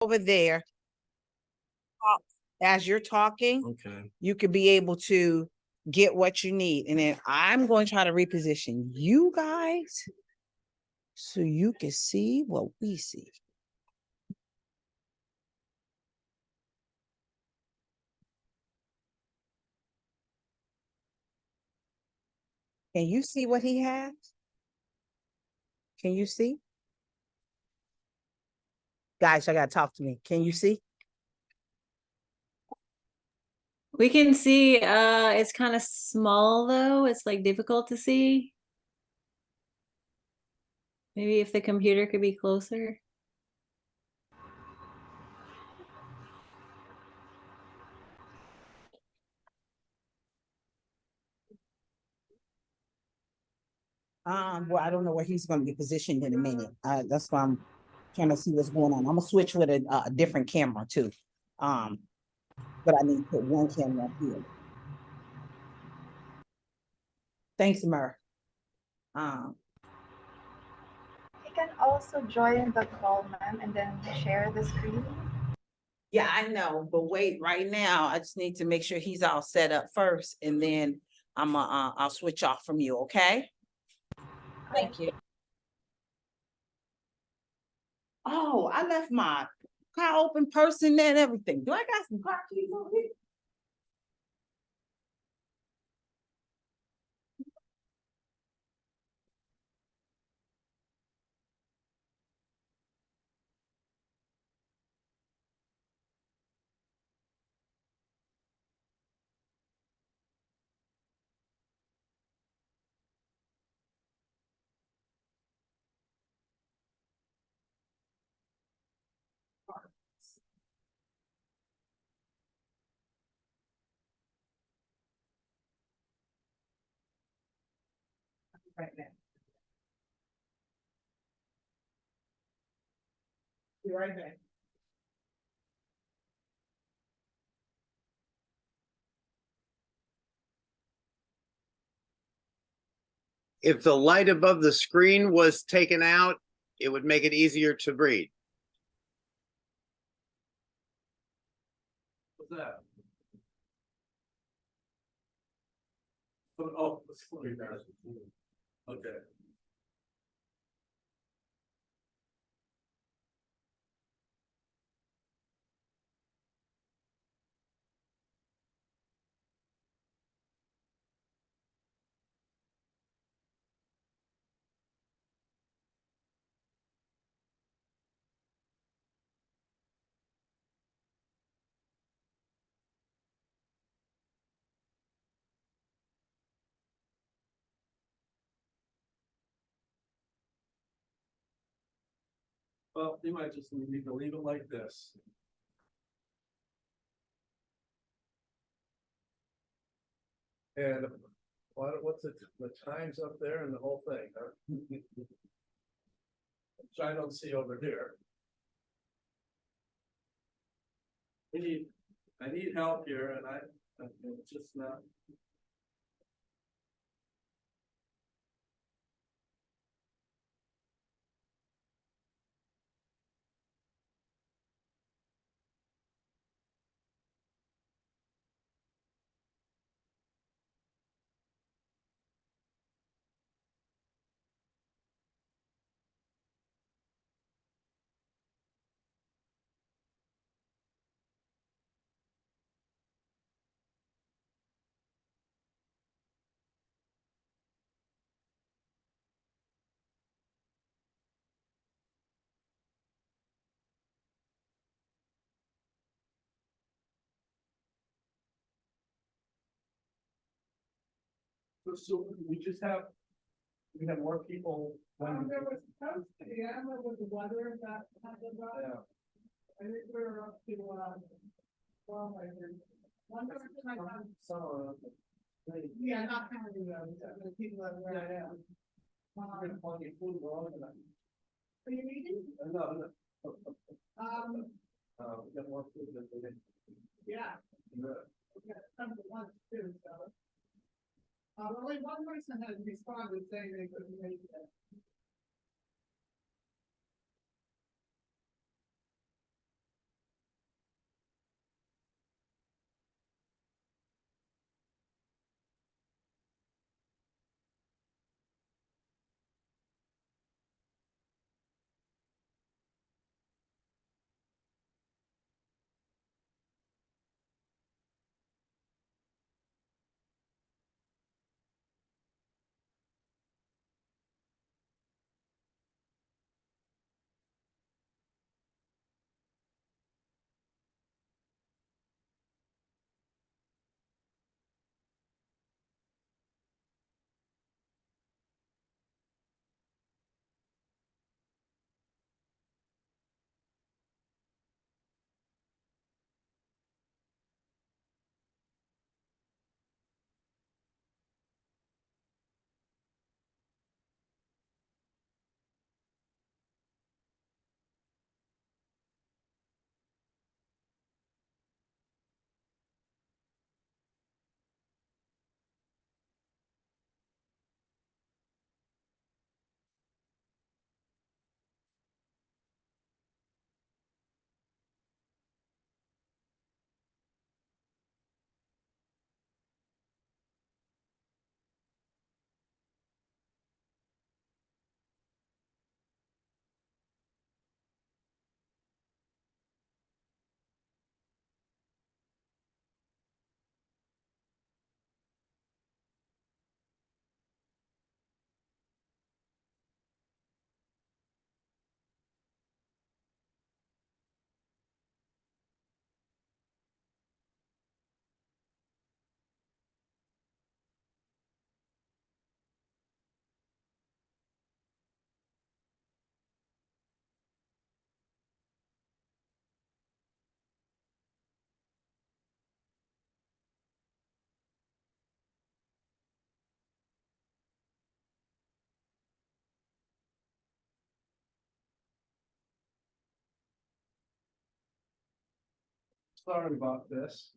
over there. As you're talking, Okay. you could be able to get what you need. And then I'm going to try to reposition you guys so you can see what we see. Can you see what he has? Can you see? Guys, I gotta talk to me. Can you see? We can see it's kind of small though. It's like difficult to see. Maybe if the computer could be closer. Well, I don't know where he's gonna be positioned in a minute. That's why I'm trying to see what's going on. I'm gonna switch with a different camera too. But I need to put one camera up here. Thanks, Mer. You can also join the call, ma'am, and then share the screen. Yeah, I know, but wait, right now, I just need to make sure he's all set up first, and then I'll switch off from you, okay? Thank you. Oh, I left my car open person and everything. Do I got some car keys over here? Right now. Be right back. If the light above the screen was taken out, it would make it easier to read. What's that? Oh, okay. Well, you might just need to leave it like this. And what's the times up there and the whole thing, huh? Which I don't see over here. I need help here, and it's just not. So we have more people. There was supposed to be, I don't know what the weather that happened about. Yeah. I think we're up to, well, I heard. One person I found. Yeah, not counting the people that were. Yeah. Plenty of food wrong. Are you reading? No. We got more food than we did. Yeah. We got some at once too, so. Only one person has responded saying they couldn't make it. Sorry about this.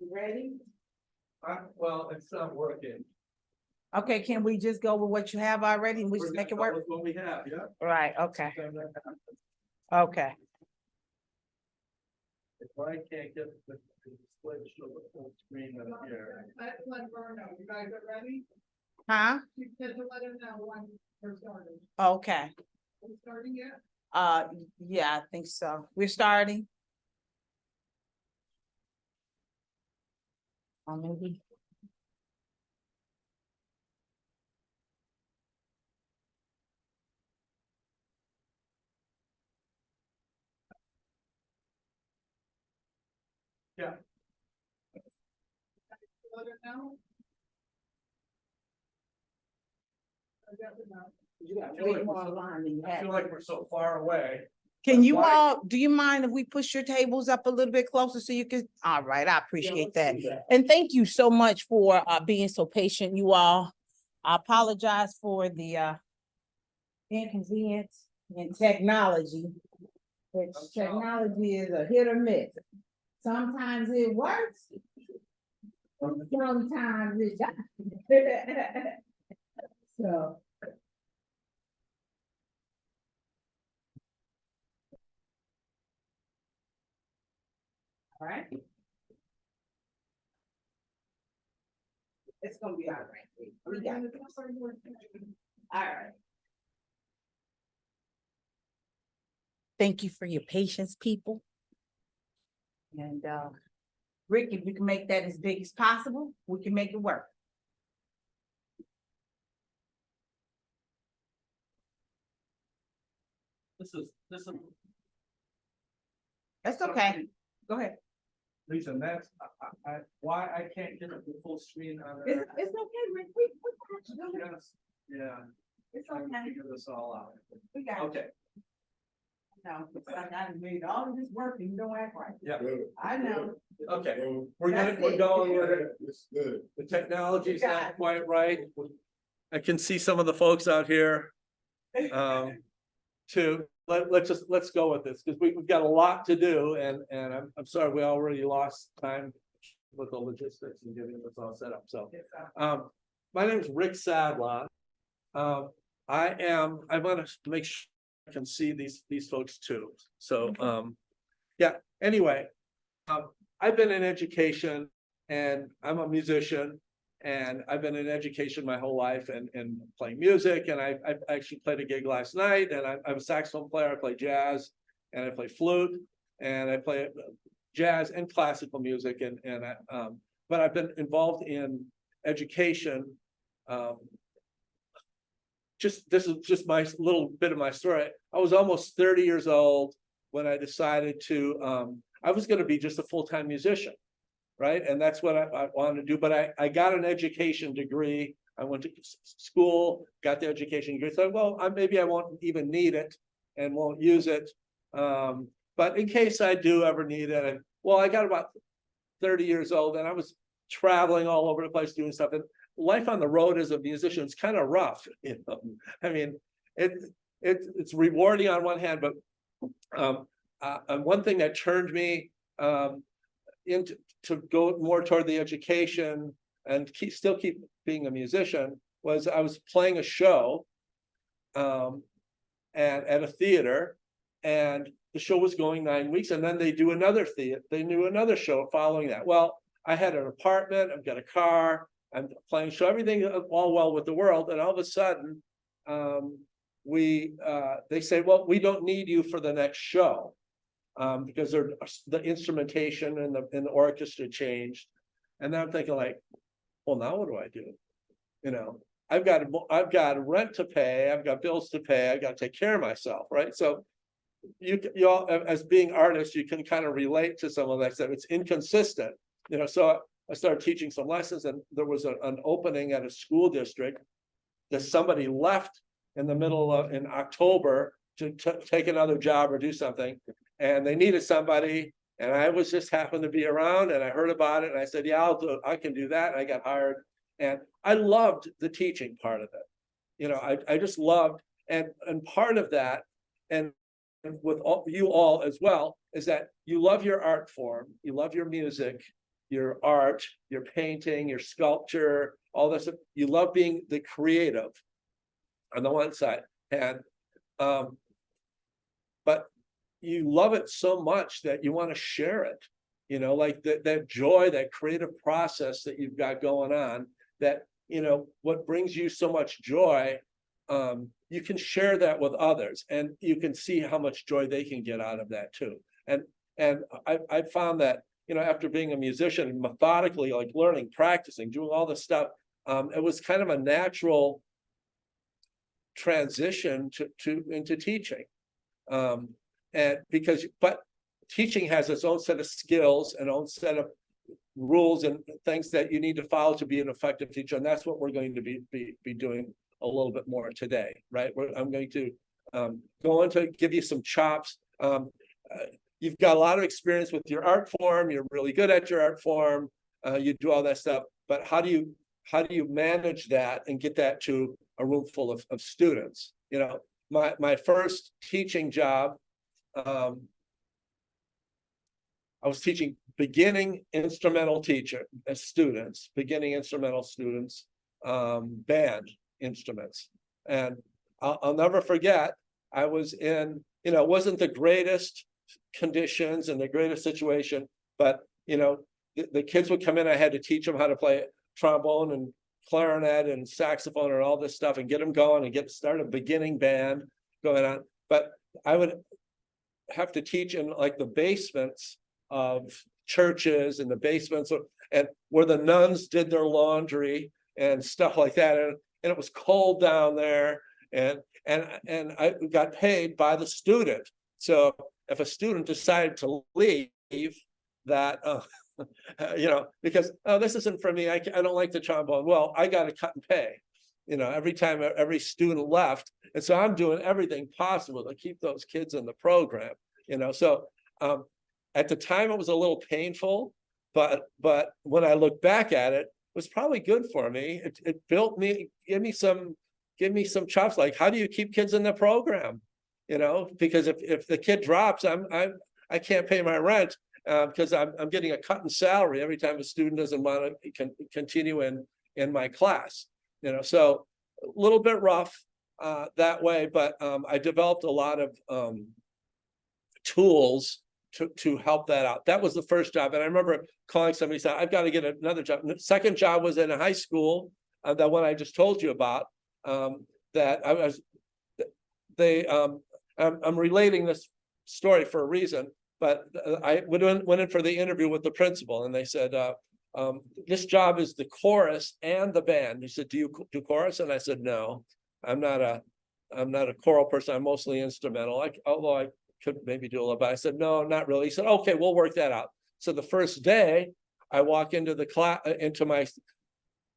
You ready? Well, it's not working. Okay, can we just go with what you have already and we just make it work? That's what we have, yeah. Right, okay, okay. If I can't get the display to show the full screen up here. Let her know. You guys are ready? Huh? You said to let her know when we're starting. Okay, Are we starting yet? yeah, I think so. We're starting. Maybe. Yeah. Let her know. I got it now. You got I feel like way we're more so- line than you I had. feel like we're so far away. Can you Why- all, do you mind if we push your tables up a little bit closer so you can, all right, I appreciate that. And thank you so much for being so patient, you all. I apologize for the inconvenience in technology. Which technology is a hit or miss. Sometimes it works. Sometimes it doesn't. So. All right. It's gonna be all right. We got it. All right. Thank you for your patience, people. And Rick, if you can make that as big as possible, we can make it work. This is. That's okay. Go ahead. Lisa, that's, why I can't get the full screen on It's there. okay, Rick. We got you. Yes, yeah, It's trying to okay. figure this all out. We got it. Okay, No, it's like I made all of this work and you don't act right. yeah, I know. okay, we're That's it. going with it. It's good. The technology's You got not it. quite right. I can see some of the folks out here. Too, let's go with this, because we've got a lot to do, and I'm sorry, we already lost time with the logistics and getting this all set up, so. My name is Rick Sadlon. I want to make sure I can see these folks too, so, yeah, anyway. I've been in education, and I'm a musician, and I've been in education my whole life and playing music, and I actually played a gig last night, and I'm a saxophone player, I play jazz, and I play flute, and I play jazz and classical music, but I've been involved in education. This is just my little bit of my story. I was almost 30 years old when I decided to, I was gonna be just a full-time musician. Right, and that's what I wanted to do, but I got an education degree. I went to school, got the education degree, so well, maybe I won't even need it and won't use it. But in case I do ever need it, well, I got about 30 years old and I was traveling all over the place doing stuff, and life on the road as a musician is kind of rough, you know. I mean, it's rewarding on one hand, but and one thing that turned me into to go more toward the education and still keep being a musician was I was playing a show and at a theater, and the show was going 9 weeks, and then they do another show following that. Well, I had an apartment, I've got a car, I'm playing show, everything all well with the world, and all of a sudden they say, well, we don't need you for the next show. Because the instrumentation and the orchestra changed, and then I'm thinking like, well, now what do I do? You know, I've got rent to pay, I've got bills to pay, I've got to take care of myself, right? So you all, as being artists, you can kind of relate to some of that stuff. It's inconsistent, you know. So I started teaching some lessons, and there was an opening at a school district that somebody left in the middle of in October to take another job or do something. And they needed somebody, and I was just happened to be around, and I heard about it, and I said, yeah, I can do that. And I got hired, and I loved the teaching part of it. You know, I just loved, and part of that, and with all, you all as well, is that you love your art form, you love your music, your art, your painting, your sculpture, all this. You love being the creative on the one side, and but you love it so much that you want to share it. You know, like that joy, that creative process that you've got going on, that, you know, what brings you so much joy, you can share that with others, and you can see how much joy they can get out of that too. And I found that, you know, after being a musician, methodically, like learning, practicing, doing all this stuff, it was kind of a natural transition into teaching. And because, but teaching has its own set of skills and own set of rules and things that you need to follow to be an effective teacher. And that's what we're going to be doing a little bit more today, right? I'm going to go on to give you some chops. You've got a lot of experience with your art form. You're really good at your art form. You do all that stuff, but how do you manage that and get that to a room full of students? You know, my first teaching job, I was teaching beginning instrumental students, band instruments. And I'll never forget, I was in, you know, it wasn't the greatest conditions and the greatest situation, but, you know, the kids would come in, I had to teach them how to play trombone and clarinet and saxophone and all this stuff and get them going and start a beginning band going on. But I would have to teach in like the basements of churches and the basements and where the nuns did their laundry and stuff like that. And it was cold down there, and I got paid by the student. So if a student decided to leave, that you know, because this isn't for me, I don't like the trombone. Well, I got to cut and pay, you know, every time every student left. And so I'm doing everything possible to keep those kids in the program, you know. So at the time it was a little painful, but when I look back at it, it was probably good for me. It built me, give me some chops. Like, how do you keep kids in the program? You know, because if the kid drops, I can't pay my rent because I'm getting a cut in salary every time a student doesn't want to continue in my class. You know, so a little bit rough that way, but I developed a lot of tools to help that out. That was the first job. And I remember calling somebody, said, I've got to get another job. The second job was in a high school, that one I just told you about, that I was, I'm relating this story for a reason, but I went in for the interview with the principal, and they said, this job is the chorus and the band. He said, do you do chorus? And I said, no, I'm not a choral person. I'm mostly instrumental. Although I could maybe do a little bit. I said, no, not really. He said, okay, we'll work that out. So the first day I walk into the class, into my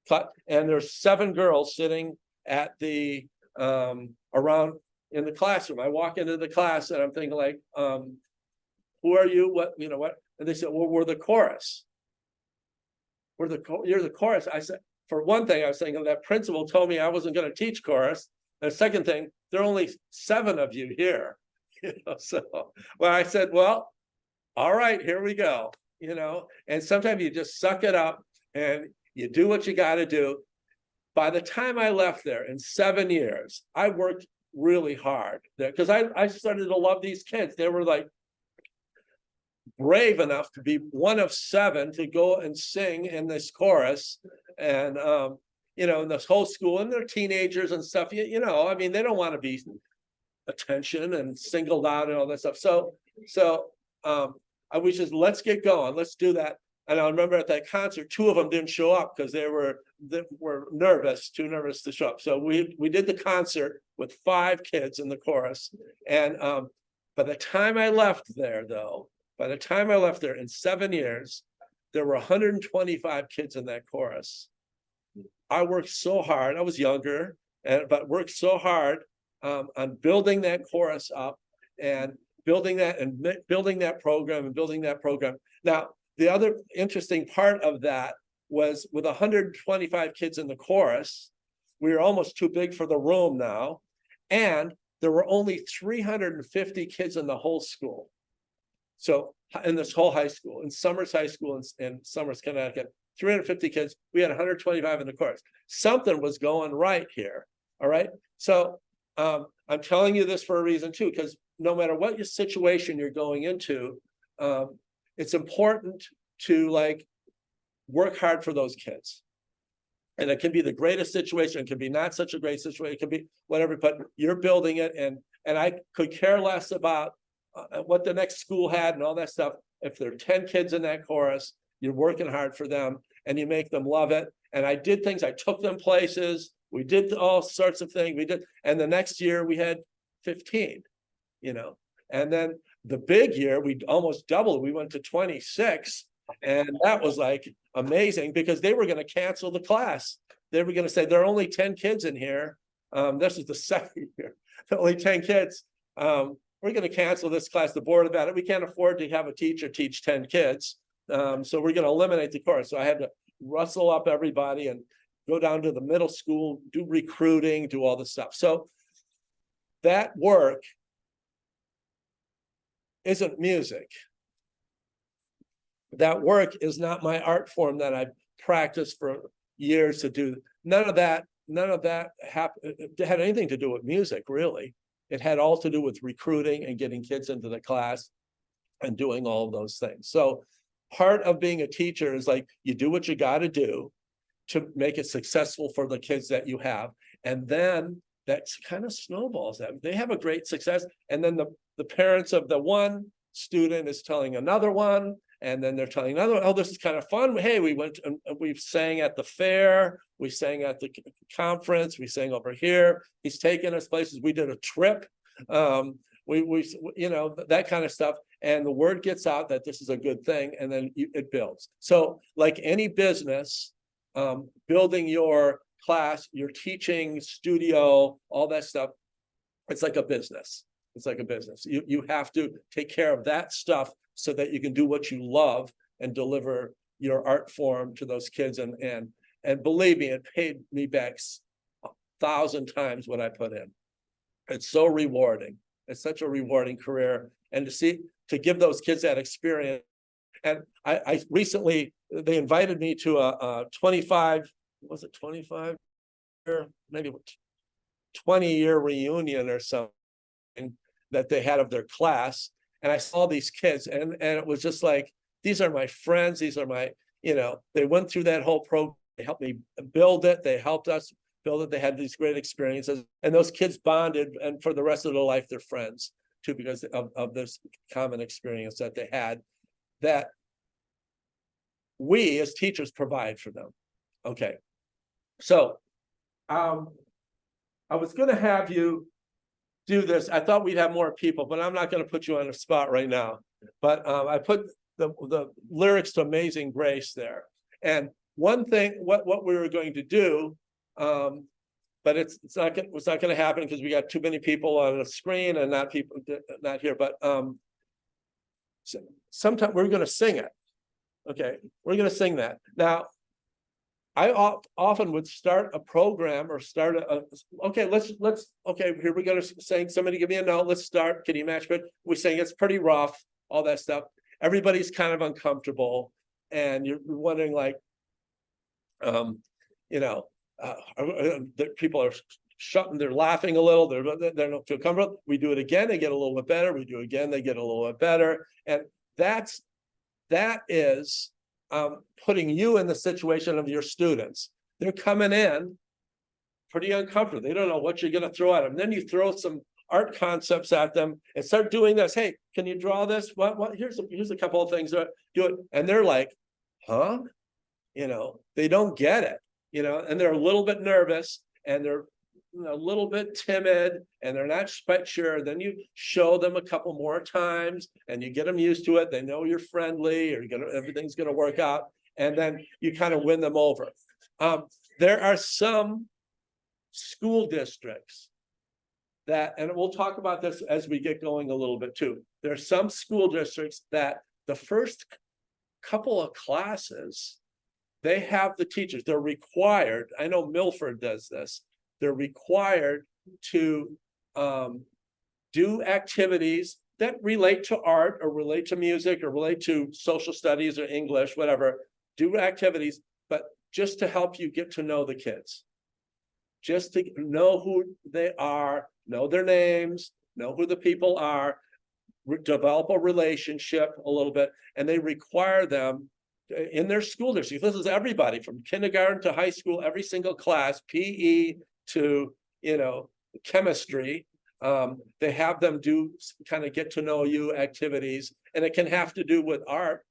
class, and there's 7 girls sitting at the, around in the classroom. I walk into the class and I'm thinking like, who are you? What, you know what? And they said, well, we're the chorus. You're the chorus. I said, for one thing, I was thinking that principal told me I wasn't going to teach chorus. And the second thing, there are only 7 of you here. You know, so well, I said, well, all right, here we go. You know, and sometimes you just suck it up and you do what you got to do. By the time I left there in 7 years, I worked really hard there because I started to love these kids. They were like brave enough to be one of 7 to go and sing in this chorus, and you know, in this whole school, and they're teenagers and stuff. You know, I mean, they don't want to be attention and singled out and all that stuff. So I was just, let's get going, let's do that. And I remember at that concert, 2 of them didn't show up because they were nervous, too nervous to show up. So we did the concert with 5 kids in the chorus. And by the time I left there, though, in 7 years, there were 125 kids in that chorus. I worked so hard. I was younger, but worked so hard on building that chorus up and building that program. Now, the other interesting part of that was with 125 kids in the chorus, we were almost too big for the room now. And there were only 350 kids in the whole school. So in this whole high school, in Summers High School in Summers, Connecticut, 350 kids, we had 125 in the course. Something was going right here. All right. So I'm telling you this for a reason too, because no matter what your situation you're going into, it's important to like work hard for those kids. And it can be the greatest situation, it can be not such a great situation, it can be whatever, but you're building it, and I could care less about what the next school had and all that stuff. If there are 10 kids in that chorus, you're working hard for them and you make them love it. And I did things, I took them places, we did all sorts of things, and the next year we had 15, you know. And then the big year, we almost doubled, we went to 26. And that was like amazing because they were going to cancel the class. They were going to say, there are only 10 kids in here. This is the second year, only 10 kids. We're going to cancel this class. The board about it. We can't afford to have a teacher teach 10 kids. So we're going to eliminate the course. So I had to rustle up everybody and go down to the middle school, do recruiting, do all this stuff. So that work isn't music. That work is not my art form that I've practiced for years to do. None of that had anything to do with music, really. It had all to do with recruiting and getting kids into the class and doing all of those things. So part of being a teacher is like, you do what you got to do to make it successful for the kids that you have. And then that kind of snowballs them. They have a great success. And then the parents of the one student is telling another one, and then they're telling another, oh, this is kind of fun. Hey, we went and we sang at the fair, we sang at the conference, we sang over here. He's taking us places. We did a trip. We you know, that kind of stuff. And the word gets out that this is a good thing, and then it builds. So like any business, building your class, your teaching studio, all that stuff, it's like a business. It's like a business. You have to take care of that stuff so that you can do what you love and deliver your art form to those kids. And believe me, it paid me back 1,000 times what I put in. It's so rewarding. It's such a rewarding career. And to give those kids that experience. And I recently, they invited me to a 25, was it 25? Maybe 20-year reunion or something that they had of their class. And I saw these kids, and it was just like, these are my friends. These are my, you know, they went through that whole program. They helped me build it. They helped us build it. They had these great experiences, and those kids bonded, and for the rest of their life, they're friends too, because of this common experience that they had, that we as teachers provide for them. Okay. So, I was going to have you do this. I thought we'd have more people, but I'm not going to put you on the spot right now. But I put the lyrics to Amazing Grace there. And one thing, what we were going to do, but it's not going to happen because we got too many people on the screen and not here. But sometime we're going to sing it. Okay, we're going to sing that now. I often would start a program or start okay, let's okay, here we go to sing. Somebody give me a note. Let's start. Can you match it? We sing. It's pretty rough, all that stuff. Everybody's kind of uncomfortable, and you're wondering, like, you know, people are shutting. They're laughing a little. They're not too comfortable. We do it again. They get a little bit better. We do it again. They get a little bit better, and that is. Putting you in the situation of your students. They're coming in pretty uncomfortable. They don't know what you're going to throw at them. Then you throw some art concepts at them and start doing this. Hey, can you draw this? What? Here's a couple of things. Do it. And they're like, huh? You know, they don't get it, you know, and they're a little bit nervous, and they're a little bit timid, and they're not quite sure. Then you show them a couple more times, and you get them used to it. They know you're friendly, or everything's gonna work out, and then you kind of win them over. There are some school districts that, and we'll talk about this as we get going a little bit too. There are some school districts that the first couple of classes, they have the teachers. They're required. I know Milford does this. They're required to do activities that relate to art or relate to music or relate to social studies or English, whatever. Do activities, but just to help you get to know the kids. Just to know who they are, know their names, know who the people are, develop a relationship a little bit, and they require them in their school district. This is everybody from kindergarten to high school, every single class, PE to, chemistry. They have them do kind of get to know you activities, and it can have to do with art.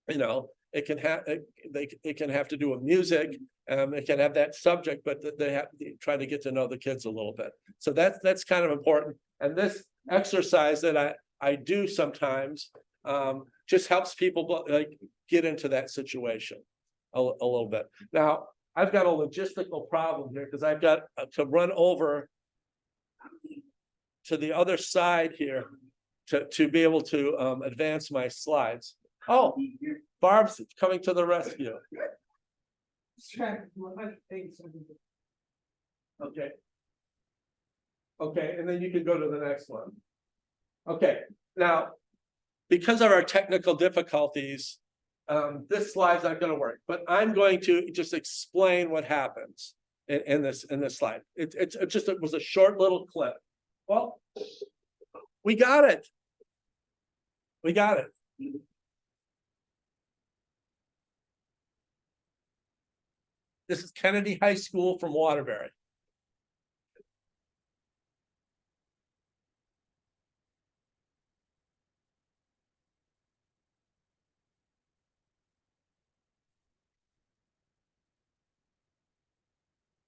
It can have it can have to do with music. It can have that subject, but they have to try to get to know the kids a little bit. So that's kind of important. And this exercise that I do sometimes just helps people like get into that situation a little bit. Now, I've got a logistical problem here because I've got to run over to the other side here to be able to advance my slides. Oh, Barb's coming to the rescue. Okay. Okay, and then you can go to the next one. Okay, now, because of our technical difficulties, this slide's not going to work, but I'm going to just explain what happens in this slide. It was a short little clip. Well, we got it. We got it. This is Kennedy High School from Waterbury.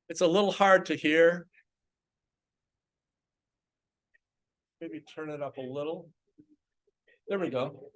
It's a little hard to hear. Maybe turn it up a little. There we go.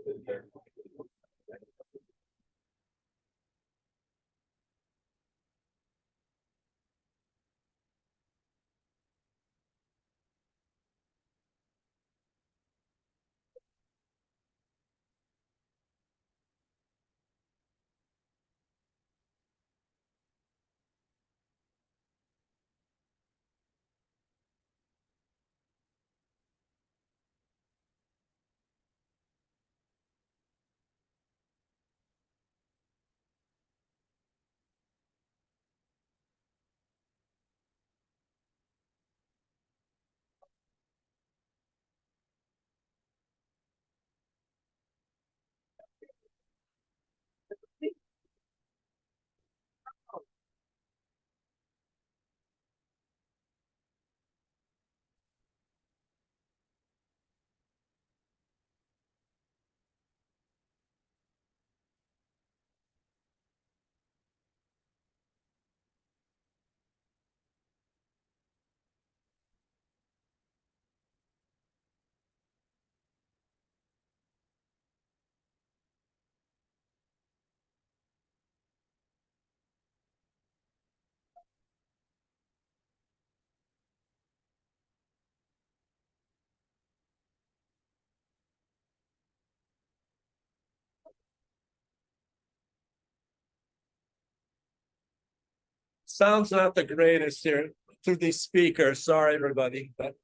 Sounds not the greatest here through these speakers. Sorry, everybody. But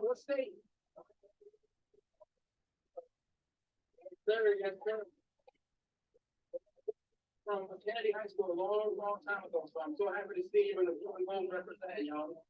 let's see. From Kennedy High School a long, long time ago. So I'm so happy to see you in the blue and gold representing y'all.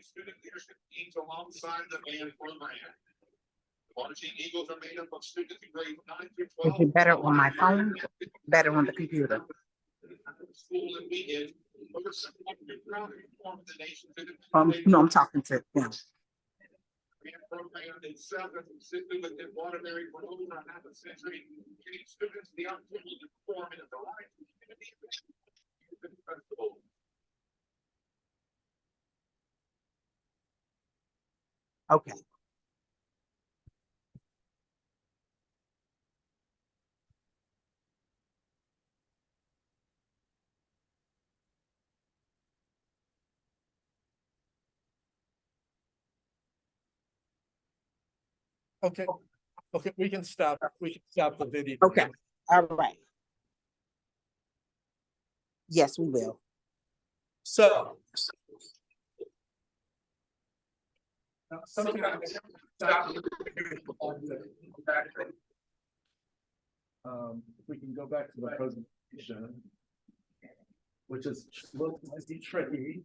Student leadership teams alongside the band program. The Marching Eagles are made up of students in grades 9 through 12. Is it better on my phone? Better on the computer? School and weekend. Over 700 proud to inform the nation. No, I'm talking to them. Band program in Sept has existed within Waterbury for over a half a century, giving students the opportunity to perform in a variety of community festivals. Okay. Okay, okay, we can stop the video. Okay. All right. Yes, we will. So. If we can go back to the presentation, which is a little tricky.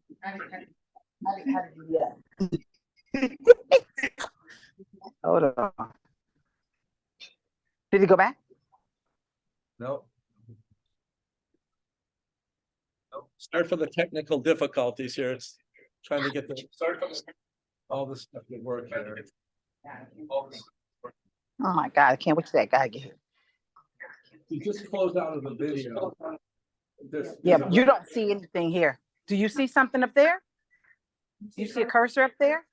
Hold on. Did he go back? No. Start for the technical difficulties here. It's trying to get all this stuff to work here. Oh my God, I can't wait till that guy get here. You just close out of the video. Yeah, but you don't see anything here. Do you see something up there? Do you see a cursor up there?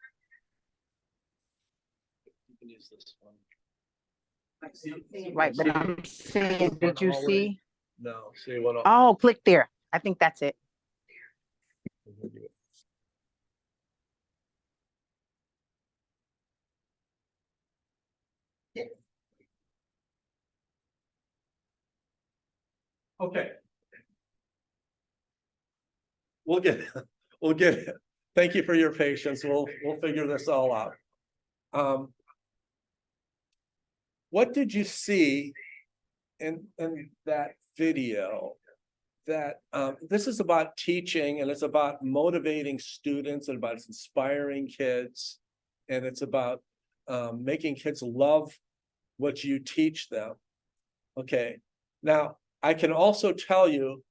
You can use this one. Right, but I'm saying, did you see? No, see what? Oh, click there. I think that's it. Okay. We'll get it. Thank you for your patience. We'll figure this all out. What did you see in that video? That this is about teaching, and it's about motivating students, and about inspiring kids, and it's about making kids love what you teach them. Okay, now I can also tell you,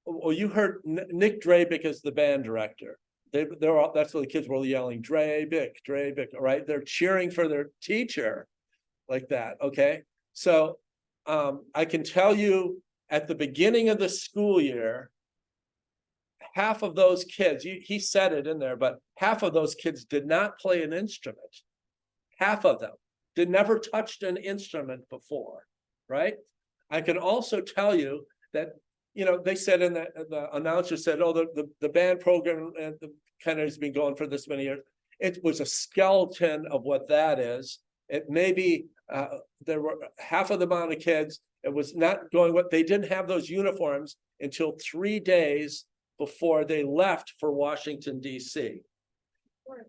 well, you heard Nick Drabick is the band director. They're all, that's what the kids were yelling, Drabick, right? They're cheering for their teacher like that. Okay, so I can tell you at the beginning of the school year, half of those kids, he said it in there, but half of those kids did not play an instrument. Half of them did never touched an instrument before, right? I can also tell you that, you know, they said in the announcer said, oh, the band program and the kind of has been going for this many years. It was a skeleton of what that is. It may be there were half of the amount of kids. It was not going what they didn't have those uniforms until 3 days before they left for Washington, D.C.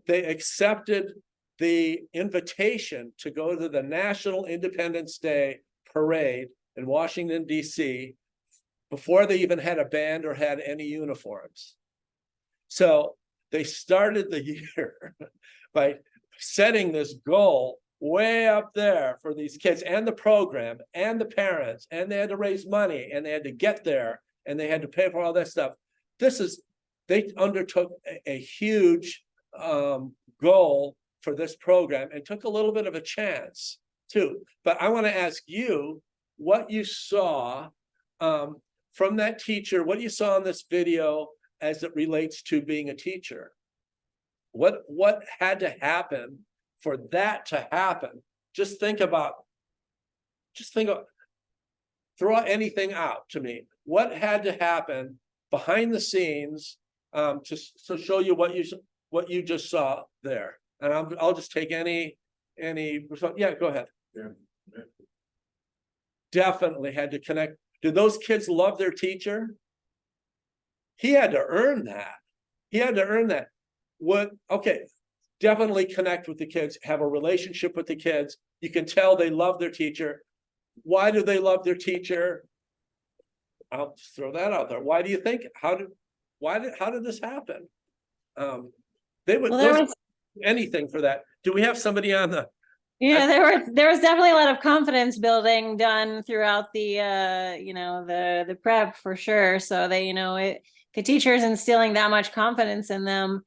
They accepted the invitation to go to the National Independence Day parade in Washington, D.C. before they even had a band or had any uniforms. So they started the year by setting this goal way up there for these kids and the program and the parents, and they had to raise money and they had to get there and they had to pay for all that stuff. They undertook a huge goal for this program and took a little bit of a chance too. But I want to ask you what you saw from that teacher, what you saw in this video as it relates to being a teacher. What had to happen for that to happen? Just think about, throw anything out to me. What had to happen behind the scenes to show you what you just saw there? And I'll just take any, yeah, go ahead. Yeah. Definitely had to connect. Did those kids love their teacher? He had to earn that. He had to earn that. Okay, definitely connect with the kids, have a relationship with the kids. You can tell they love their teacher. Why do they love their teacher? I'll just throw that out there. Why do you think? How did this happen? They would anything for that. Do we have somebody on the? Yeah, there was definitely a lot of confidence building done throughout the the prep for sure. So they, the teachers instilling that much confidence in them,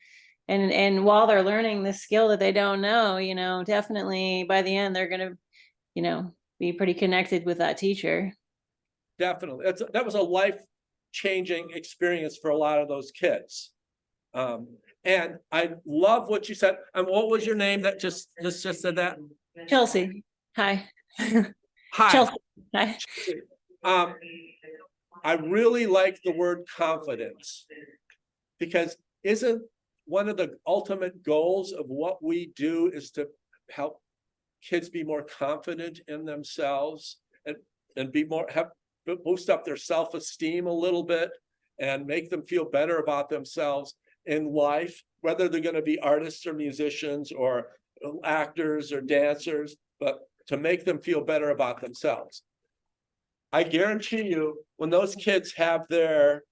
and while they're learning the skill that they don't know, definitely by the end they're gonna, be pretty connected with that teacher. Definitely, that was a life-changing experience for a lot of those kids. And I love what you said. What was your name that just said that? Chelsea. Hi. Hi. Chelsea. Hi. I really like the word confidence, because isn't one of the ultimate goals of what we do is to help kids be more confident in themselves and be more, boost up their self-esteem a little bit and make them feel better about themselves in life, whether they're going to be artists or musicians or actors or dancers, but to make them feel better about themselves. I guarantee you, when those kids have their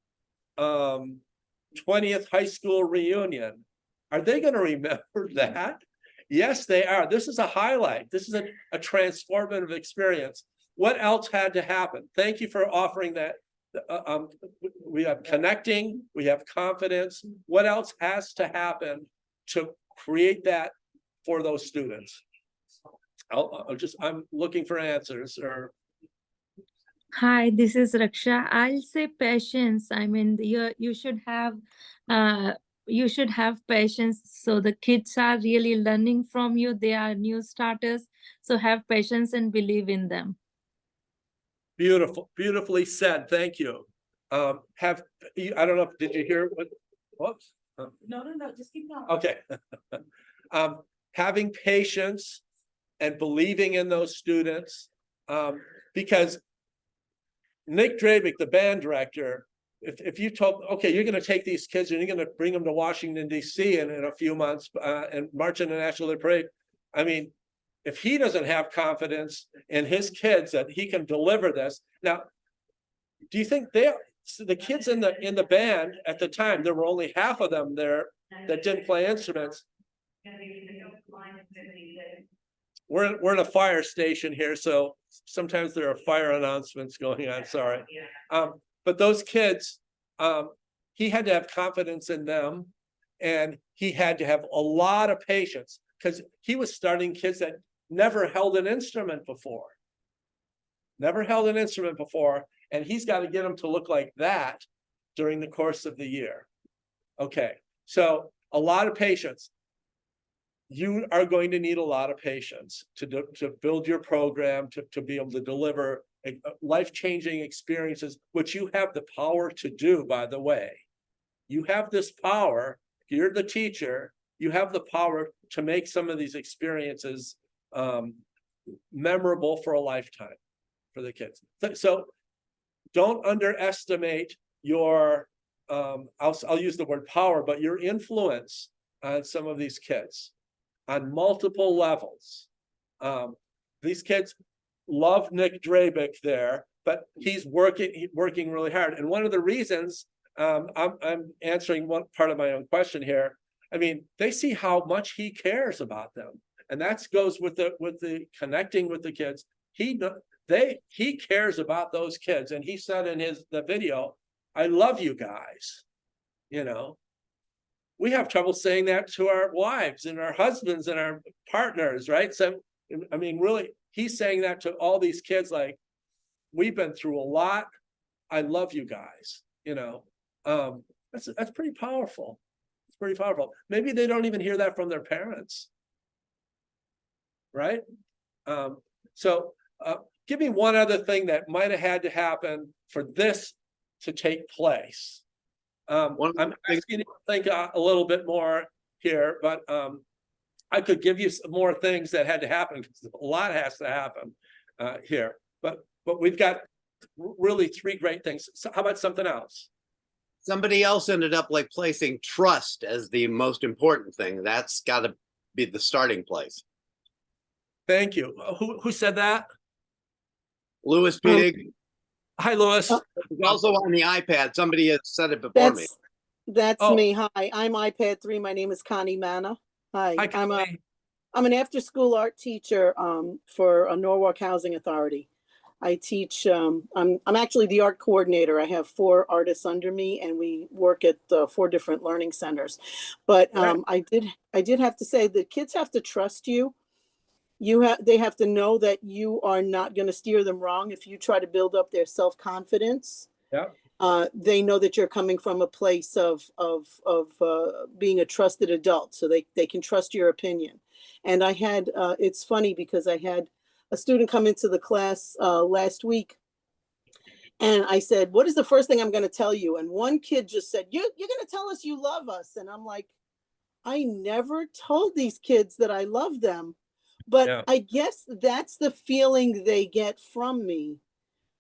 20th high school reunion, are they going to remember that? Yes, they are. This is a highlight. This is a transformative experience. What else had to happen? Thank you for offering that. We have connecting, we have confidence. What else has to happen to create that for those students? I'm looking for answers. Or hi, this is Raksha. I'll say patience. I mean, you should have patience. So the kids are really learning from you. They are new starters. So have patience and believe in them. beautiful, beautifully said. Thank you. I don't know, did you hear what? Whoops. No, just keep going. Okay. Having patience and believing in those students, because Nick Drabick, the band director, if you told, okay, you're going to take these kids and you're going to bring them to Washington, D.C. in a few months and march in the National Day Parade. I mean, if he doesn't have confidence in his kids that he can deliver this. Now, do you think the kids in the band at the time, there were only half of them there that didn't play instruments. We're in a fire station here, so sometimes there are fire announcements going on. Sorry. But those kids, he had to have confidence in them, and he had to have a lot of patience, because he was starting kids that never held an instrument before. And he's got to get them to look like that during the course of the year. Okay, so a lot of patience. You are going to need a lot of patience to build your program, to be able to deliver life-changing experiences, which you have the power to do, by the way. You have this power. You're the teacher. You have the power to make some of these experiences memorable for a lifetime for the kids. So don't underestimate your, I'll use the word power, but your influence on some of these kids. on multiple levels. These kids love Nick Drabick there, but he's working really hard. And one of the reasons I'm answering one part of my own question here. I mean, they see how much he cares about them, and that goes with the connecting with the kids. He cares about those kids, and he said in the video, "I love you guys." You know, we have trouble saying that to our wives and our husbands and our partners, right? So, I mean, really, he's saying that to all these kids, like, we've been through a lot. I love you guys. You know, that's pretty powerful. It's pretty powerful. Maybe they don't even hear that from their parents, right? So give me one other thing that might have had to happen for this to take place. I'm asking you to think a little bit more here, but I could give you some more things that had to happen, because a lot has to happen here. But we've got really 3 great things. So how about something else? Somebody else ended up like placing trust as the most important thing. That's got to be the starting place. Thank you. Who said that? Louis Pedig. Hi, Louis. Also on the iPad. Somebody has said it before me. That's Oh. me. Hi, I'm iPad 3. My name is Connie Manna. Hi, Hi, I'm Connie. an after-school art teacher for a Norwalk Housing Authority. I teach. I'm actually the art coordinator. I have 4 artists under me, and we work at 4 different learning centers. But I did have to say the kids have to trust you. They have to know that you are not going to steer them wrong if you try to build up their self-confidence. Yeah. They know that you're coming from a place of being a trusted adult, so they can trust your opinion. And I had it's funny because I had a student come into the class last week, and I said, "What is the first thing I'm going to tell you?" And one kid just said, "You're going to tell us you love us." And I'm like, I never told these kids that I love them, but Yeah. I guess that's the feeling they get from me,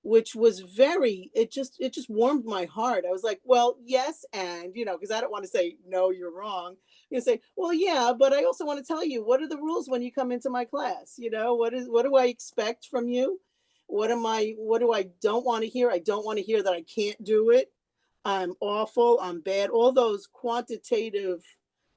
which was it just warmed my heart. I was like, well, yes. And, because I don't want to say, no, you're wrong. You say, well, yeah, but I also want to tell you, what are the rules when you come into my class? What do I expect from you? What do I don't want to hear? I don't want to hear that I can't do it. I'm awful. I'm bad. All those quantitative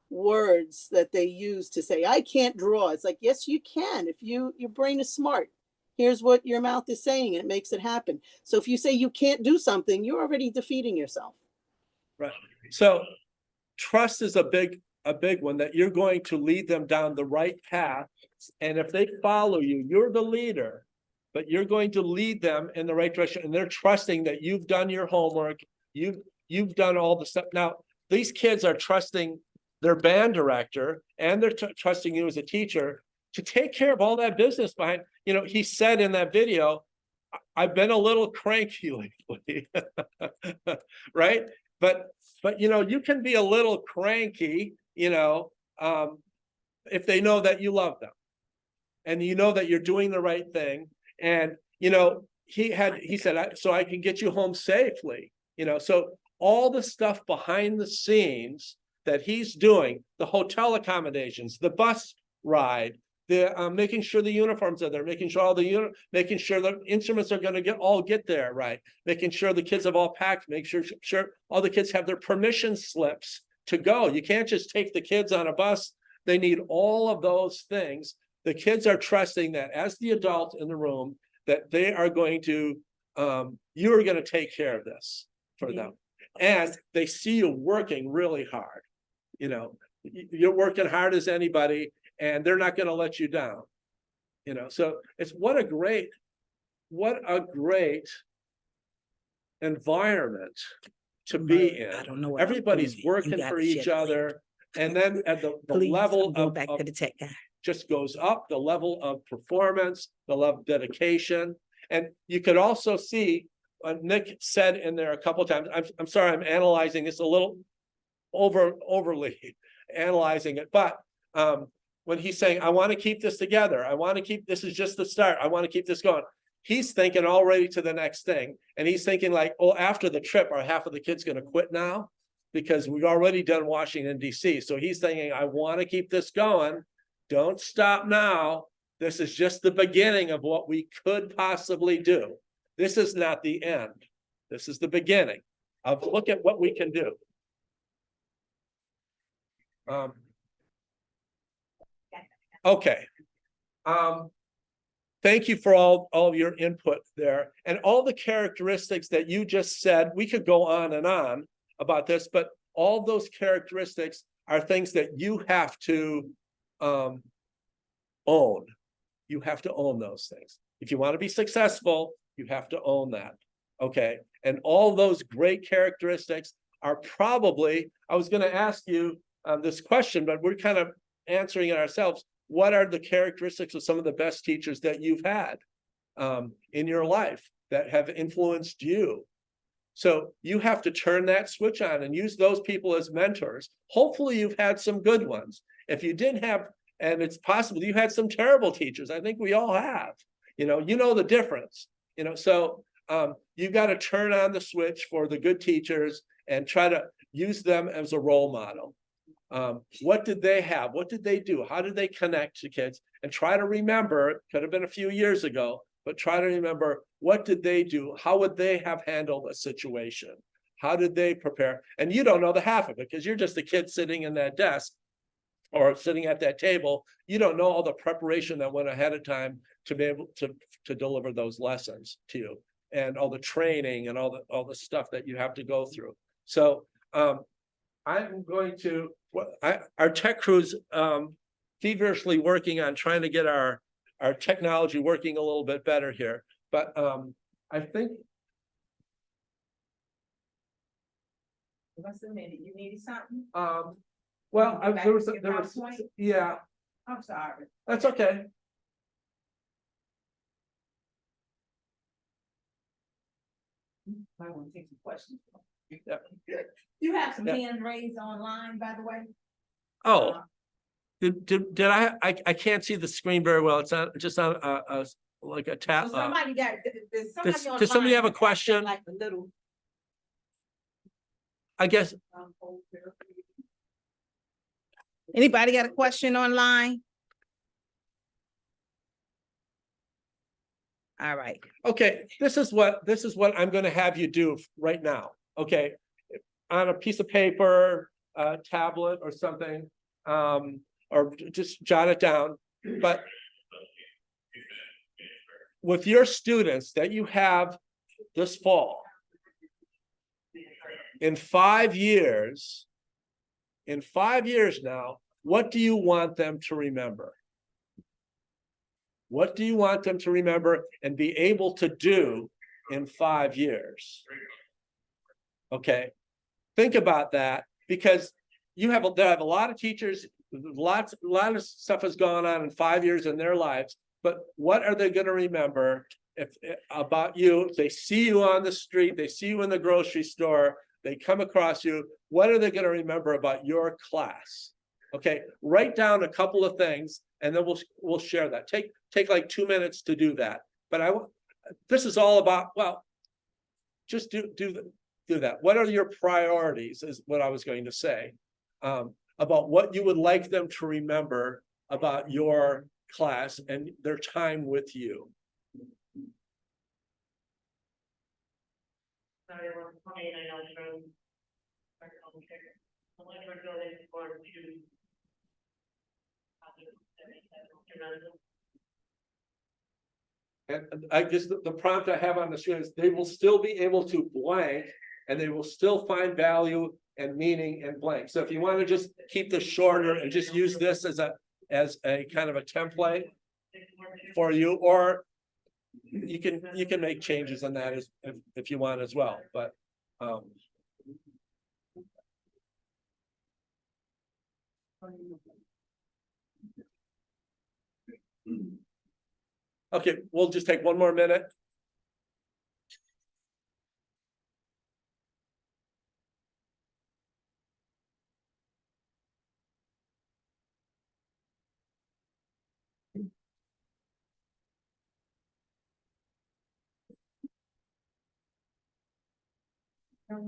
words that they use to say, I can't draw. It's like, yes, you can. If your brain is smart. Here's what your mouth is saying, and it makes it happen. So if you say you can't do something, you're already defeating yourself. Right. So trust is a big one, that you're going to lead them down the right path. And if they follow you, you're the leader, but you're going to lead them in the right direction. And they're trusting that you've done your homework. You've done all the stuff. Now, these kids are trusting their band director, and they're trusting you as a teacher to take care of all that business behind. He said in that video, I've been a little cranky lately, right? But you can be a little cranky, if they know that you love them, and that you're doing the right thing. And he said, so I can get you home safely. So all the stuff behind the scenes that he's doing, the hotel accommodations, the bus ride, the making sure the uniforms are there, making sure making sure the instruments are going to get there right, making sure the kids have all packed, make sure all the kids have their permission slips to go. You can't just take the kids on a bus. They need all of those things. The kids are trusting that as the adult in the room, that they are going to, you are going to take care of this for them. And they see you working really hard. You're working hard as anybody, and they're not going to let you down. So it's what a great environment to be in. I don't know what Everybody's working for each other, and then at the level of back to the tech guy. Just goes up, the level of performance, the level of dedication. And you could also see, Nick said in there a couple of times, I'm sorry, I'm analyzing this a little overly analyzing it, but when he's saying, I want to keep this together, this is just the start, I want to keep this going, he's thinking already to the next thing. And he's thinking like, oh, after the trip, are half of the kids going to quit now? Because we've already done Washington, D.C. So he's thinking, I want to keep this going. Don't stop now. This is just the beginning of what we could possibly do. This is not the end. This is the beginning of look at what we can do. Okay. Thank you for all of your input there and all the characteristics that you just said. We could go on and on about this, but all those characteristics are things that you have to own. You have to own those things. If you want to be successful, you have to own that. Okay. And all those great characteristics are probably, I was going to ask you this question, but we're kind of answering it ourselves. What are the characteristics of some of the best teachers that you've had in your life that have influenced you? So you have to turn that switch on and use those people as mentors. Hopefully you've had some good ones. If you didn't have, and it's possible you had some terrible teachers. I think we all have, you know the difference, so you got to turn on the switch for the good teachers and try to use them as a role model. What did they have? What did they do? How did they connect to kids? And try to remember, it could have been a few years ago, but try to remember, what did they do? How would they have handled a situation? How did they prepare? And you don't know the half of it because you're just a kid sitting in that desk or sitting at that table. You don't know all the preparation that went ahead of time to be able to deliver those lessons to you, and all the training and all the stuff that you have to go through. So I'm going to, our tech crew's feverishly working on trying to get our technology working a little bit better here. But I think. What's the minute? You needed something? Well, Back there was, to your PowerPoint? yeah, I'm sorry. that's okay. I want to take some questions. Yeah. You have some Yeah. hands raised online, by the way. Oh, did I can't see the screen very well. It's on just on like a tap. So somebody got, Does somebody have a question? Like the little. I guess. Anybody got a question online? All right. Okay, this is what I'm going to have you do right now. Okay, on a piece of paper, a tablet or something, or just jot it down. But with your students that you have this fall, in 5 years now, what do you want them to remember? What do you want them to remember and be able to do in 5 years? Okay, think about that, because they have a lot of teachers, a lot of stuff has gone on in 5 years in their lives, but what are they going to remember about you? If they see you on the street, they see you in the grocery store, they come across you, what are they going to remember about your class? Okay, write down a couple of things and then we'll share that. Take like 2 minutes to do that. But this is all about, well, just do that. What are your priorities is what I was going to say, about what you would like them to remember about your class and their time with you. And I guess the prompt I have on the screen is they will still be able to blank and they will still find value and meaning in blank. So if you want to just keep this shorter and just use this as a kind of a template for you, or you can make changes on that if you want as well. But okay, we'll just take 1 more minute.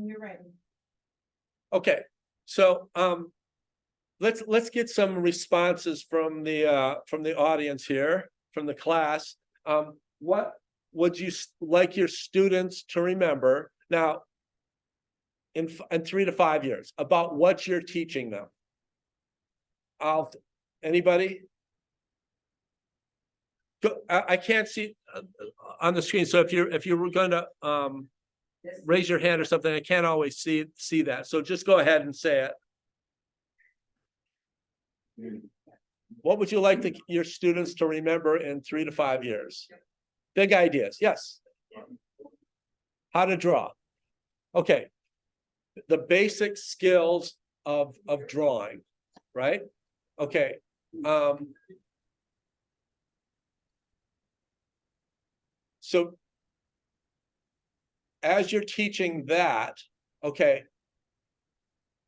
You're ready. Okay, so let's get some responses from the audience here, from the class. What would you like your students to remember now in 3 to 5 years about what you're teaching them? Anybody? I can't see on the screen. So if you were going to raise your hand or something, I can't always see that. So just go ahead and say it. What would you like your students to remember in 3 to 5 years? Big ideas. Yes. How to draw. Okay. The basic skills of drawing, right? Okay. So as you're teaching that, okay,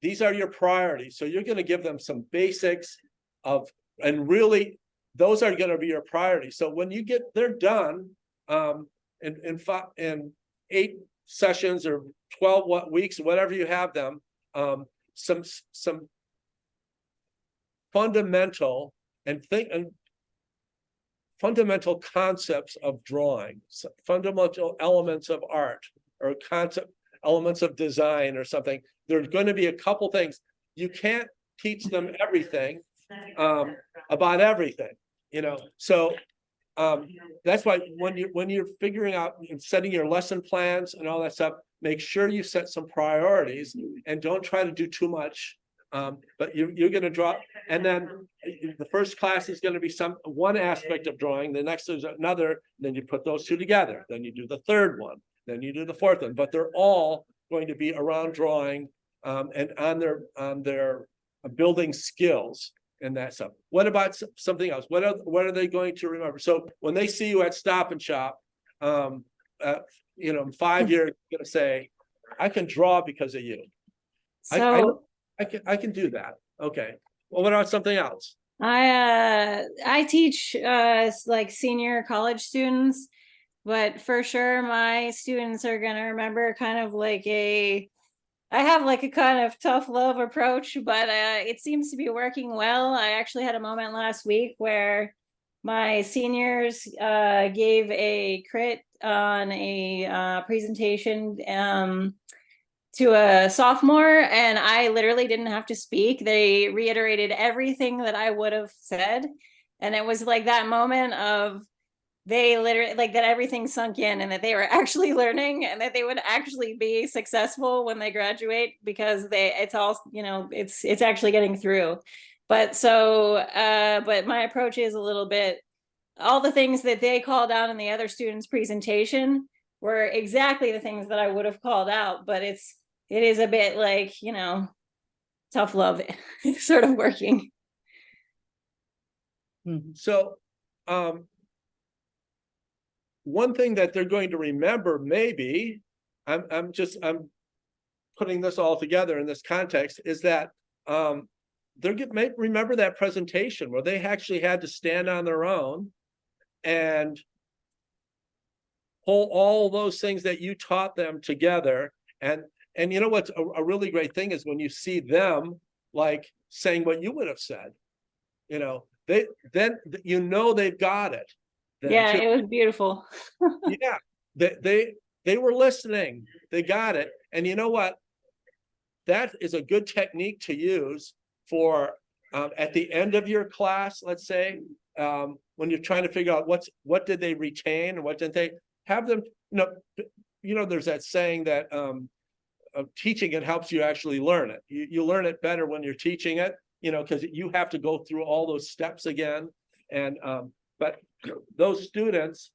these are your priorities. So you're going to give them some basics of, and really, those are going to be your priorities. So when they're done in 8 sessions or 12 weeks, whatever you have them, some fundamental fundamental concepts of drawing, fundamental elements of art, or elements of design or something. There's going to be a couple things. You can't teach them everything about everything, so that's why when you're figuring out and setting your lesson plans and all that stuff, make sure you set some priorities and don't try to do too much. But you're going to draw, and then the first class is going to be one aspect of drawing, the next is another, then you put those two together, then you do the third one, then you do the fourth one, but they're all going to be around drawing and on their building skills and that stuff. What about something else? What are they going to remember? So when they see you at Stop and Shop, in 5 years, you're going to say, I can draw because of you. So I can do that. Okay. Well, what about something else? I teach like senior college students, but for sure my students are gonna remember kind of like I have like a kind of tough love approach, but it seems to be working well. I actually had a moment last week where my seniors gave a crit on a presentation to a sophomore, and I literally didn't have to speak. They reiterated everything that I would have said, and it was like that moment of they literally, like, that everything sunk in and that they were actually learning and that they would actually be successful when they graduate, because it's all, it's actually getting through. But my approach is a little bit, all the things that they called out in the other students' presentation were exactly the things that I would have called out, but it is a bit like, tough love sort of working. So one thing that they're going to remember, maybe, I'm putting this all together in this context, is that may remember that presentation where they actually had to stand on their own and pull all those things that you taught them together. And you know what's a really great thing is when you see them like saying what you would have said, they've got it. Yeah, it was beautiful. Yeah, they were listening. They got it. And you know what? That is a good technique to use for at the end of your class, let's say, when you're trying to figure out what did they retain and what didn't they, have them, there's that saying that teaching it helps you actually learn it. You learn it better when you're teaching it, because you have to go through all those steps again. And but those students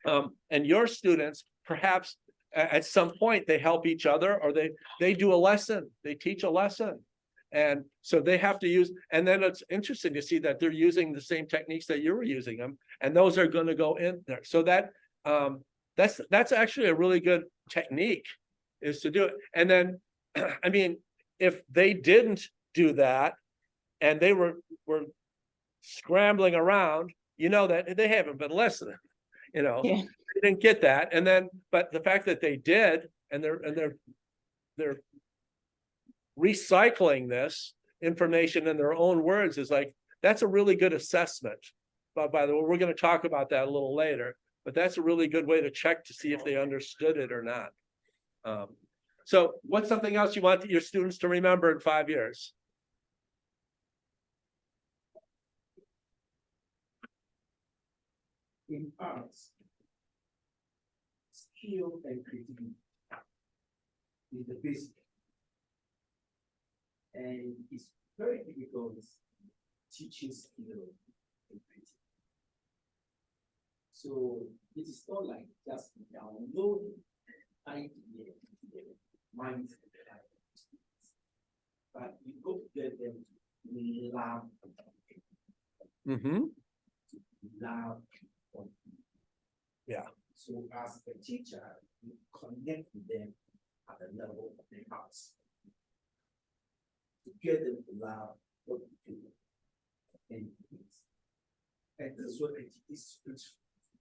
and your students, perhaps at some point they help each other, or they do a lesson, they teach a lesson. And so they have to use, and then it's interesting to see that they're using the same techniques that you were using them, and those are going to go in there. So that's actually a really good technique, is to do it. And then, I mean, if they didn't do that and they were scrambling around, that they haven't been listening, Yeah. They didn't get that. And then, but the fact that they did, and they're recycling this, information in their own words is like, that's a really good assessment. But by the way, we're going to talk about that a little later, but that's a really good way to check to see if they understood it or not. So what's something else you want your students to remember in 5 years? In arts, skill and creativity is the basic. And it's very difficult teaching skill and creativity. So it is not like just download idea, mind, but you go to get them to love, Mm-hmm. love. Yeah. So as a teacher, you connect with them at the level of their hearts. To get them to love what you do. And this is what it is.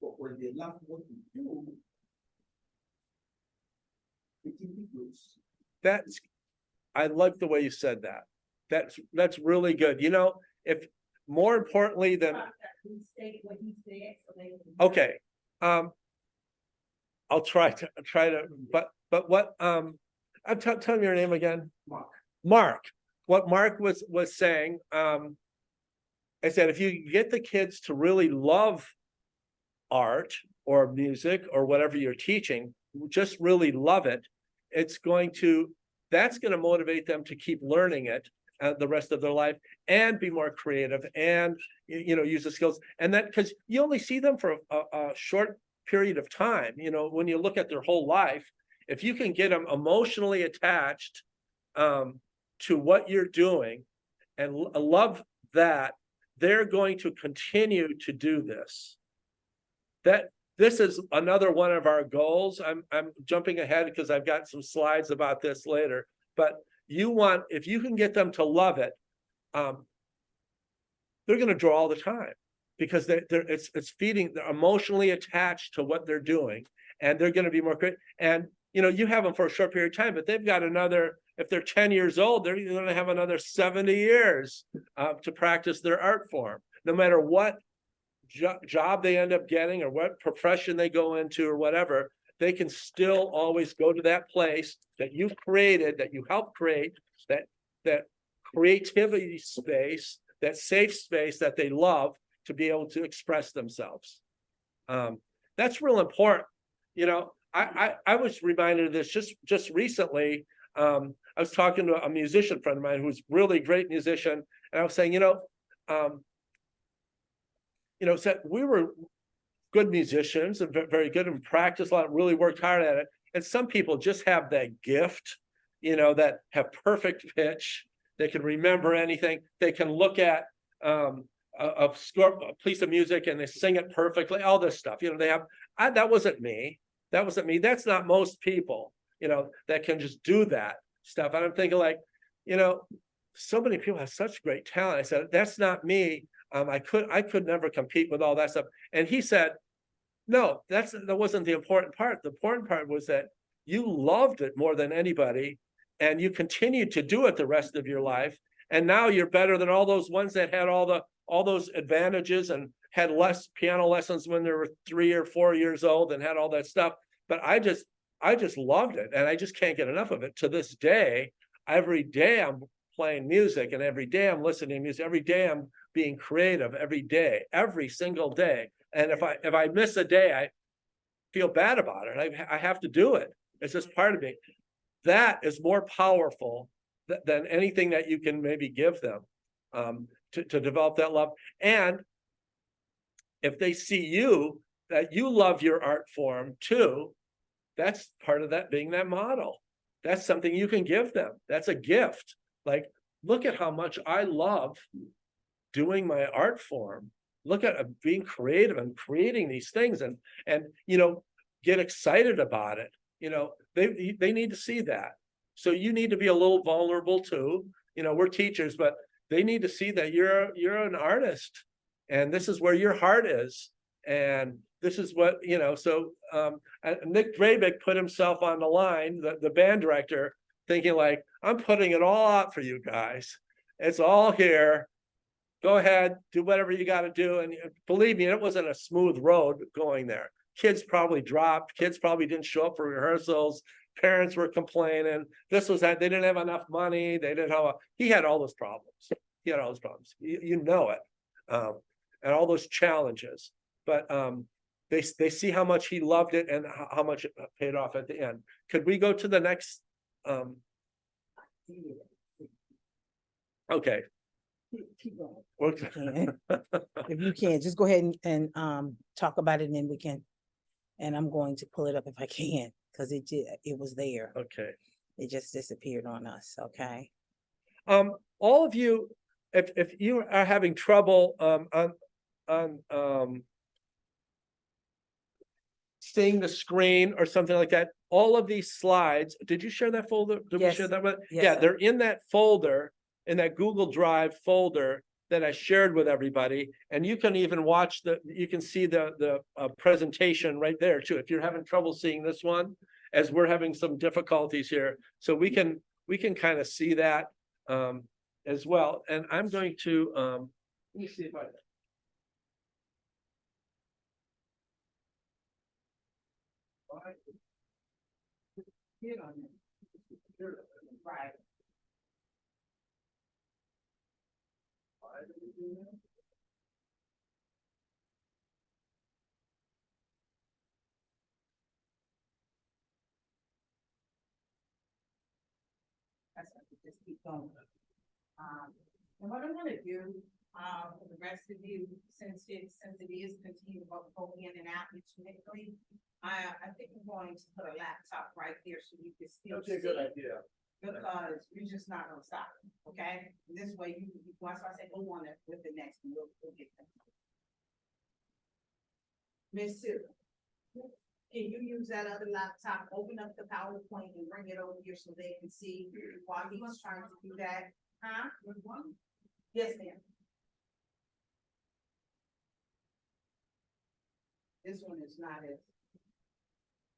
But when they love what you do, it improves. That's, I like the way you said that. That's really good. You know, if more importantly than, okay. I'll try to, but what, tell me your name again. Mark. What Mark was saying, I said, if you get the kids to really love art or music or whatever you're teaching, just really love it, that's going to motivate them to keep learning it the rest of their life and be more creative and, you know, use the skills. And that, because you only see them for a short period of time, you know, when you look at their whole life, if you can get them emotionally attached to what you're doing and love that, they're going to continue to do this. This is another one of our goals. I'm jumping ahead because I've got some slides about this later, but if you can get them to love it, they're going to draw all the time because it's feeding, they're emotionally attached to what they're doing, and they're going to be more creative. And you know, you have them for a short period of time, but they've got another, if they're 10 years old, they're going to have another 70 years to practice their art form, no matter what job they end up getting or what profession they go into or whatever. They can still always go to that place that you've created, that you helped create, that creativity space, that safe space that they love to be able to express themselves. That's real important. You know, I was reminded of this just recently. I was talking to a musician friend of mine who's really a great musician, and I was saying, said we were good musicians and very good and practiced a lot, really worked hard at it. And some people just have that gift, that have perfect pitch. They can remember anything. They can look at a piece of music and they sing it perfectly, all this stuff. That wasn't me. That wasn't me. That's not most people, that can just do that stuff. And I'm thinking so many people have such great talent. I said, that's not me. I could never compete with all that stuff. And he said, no, that wasn't the important part. The important part was that you loved it more than anybody, and you continued to do it the rest of your life. And now you're better than all those ones that had all those advantages and had less piano lessons when they were 3 or 4 years old and had all that stuff. But I just loved it, and I just can't get enough of it. To this day, every day I'm playing music, and every day I'm listening to music, every day I'm being creative, every day, every single day. And if I miss a day, I feel bad about it. I have to do it. It's just part of me. That is more powerful than anything that you can maybe give them to develop that love. And if they see that you love your art form too, that's part of that being that model. That's something you can give them. That's a gift. Like, look at how much I love doing my art form. Look at being creative and creating these things and get excited about it. They need to see that. So you need to be a little vulnerable too. We're teachers, but they need to see that you're an artist, and this is where your heart is. And this is what, so Nick Drabik put himself on the line, the band director, thinking like, I'm putting it all out for you guys. It's all here. Go ahead, do whatever you got to do. And believe me, it wasn't a smooth road going there. Kids probably dropped. Kids probably didn't show up for rehearsals. Parents were complaining. This was that they didn't have enough money. They didn't have he had all those problems. He had all those problems. You know it. And all those challenges. But they see how much he loved it and how much it paid off at the end. Could we go to the next? Okay. Keep going. If you can, just go ahead and talk about it, and then we can, and I'm going to pull it up if I can, because it was there. Okay. It just disappeared on us, okay? All of you, if you are having trouble on seeing the screen or something like that, all of these slides, did you share that folder? Did we Yes. share that one? Yes, Yeah, sir. they're in that folder, in that Google Drive folder that I shared with everybody. And you can even watch you can see the presentation right there too. If you're having trouble seeing this one, as we're having some difficulties here. So we can kind of see that as well. And I'm going to, let me see if I. Right. That's what we just keep going. And what I'm gonna do, for the rest of you, since it is continuing to go in and out intermittently, I think I'm going to put a laptop right there so you can still see. idea. Because you're just not gonna stop, okay? This way, once I say go on with the next one, we'll get them. Miss Sue, can you use that other laptop, open up the PowerPoint and bring it over here so they can see while he's trying to do that? Huh? Yes, ma'am. This one is not as,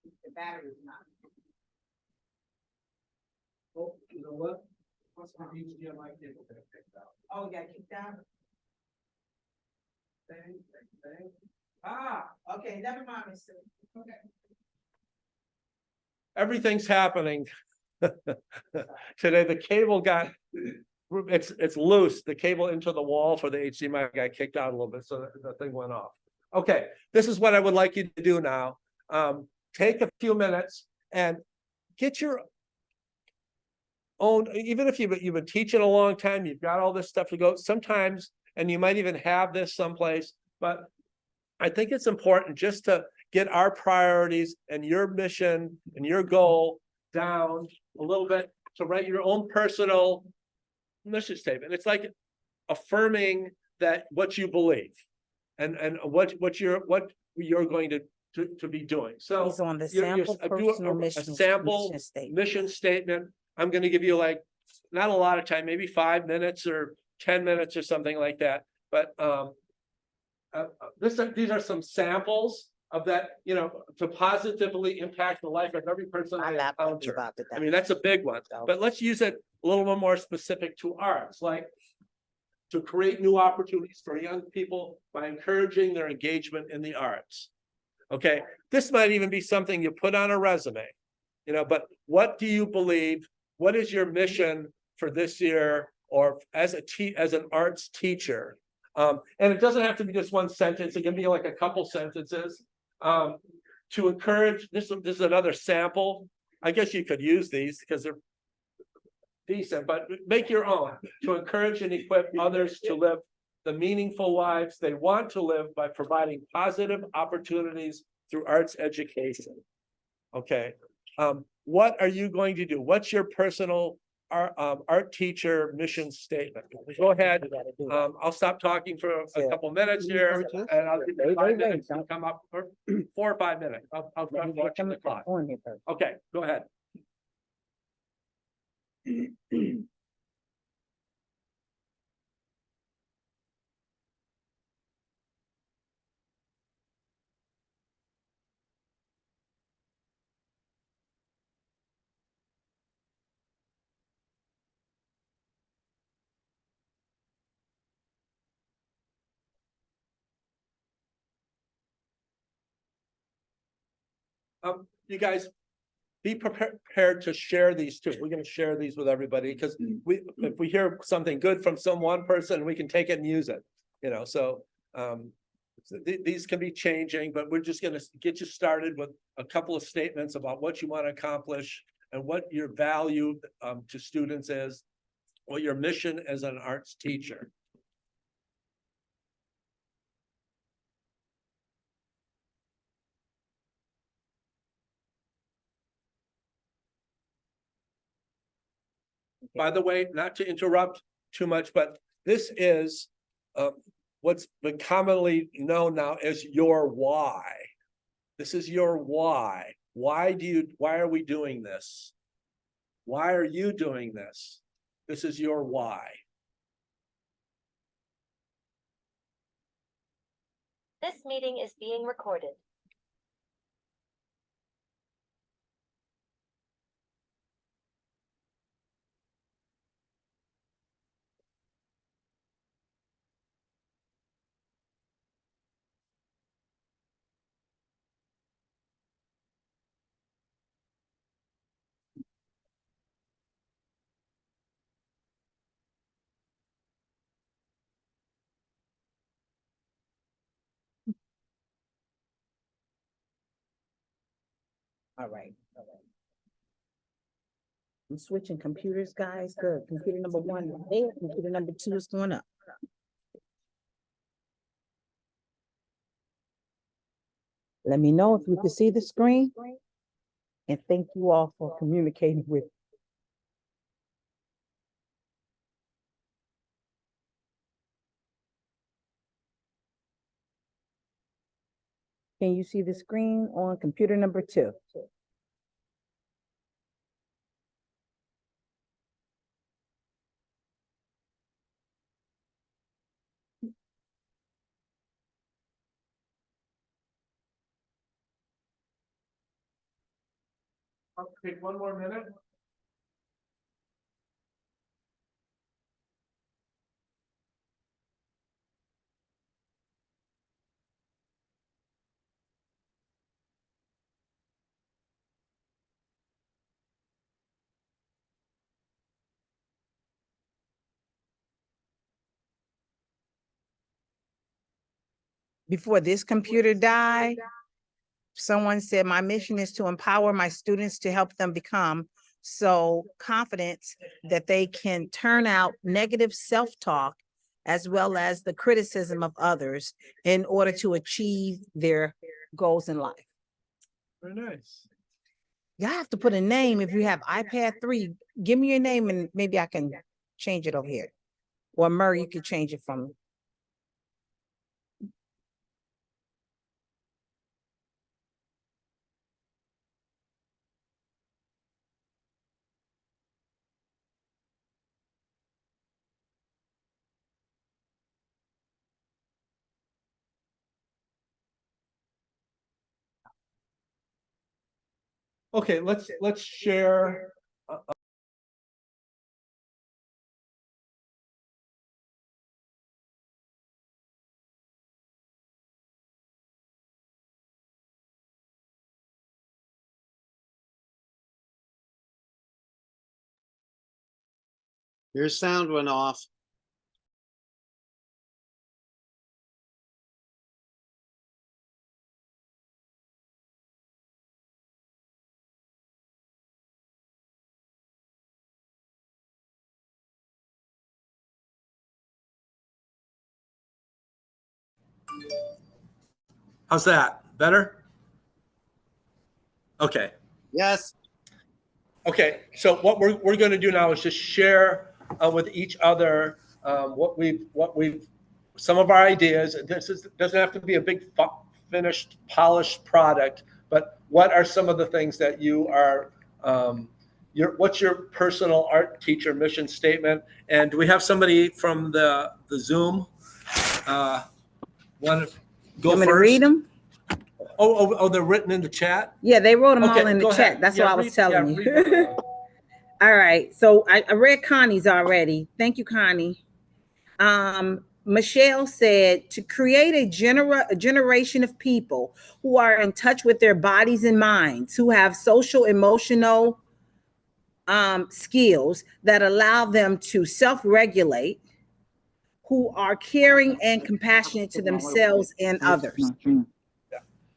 the battery's not. Oh, you know what? What's wrong? HDMI cable got picked out. Oh, you got kicked out? Bang, bang, bang. Ah, okay, never mind, Miss Sue. Okay. Everything's happening. Today, the cable got, it's loose. The cable into the wall for the HDMI got kicked out a little bit, so the thing went off. Okay, this is what I would like you to do now. Take a few minutes and get your own, even if you've been teaching a long time, you've got all this stuff to go sometimes, and you might even have this someplace, but I think it's important just to get our priorities and your mission and your goal down a little bit, to write your own personal mission statement. It's like affirming that what you believe and what you're going to be doing. So He's on the you're sample do personal a mission. sample statement. mission statement. I'm going to give you like not a lot of time, maybe 5 minutes or 10 minutes or something like that. But these are some samples of that, to positively impact the life of every person I encounter. I mean, that's a big one, but let's use it a little bit more specific to arts, like to create new opportunities for young people by encouraging their engagement in the arts. Okay, this might even be something you put on a resume, but what do you believe? What is your mission for this year, or as an arts teacher? And it doesn't have to be just one sentence. It can be like a couple sentences. To encourage, this is another sample. I guess you could use these because they're decent, but make your own. To encourage and equip others to live the meaningful lives they want to live by providing positive opportunities through arts education. Okay. What are you going to do? What's your personal art teacher mission statement? Go ahead. I'll stop talking for a couple minutes here, and I'll give you 5 minutes to come up for 4 or 5 minutes. I'll stop watching the clock. Okay, go ahead. You guys, be prepared to share these too. We're going to share these with everybody because if we hear something good from some one person, we can take it and use it. You know, so these can be changing, but we're just going to get you started with a couple of statements about what you want to accomplish and what your value to students is, what your mission as an arts teacher. By the way, not to interrupt too much, but this is what's been commonly known now as your why. This is your why. Why are we doing this? Why are you doing this? This is your why. This meeting is being recorded. All right. I'm switching computers, guys. Good. Computer number 1 is there. Computer number 2 is going up. Let me know if you can see the screen. And thank you all for communicating with me. Can you see the screen on computer number 2? I'll take one more minute. Before this computer died, someone said, my mission is to empower my students to help them become so confident that they can turn out negative self-talk as well as the criticism of others in order to achieve their goals in life. Very nice. You have to put a name. If you have iPad 3, give me your name and maybe I can change it over here. Or Murray, you could change it from me. Okay, let's share. Your sound went off. How's that? Better? Okay. Yes. Okay, so what we're going to do now is just share with each other what we've some of our ideas. Doesn't have to be a big finished polished product, but what are some of the things that you are what's your personal art teacher mission statement? And do we have somebody from the Zoom want to go Want me first? to read them? Oh, they're written in the chat? Yeah, they wrote them Okay, all in the go chat. ahead. That's Yeah, what I was read telling you. them. All right. So I read Connie's already. Thank you, Connie. Michelle said to create a generation of people who are in touch with their bodies and minds, who have social emotional skills that allow them to self-regulate, who are caring and compassionate to themselves and others.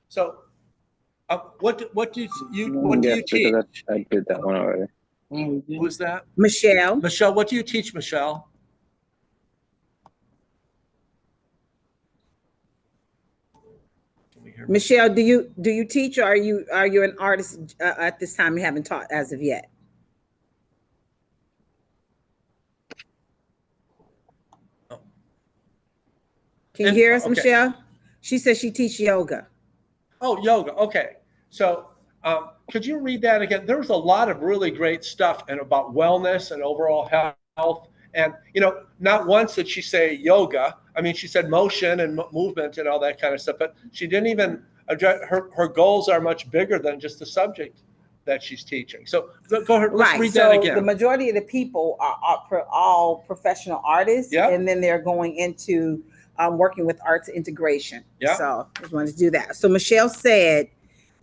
So, what do you teach? I did that one already. Who was that? Michelle. Michelle, what do you teach, Michelle? Michelle, do you teach, or are you an artist at this time? You haven't taught as of yet. Can you hear us, Okay. Michelle? She says she teaches yoga. Oh, yoga. Okay. So could you read that again? There was a lot of really great stuff and about wellness and overall health. And, not once did she say yoga. I mean, she said motion and movement and all that kind of stuff, but she didn't even address her goals are much bigger than just the subject that she's teaching. So go ahead, let's read that again. The majority of the people are all professional artists, and then they're going into working with arts integration. So I just wanted to do that. So Michelle said,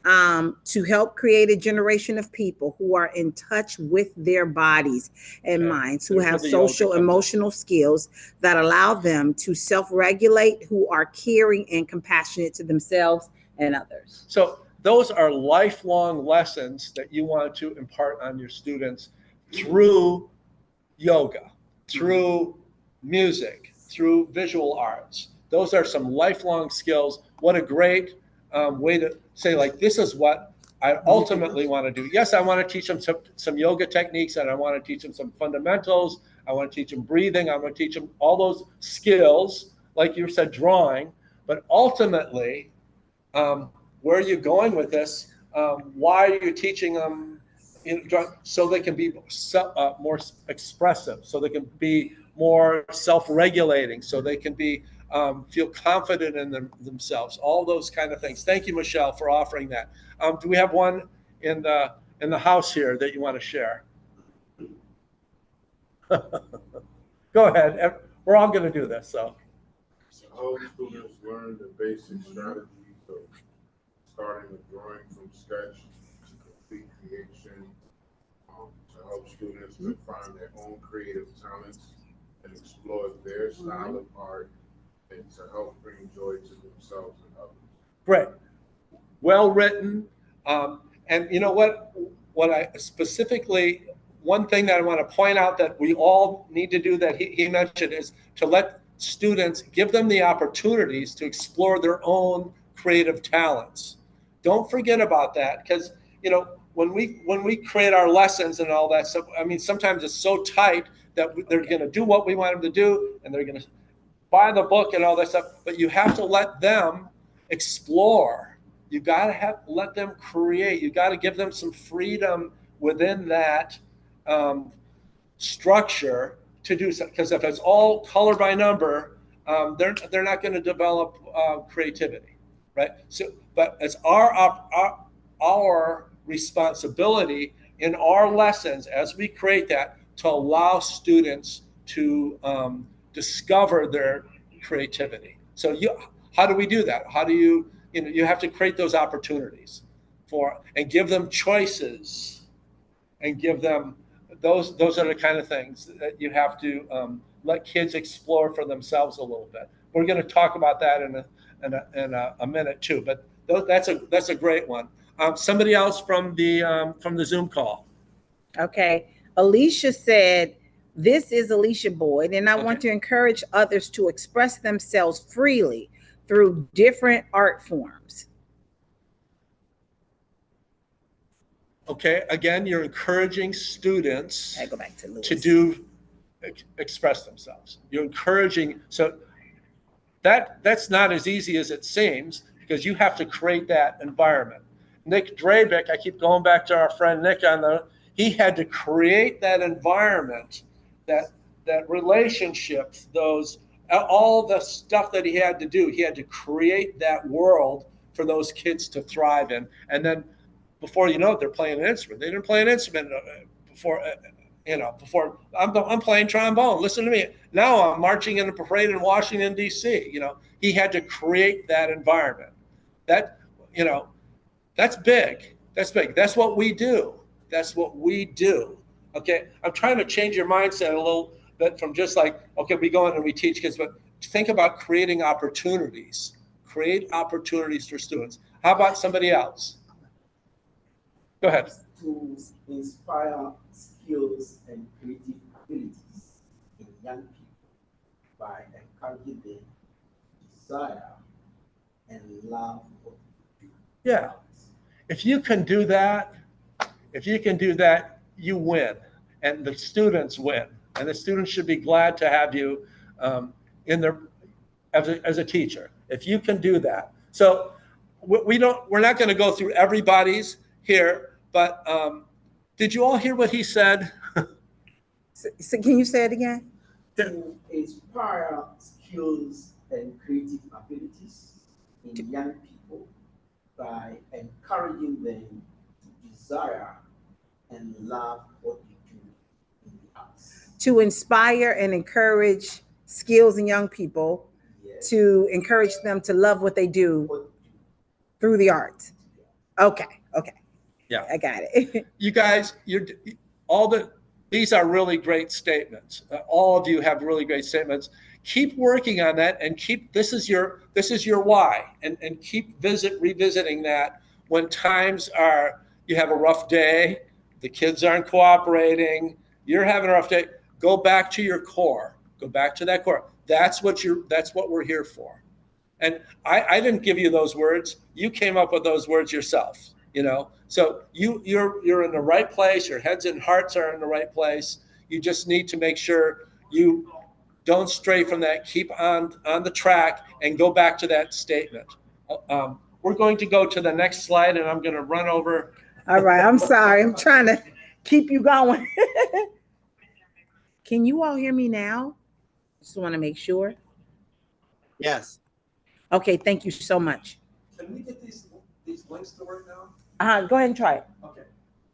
to help create a generation of people who are in touch with their bodies and minds, who have social emotional skills that allow them to self-regulate, who are caring and compassionate to themselves and others. So those are lifelong lessons that you want to impart on your students through yoga, through music, through visual arts. Those are some lifelong skills. What a great way to say, like, this is what I ultimately want to do. Yes, I want to teach them some yoga techniques, and I want to teach them some fundamentals. I want to teach them breathing. I want to teach them all those skills, like you said, drawing. But ultimately, where are you going with this? Why are you teaching them so they can be more expressive, so they can be more self-regulating, so they can be feel confident in themselves, all those kind of things. Thank you, Michelle, for offering that. Do we have one in the house here that you want to share? Go ahead. We're all going to do this. So, all students learn the basic strategies of starting a drawing from sketch to complete creation, to help students to find their own creative talents and explore their style of art, and to help bring joy to themselves and others. Great. Well written. And you know what I specifically, one thing that I want to point out that we all need to do that he mentioned is to let students, give them the opportunities to explore their own creative talents. Don't forget about that, because when we create our lessons and all that stuff, I mean, sometimes it's so tight that they're going to do what we want them to do, and they're going to buy the book and all that stuff. But you have to let them explore. You got to let them create. You got to give them some freedom within that structure to do so. Because if it's all color by number, they're not going to develop creativity, right? So, but it's our responsibility in our lessons as we create that to allow students to discover their creativity. So how do we do that? How do you have to create those opportunities and give them choices, and give them those are the kind of things that you have to let kids explore for themselves a little bit. We're going to talk about that in a minute too, but that's a great one. Somebody else from the Zoom call. Okay. Alicia said, this is Alicia Boyd, and I want to encourage others to express themselves freely through different art forms. Okay, again, you're encouraging students to express themselves. You're encouraging, so that's not as easy as it seems, because you have to create that environment. Nick Drabick, I keep going back to our friend Nick he had to create that environment, that relationships, all the stuff that he had to do. He had to create that world for those kids to thrive in. And then before you know it, they're playing an instrument. They didn't play an instrument before before I'm playing trombone. Listen to me. Now I'm marching in a parade in Washington, D.C. He had to create that environment. That's big. That's big. That's what we do. That's what we do. Okay. I'm trying to change your mindset a little bit from just like, okay, we go in and we teach kids, but think about creating opportunities. Create opportunities for students. How about somebody else? Go ahead. To inspire skills and creative abilities in young people by encouraging them to desire and love what they do. Yeah. If you can do that, you win, and the students win, and the students should be glad to have you in their as a teacher. If you can do that, so we're not going to go through everybody's here, but did you all hear what he said? So can you say it again? To inspire skills and creative abilities in young people by encouraging them to desire and love what they do in the arts. To inspire and encourage skills in young people, Yes. to encourage them to love what they do through the arts. Okay. Yeah. I got it. You guys, these are really great statements. All of you have really great statements. Keep working on that, and this is your why, and keep revisiting that when you have a rough day, the kids aren't cooperating, you're having a rough day. Go back to your core. Go back to that core. That's what we're here for. And I didn't give you those words. You came up with those words yourself. So you're in the right place. Your heads and hearts are in the right place. You just need to make sure you don't stray from that. Keep on the track and go back to that statement. We're going to go to the next slide, and I'm going to run over. All right. I'm sorry. I'm trying to keep you going. Can you all hear me now? Just want to make sure. Yes. Okay. Thank you so much. Can we get these links to work now? Go ahead and try it. Okay.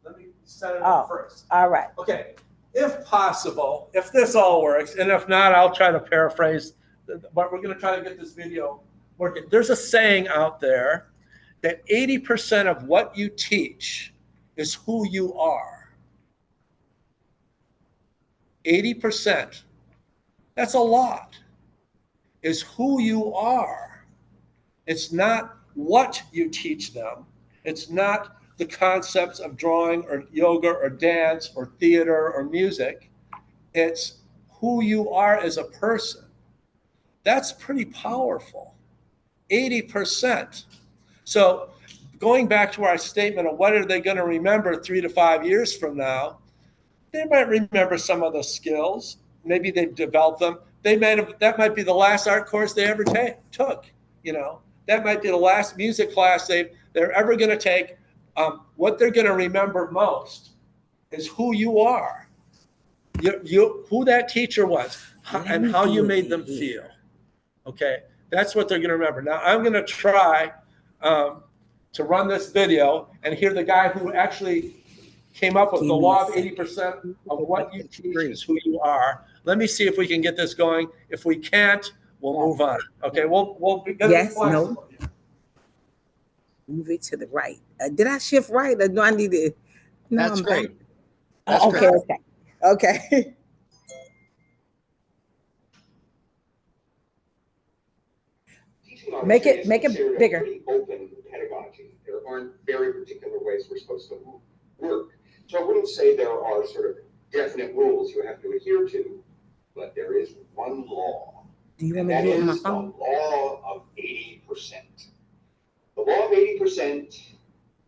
Let me set it up first. All right. Okay. If possible, if this all works, and if not, I'll try to paraphrase, but we're going to try to get this video working. There's a saying out there that 80% of what you teach is who you are. 80%. That's a lot. Is who you are. It's not what you teach them. It's not the concepts of drawing or yoga or dance or theater or music. It's who you are as a person. That's pretty powerful. 80%. So going back to our statement of what are they going to remember 3 to 5 years from now, they might remember some of the skills. Maybe they've developed them. That might be the last art course they ever took. That might be the last music class they're ever going to take. What they're going to remember most is who you are, who that teacher was, and how you made them feel. Okay, that's what they're going to remember. Now I'm going to try to run this video and hear the guy who actually came up with the law of 80% of what you teach is who you are. Let me see if we can get this going. If we can't, we'll move on. Okay, we'll be good. Yes, no. Move it to the right. Did I shift right, or do I need to? No, That's I'm great. back. That's Okay, great. okay. Make it bigger. Open pedagogy. There aren't very particular ways we're supposed to work. So I wouldn't say there are sort of definite rules you have to adhere to, but there is one law. Do you want me to do it on my phone? The law of 80%. The law of 80%,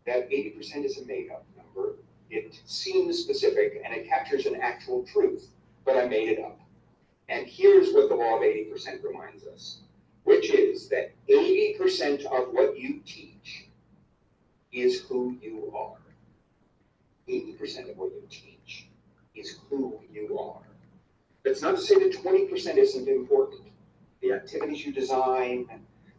that 80% is a made-up number. It seems specific and it captures an actual truth, but I made it up. And here's what the law of 80% reminds us, which is that 80% of what you teach is who you are. 80% of what you teach is who you are. That's not to say that 20% isn't important. The activities you design,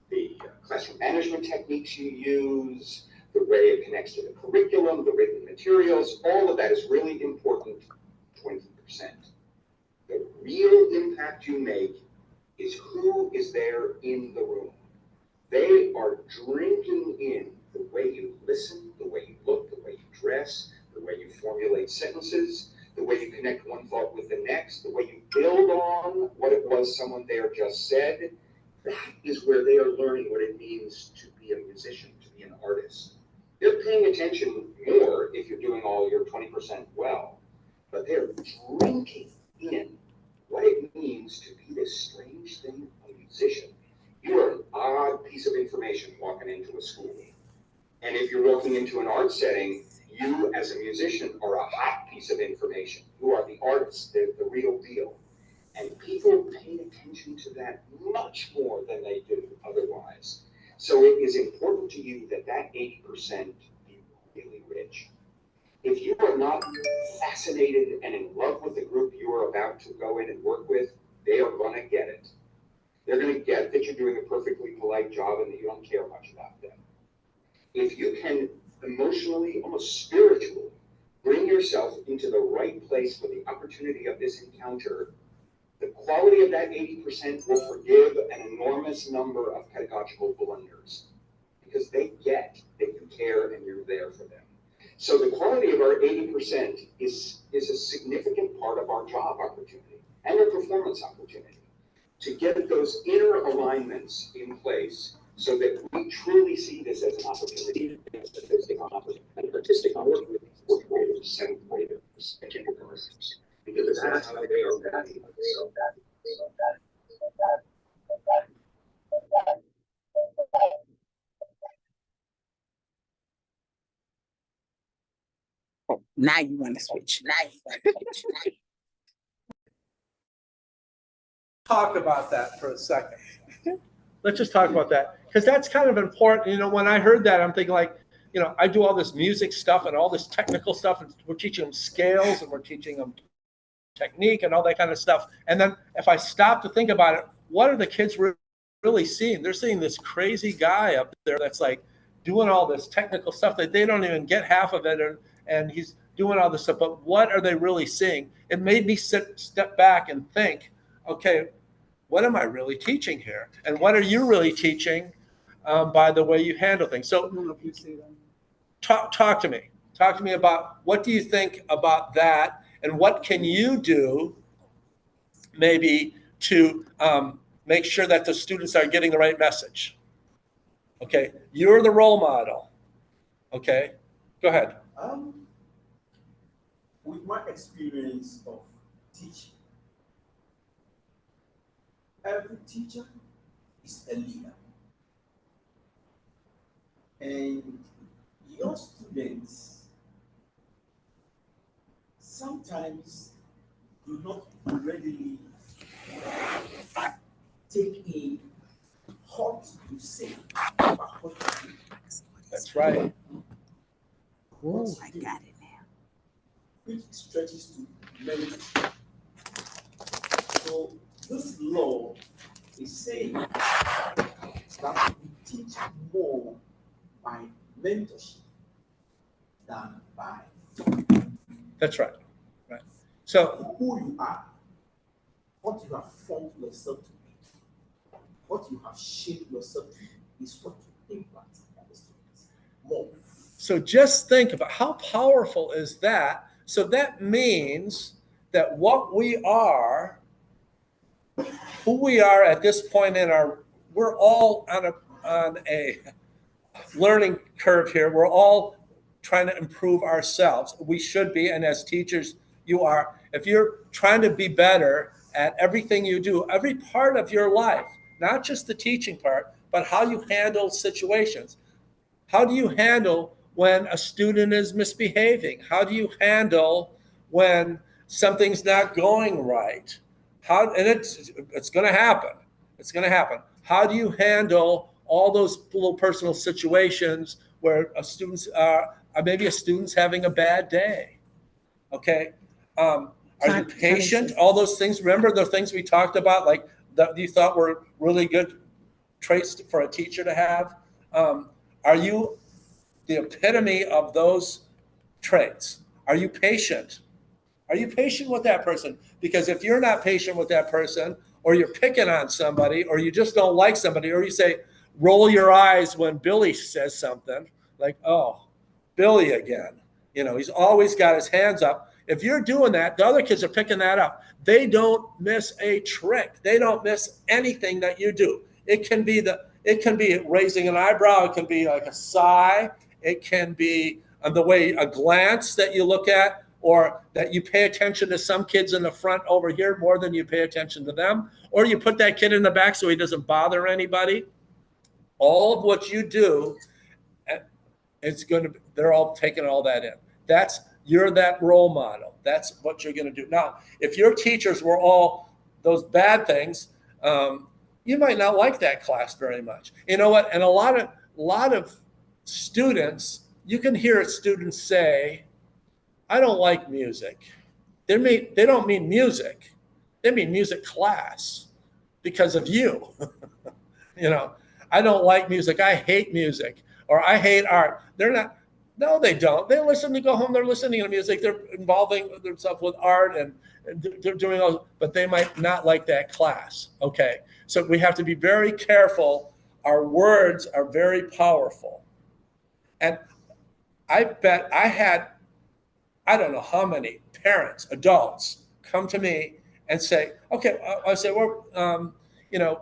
the classroom management techniques you use, the way it connects to the curriculum, the written materials, all of that is really important. 20% 80%. The real impact you make is who is there in the room. They are drinking in the way you listen, the way you look, the way you dress, the way you formulate sentences, the way you connect one thought with the next, the way you build on what it was someone there just said. That is where they are learning what it means to be a musician, to be an artist. They're paying attention more if you're doing all your 20% well, but they're drinking in what it means to be this strange thing, a musician. You are an odd piece of information walking into a school. And if you're walking into an art setting, you as a musician are a hot piece of information. You are the artist, the real deal. And people pay attention to that much more than they do otherwise. So it is important to you that that 80% be really rich. If you are not fascinated and in love with the group you are about to go in and work with, they are gonna get it. They're gonna get that you're doing a perfectly polite job and that you don't care much about them. If you can emotionally, almost spiritually, bring yourself into the right place for the opportunity of this encounter, the quality of that 80% will forgive an enormous number of pedagogical blunders because they get that you care and you're there for them. So the quality of our 80% is a significant part of our job opportunity and our performance opportunity to get those inner alignments in place so that we truly see this as an opportunity, artistic work with creators, seventh graders, and kindergartners, because that's how they are valued. Now you want to switch. Talk about that for a second. Let's just talk about that, because that's kind of important. You know, when I heard that, I'm thinking like, you know, I do all this music stuff and all this technical stuff, and we're teaching them scales and we're teaching them technique and all that kind of stuff. And then if I stop to think about it, what are the kids really seeing? They're seeing this crazy guy up there that's like doing all this technical stuff that they don't even get half of it, and he's doing all this stuff. But what are they really seeing? It made me step back and think, okay, what am I really teaching here? And what are you really teaching by the way you handle things? So talk to me. Talk to me about what do you think about that, and what can you do maybe to make sure that the students are getting the right message? Okay, you're the role model. Okay, go ahead. With my experience of teaching, every teacher is a leader. And your students sometimes do not readily take in what you say about what you do. That's right. Oh, I got it now. Which stretches to mentorship. So this law is saying that we teach more by mentorship than by That's right. Right. So who you are, what you have formed yourself to be, what you have shaped yourself to be, is what you impact on the students more. So just think about how powerful is that. So that means that what we are, who we are at this point in we're all on a learning curve here. We're all trying to improve ourselves. We should be, and as teachers, you are. If you're trying to be better at everything you do, every part of your life, not just the teaching part, but how you handle situations. How do you handle when a student is misbehaving? How do you handle when something's not going right? And it's going to happen. It's going to happen. How do you handle all those little personal situations where maybe a student's having a bad day? Okay. Are you patient? All those things. Remember the things we talked about, like that you thought were really good traits for a teacher to have? Are you the epitome of those traits? Are you patient? Are you patient with that person? Because if you're not patient with that person, or you're picking on somebody, or you just don't like somebody, or you say, roll your eyes when Billy says something, like, oh, Billy again. You know, he's always got his hands up. If you're doing that, the other kids are picking that up. They don't miss a trick. They don't miss anything that you do. It can be raising an eyebrow. It can be like a sigh. It can be the way a glance that you look at, or that you pay attention to some kids in the front over here more than you pay attention to them, or you put that kid in the back so he doesn't bother anybody. All of what you do, they're all taking all that in. You're that role model. That's what you're going to do. Now, if your teachers were all those bad things, you might not like that class very much. You know what? And a lot of students, you can hear students say, I don't like music. They don't mean music. They mean music class because of you. You know, I don't like music. I hate music, or I hate art. They're not. No, they don't. They go home. They're listening to music. They're involving themselves with art, and they're doing all. But they might not like that class. Okay, so we have to be very careful. Our words are very powerful, and I bet I had, I don't know how many parents, adults, come to me and say, okay, I say, well, you know,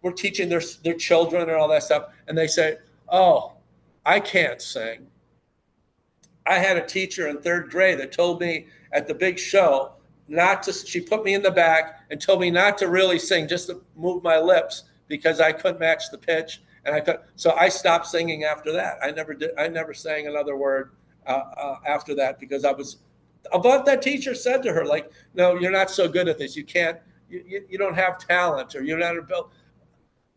we're teaching their children and all that stuff. And they say, oh, I can't sing. I had a teacher in third grade that told me at the big show she put me in the back and told me not to really sing, just to move my lips because I couldn't match the pitch. So I stopped singing after that. I never sang another word after that, because about that teacher said to her, like, no, you're not so good at this. You can't, you don't have talent, or you're not able.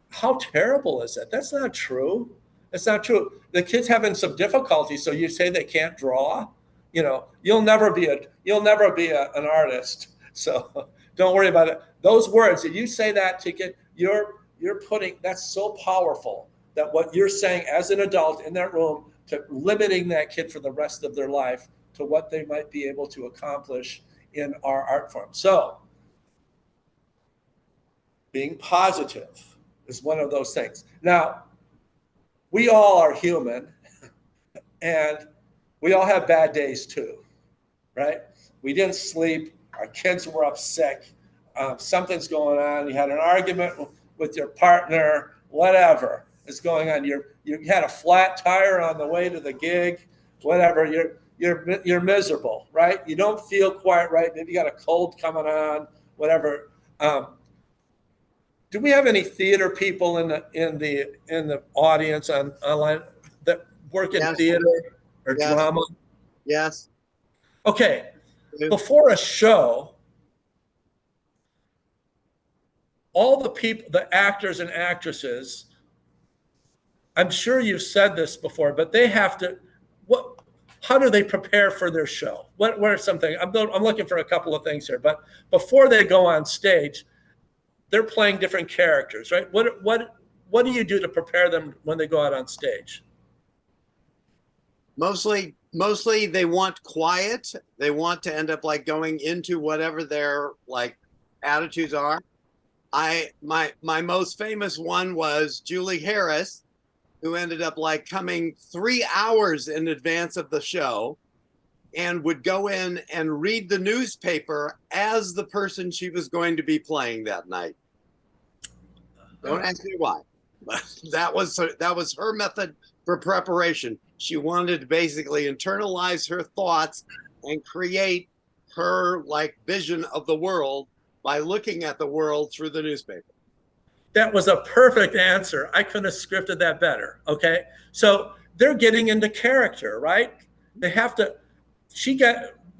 How terrible is that? That's not true. It's not true. The kid's having some difficulty, so you say they can't draw. You know, you'll never be an artist. So don't worry about it. Those words, if you say that to get, you're putting, that's so powerful, that what you're saying as an adult in that room, to limiting that kid for the rest of their life to what they might be able to accomplish in our art form. So being positive is one of those things. Now, we all are human, and we all have bad days too, right? We didn't sleep. Our kids were up sick. Something's going on. You had an argument with your partner, whatever is going on. You had a flat tire on the way to the gig, whatever. You're miserable, right? You don't feel quite right. Maybe you got a cold coming on, whatever. Do we have any theater people in the audience online that work in theater or drama? Yes. Okay. Before a show, all the people, the actors and actresses, I'm sure you've said this before, but they have to, how do they prepare for their show? What are something, I'm looking for a couple of things here, but before they go on stage, they're playing different characters, right? What do you do to prepare them when they go out on stage? Mostly they want quiet. They want to end up like going into whatever their like attitudes are. My most famous one was Julie Harris, who ended up like coming 3 hours in advance of the show and would go in and read the newspaper as the person she was going to be playing that night. Don't ask me why, but that was her method for preparation. She wanted to basically internalize her thoughts and create her like vision of the world by looking at the world through the newspaper. That was a perfect answer. I couldn't have scripted that better. Okay. So they're getting into character, right? They have to,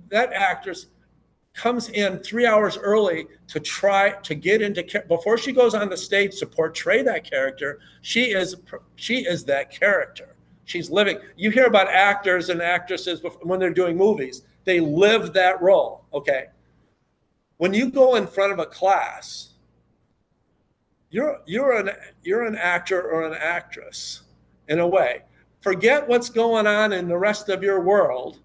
that actress comes in 3 hours early to try to get into, before she goes on the stage to portray that character, she is that character. She's living. You hear about actors and actresses when they're doing movies, they live that role. Okay. When you go in front of a class, you're an actor or an actress in a way. Forget what's going on in the rest of your world.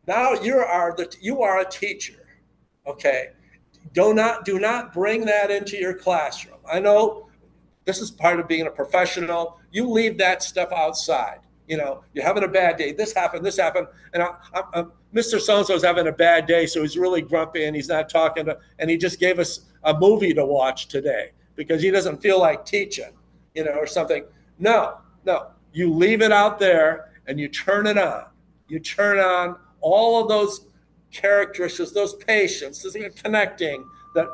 Now you are a teacher, okay? Do not bring that into your classroom. I know this is part of being a professional. You leave that stuff outside. You know, you're having a bad day. This happened, and Mr. So-and-so's having a bad day, so he's really grumpy and he's not talking to, and he just gave us a movie to watch today because he doesn't feel like teaching, you know, or something. No, you leave it out there and you turn it on. You turn on all of those characteristics, those patience, this connecting, that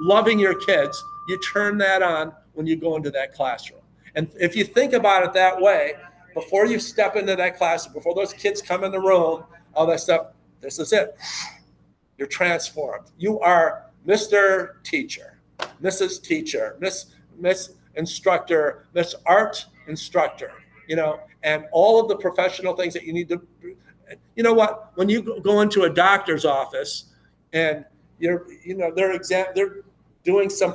loving your kids. You turn that on when you go into that classroom. And if you think about it that way, before you step into that classroom, before those kids come in the room, all that stuff, this is it. You're transformed. You are Mr. Teacher, Mrs. Teacher, Miss Instructor, Miss Art Instructor, you know, and all of the professional things that you need to, you know what, when you go into a doctor's office and they're doing some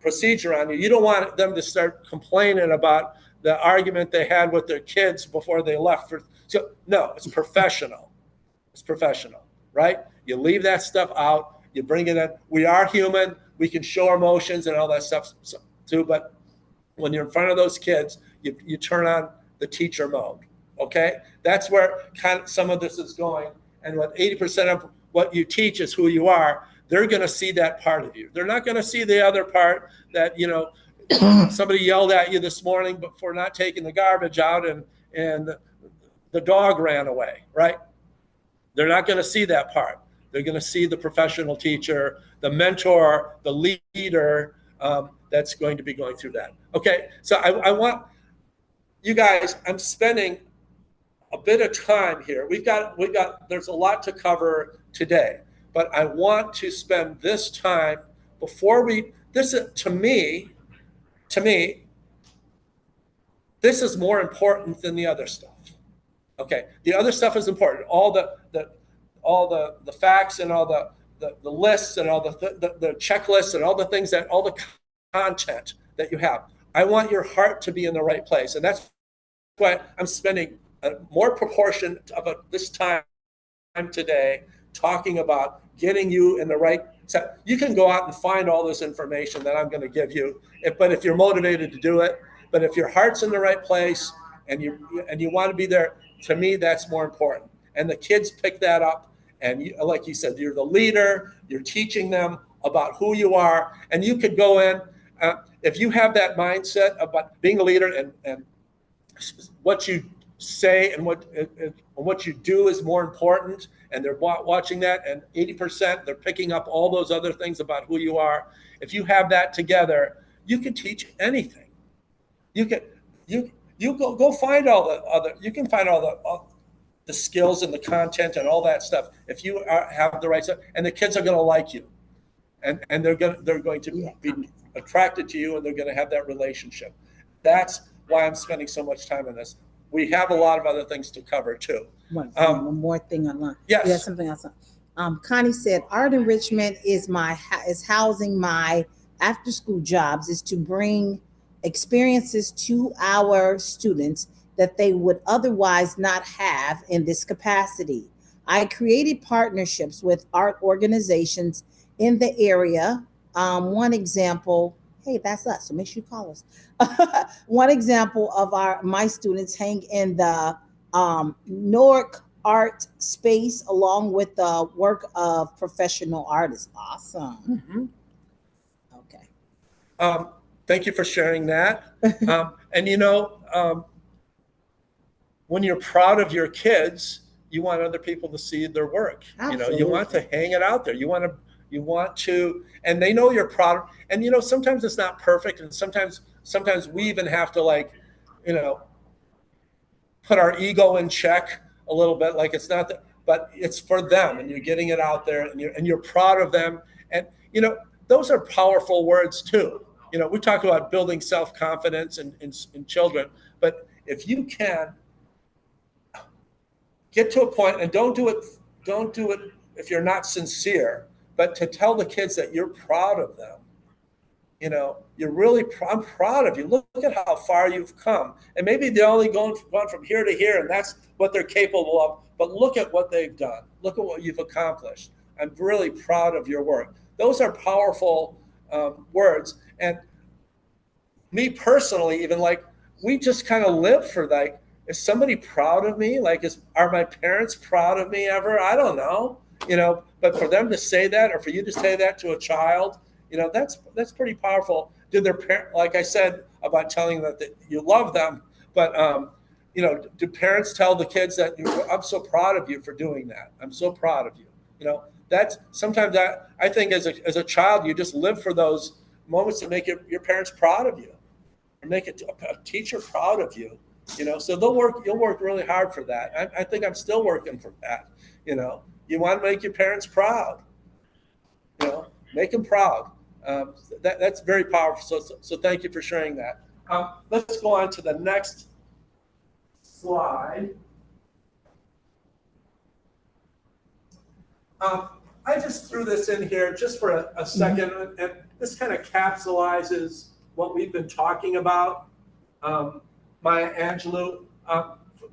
procedure on you, you don't want them to start complaining about the argument they had with their kids before they left. So no, it's professional. It's professional, right? You leave that stuff out. You bring it in. We are human. We can show emotions and all that stuff too. But when you're in front of those kids, you turn on the teacher mode. Okay, that's where kind of some of this is going. And what 80% of what you teach is who you are. They're going to see that part of you. They're not going to see the other part that, you know, somebody yelled at you this morning for not taking the garbage out and the dog ran away, right? They're not going to see that part. They're going to see the professional teacher, the mentor, the leader that's going to be going through that. Okay, so I want you guys, I'm spending a bit of time here. There's a lot to cover today, but I want to spend this time before to me, this is more important than the other stuff. Okay, the other stuff is important. All the facts and all the lists and all the checklists and all the things that all the content that you have. I want your heart to be in the right place, and that's why I'm spending a more proportion of this time today talking about getting you in the right set. You can go out and find all this information that I'm going to give you, but if you're motivated to do it, but if your heart's in the right place and you want to be there, to me, that's more important. And the kids pick that up. And like you said, you're the leader, you're teaching them about who you are. And you could go in, if you have that mindset about being a leader and what you say and what you do is more important, and they're watching that, and 80%, they're picking up all those other things about who you are. If you have that together, you can teach anything. You go find all the other, you can find all the skills and the content and all that stuff if you have the right stuff, and the kids are going to like you, and they're going to be attracted to you, and they're going to have that relationship. That's why I'm spending so much time on this. We have a lot of other things to cover too. One more thing online. Yes. Yeah, something else. Connie said, art enrichment is housing my after school jobs, is to bring experiences to our students that they would otherwise not have in this capacity. I created partnerships with art organizations in the area. One example, hey, that's us, so make sure you call us. One example of my students hang in the Newark art space along with the work of professional artists. Awesome. Mm-hmm. Okay. Thank you for sharing that. And when you're proud of your kids, you want other people to see their work. Absolutely. You want to hang it out there. You want to, and they know you're proud. And sometimes it's not perfect, and sometimes we even have to put our ego in check a little bit. Like it's not that, but it's for them, and you're getting it out there, and you're proud of them. And those are powerful words too. We talk about building self-confidence in children, but if you can get to a point, and don't do it if you're not sincere, but to tell the kids that you're proud of them you know, I'm proud of you. Look at how far you've come. And maybe they're only gone from here to here, and that's what they're capable of. But look at what they've done. Look at what you've accomplished. I'm really proud of your work. Those are powerful words. And me personally, even like, we just kind of live for like, is somebody proud of me? Like, are my parents proud of me ever? I don't know, you know, but for them to say that, or for you to say that to a child, you know, that's pretty powerful. Did their parent, like I said about telling them that you love them, but you know, do parents tell the kids that I'm so proud of you for doing that? I'm so proud of you. You know, that's sometimes that I think as a child, you just live for those moments to make your parents proud of you, or make a teacher proud of you. You know, so you'll work really hard for that. I think I'm still working for that. You know, you want to make your parents proud. You know, make them proud. That's very powerful. So thank you for sharing that. Let's go on to the next slide. I just threw this in here just for a second, and this kind of capsulizes what we've been talking about. Maya Angelou,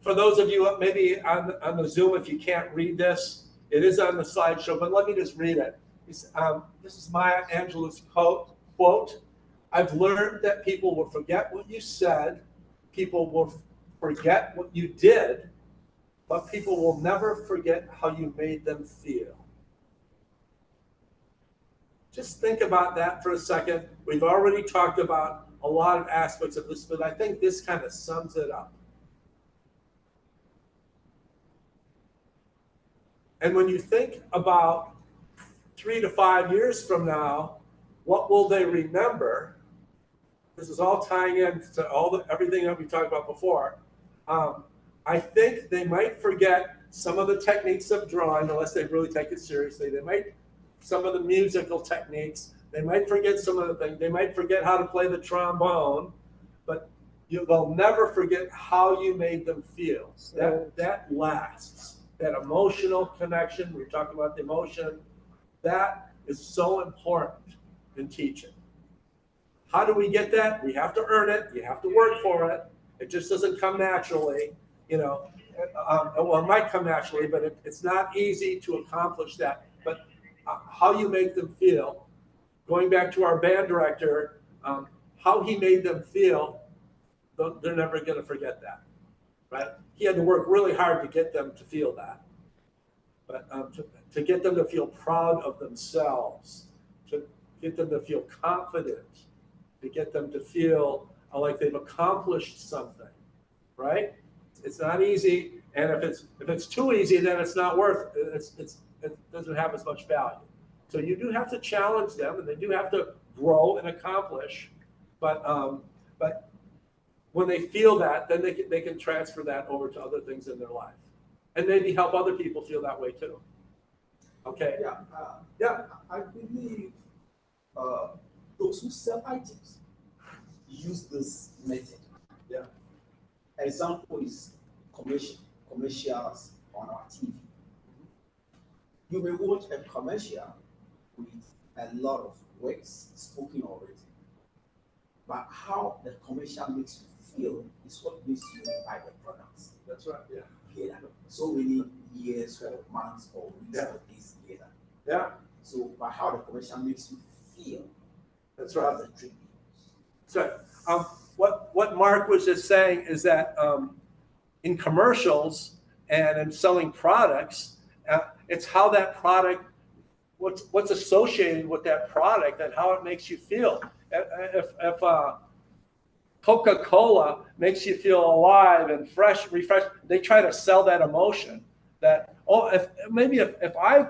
for those of you maybe on the Zoom, if you can't read this, it is on the slideshow, but let me just read it. This is Maya Angelou's quote, "I've learned that people will forget what you said, people will forget what you did, but people will never forget how you made them feel." Just think about that for a second. We've already talked about a lot of aspects of this, but I think this kind of sums it up. And when you think about 3 to 5 years from now, what will they remember? This is all tying into everything that we talked about before. I think they might forget some of the techniques of drawing, unless they really take it seriously. They might, some of the musical techniques. They might forget some of the things. They might forget how to play the trombone, but they'll never forget how you made them feel. That lasts. That emotional connection, we're talking about the emotion, that is so important in teaching. How do we get that? We have to earn it. You have to work for it. It just doesn't come naturally, you know. Well, it might come naturally, but it's not easy to accomplish that. But how you make them feel, going back to our band director, how he made them feel, they're never going to forget that, right? He had to work really hard to get them to feel that. But to get them to feel proud of themselves, to get them to feel confident, to get them to feel like they've accomplished something, right? It's not easy, and if it's too easy, then it's not worth it. It doesn't have as much value. So you do have to challenge them, and they do have to grow and accomplish. But when they feel that, then they can transfer that over to other things in their life, and maybe help other people feel that way too. Okay. Yeah. I believe those who sell items use this method. Yeah. Example is commercials on our TV. You may watch a commercial with a lot of words spoken already, but how the commercial makes you feel is what makes you buy the products. That's right. Yeah. So many years or months or weeks or days later. Yeah. So, but how the commercial makes you feel. That's right. That's right. What Mark was just saying is that in commercials and in selling products, it's how that product, what's associated with that product and how it makes you feel. If Coca-Cola makes you feel alive and fresh, refreshed, they try to sell that emotion. That if I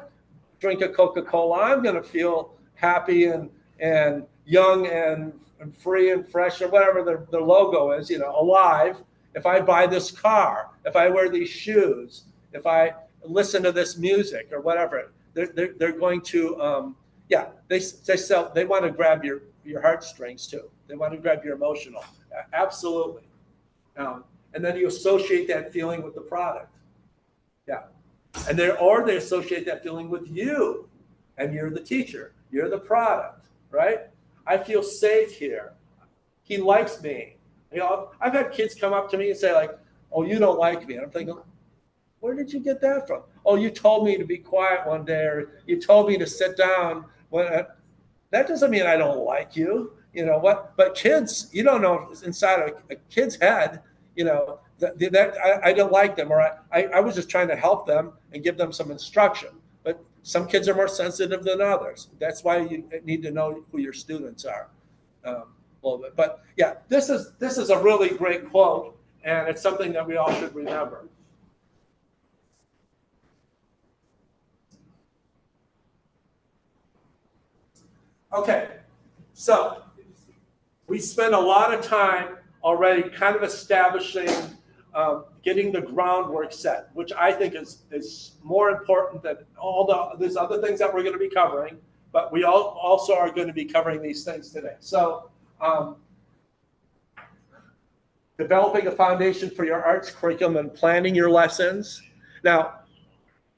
drink a Coca-Cola, I'm going to feel happy and young and free and fresh, or whatever their logo is, you know, alive. If I buy this car, if I wear these shoes, if I listen to this music or whatever, they're going to they want to grab your heartstrings too. They want to grab your emotional. Absolutely. And then you associate that feeling with the product. Yeah. And they associate that feeling with you, and you're the teacher, you're the product, right? I feel safe here. He likes me. You know, I've had kids come up to me and say like, "Oh, you don't like me." And I'm thinking, where did you get that from? Oh, you told me to be quiet one day, or you told me to sit down. That doesn't mean I don't like you. You know what? But kids, you don't know inside of a kid's head, you know, I don't like them, or I was just trying to help them and give them some instruction. But some kids are more sensitive than others. That's why you need to know who your students are. A little bit. But yeah, this is a really great quote, and it's something that we all should remember. Okay, so we spent a lot of time already kind of establishing, getting the groundwork set, which I think is more important than all these other things that we're going to be covering, but we also are going to be covering these things today. So developing a foundation for your arts curriculum and planning your lessons. Now,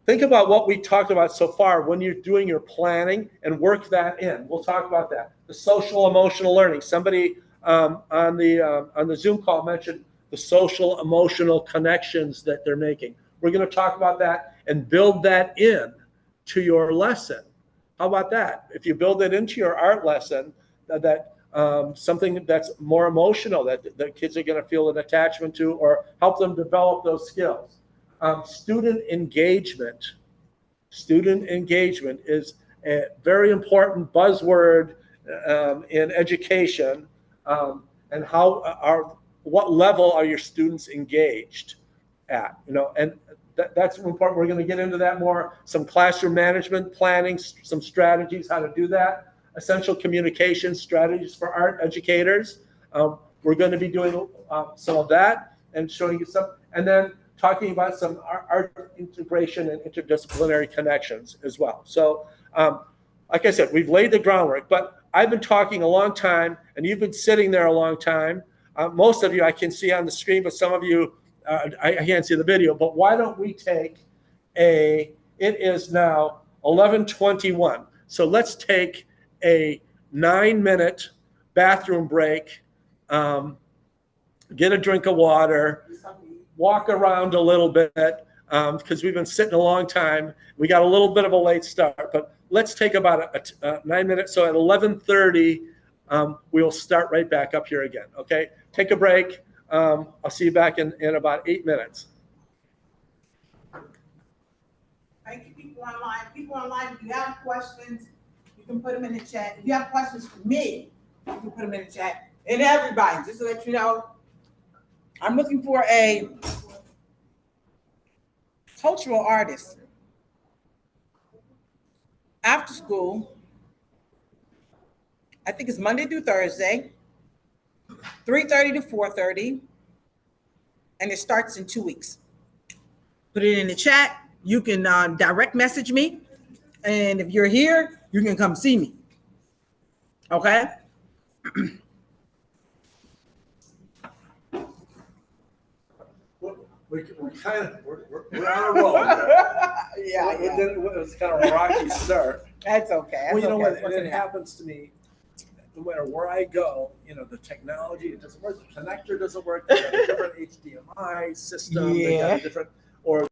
think about what we talked about so far when you're doing your planning and work that in. We'll talk about that. The social emotional learning. Somebody on the Zoom call mentioned the social emotional connections that they're making. We're going to talk about that and build that in to your lesson. How about that? If you build it into your art lesson, that something that's more emotional that the kids are going to feel an attachment to, or help them develop those skills. Student engagement. Student engagement is a very important buzzword in education. And what level are your students engaged at? You know, and that's important. We're going to get into that more. Some classroom management planning, some strategies how to do that. Essential communication strategies for art educators. We're going to be doing some of that and showing you some, and then talking about some art integration and interdisciplinary connections as well. So, like I said, we've laid the groundwork, but I've been talking a long time, and you've been sitting there a long time. Most of you I can see on the screen, but some of you, I can't see the video. But why don't we take it is now 11:21. So let's take a 9-minute bathroom break, get a drink of water, walk around a little bit, because we've been sitting a long time. We got a little bit of a late start, but let's take about a 9 minutes. So at 11:30, we'll start right back up here again, okay? Take a break. I'll see you back in about 8 minutes. Thank you, people online. People online, if you have questions, you can put them in the chat. If you have questions for me, you can put them in the chat. And everybody, just to let you know, I'm looking for a cultural artist. After school, I think it's Monday through Thursday, 3:30 to 4:30, and it starts in 2 weeks. Put it in the chat. You can direct message me, and if you're here, you can come see me. Okay? We're on a roll. Yeah. It was kind of a rocky start. That's okay. Well, you know okay. what? It happens to me no matter where I go. You know, the technology, it doesn't work. The connector doesn't work. They got a different HDMI system. They got a different, or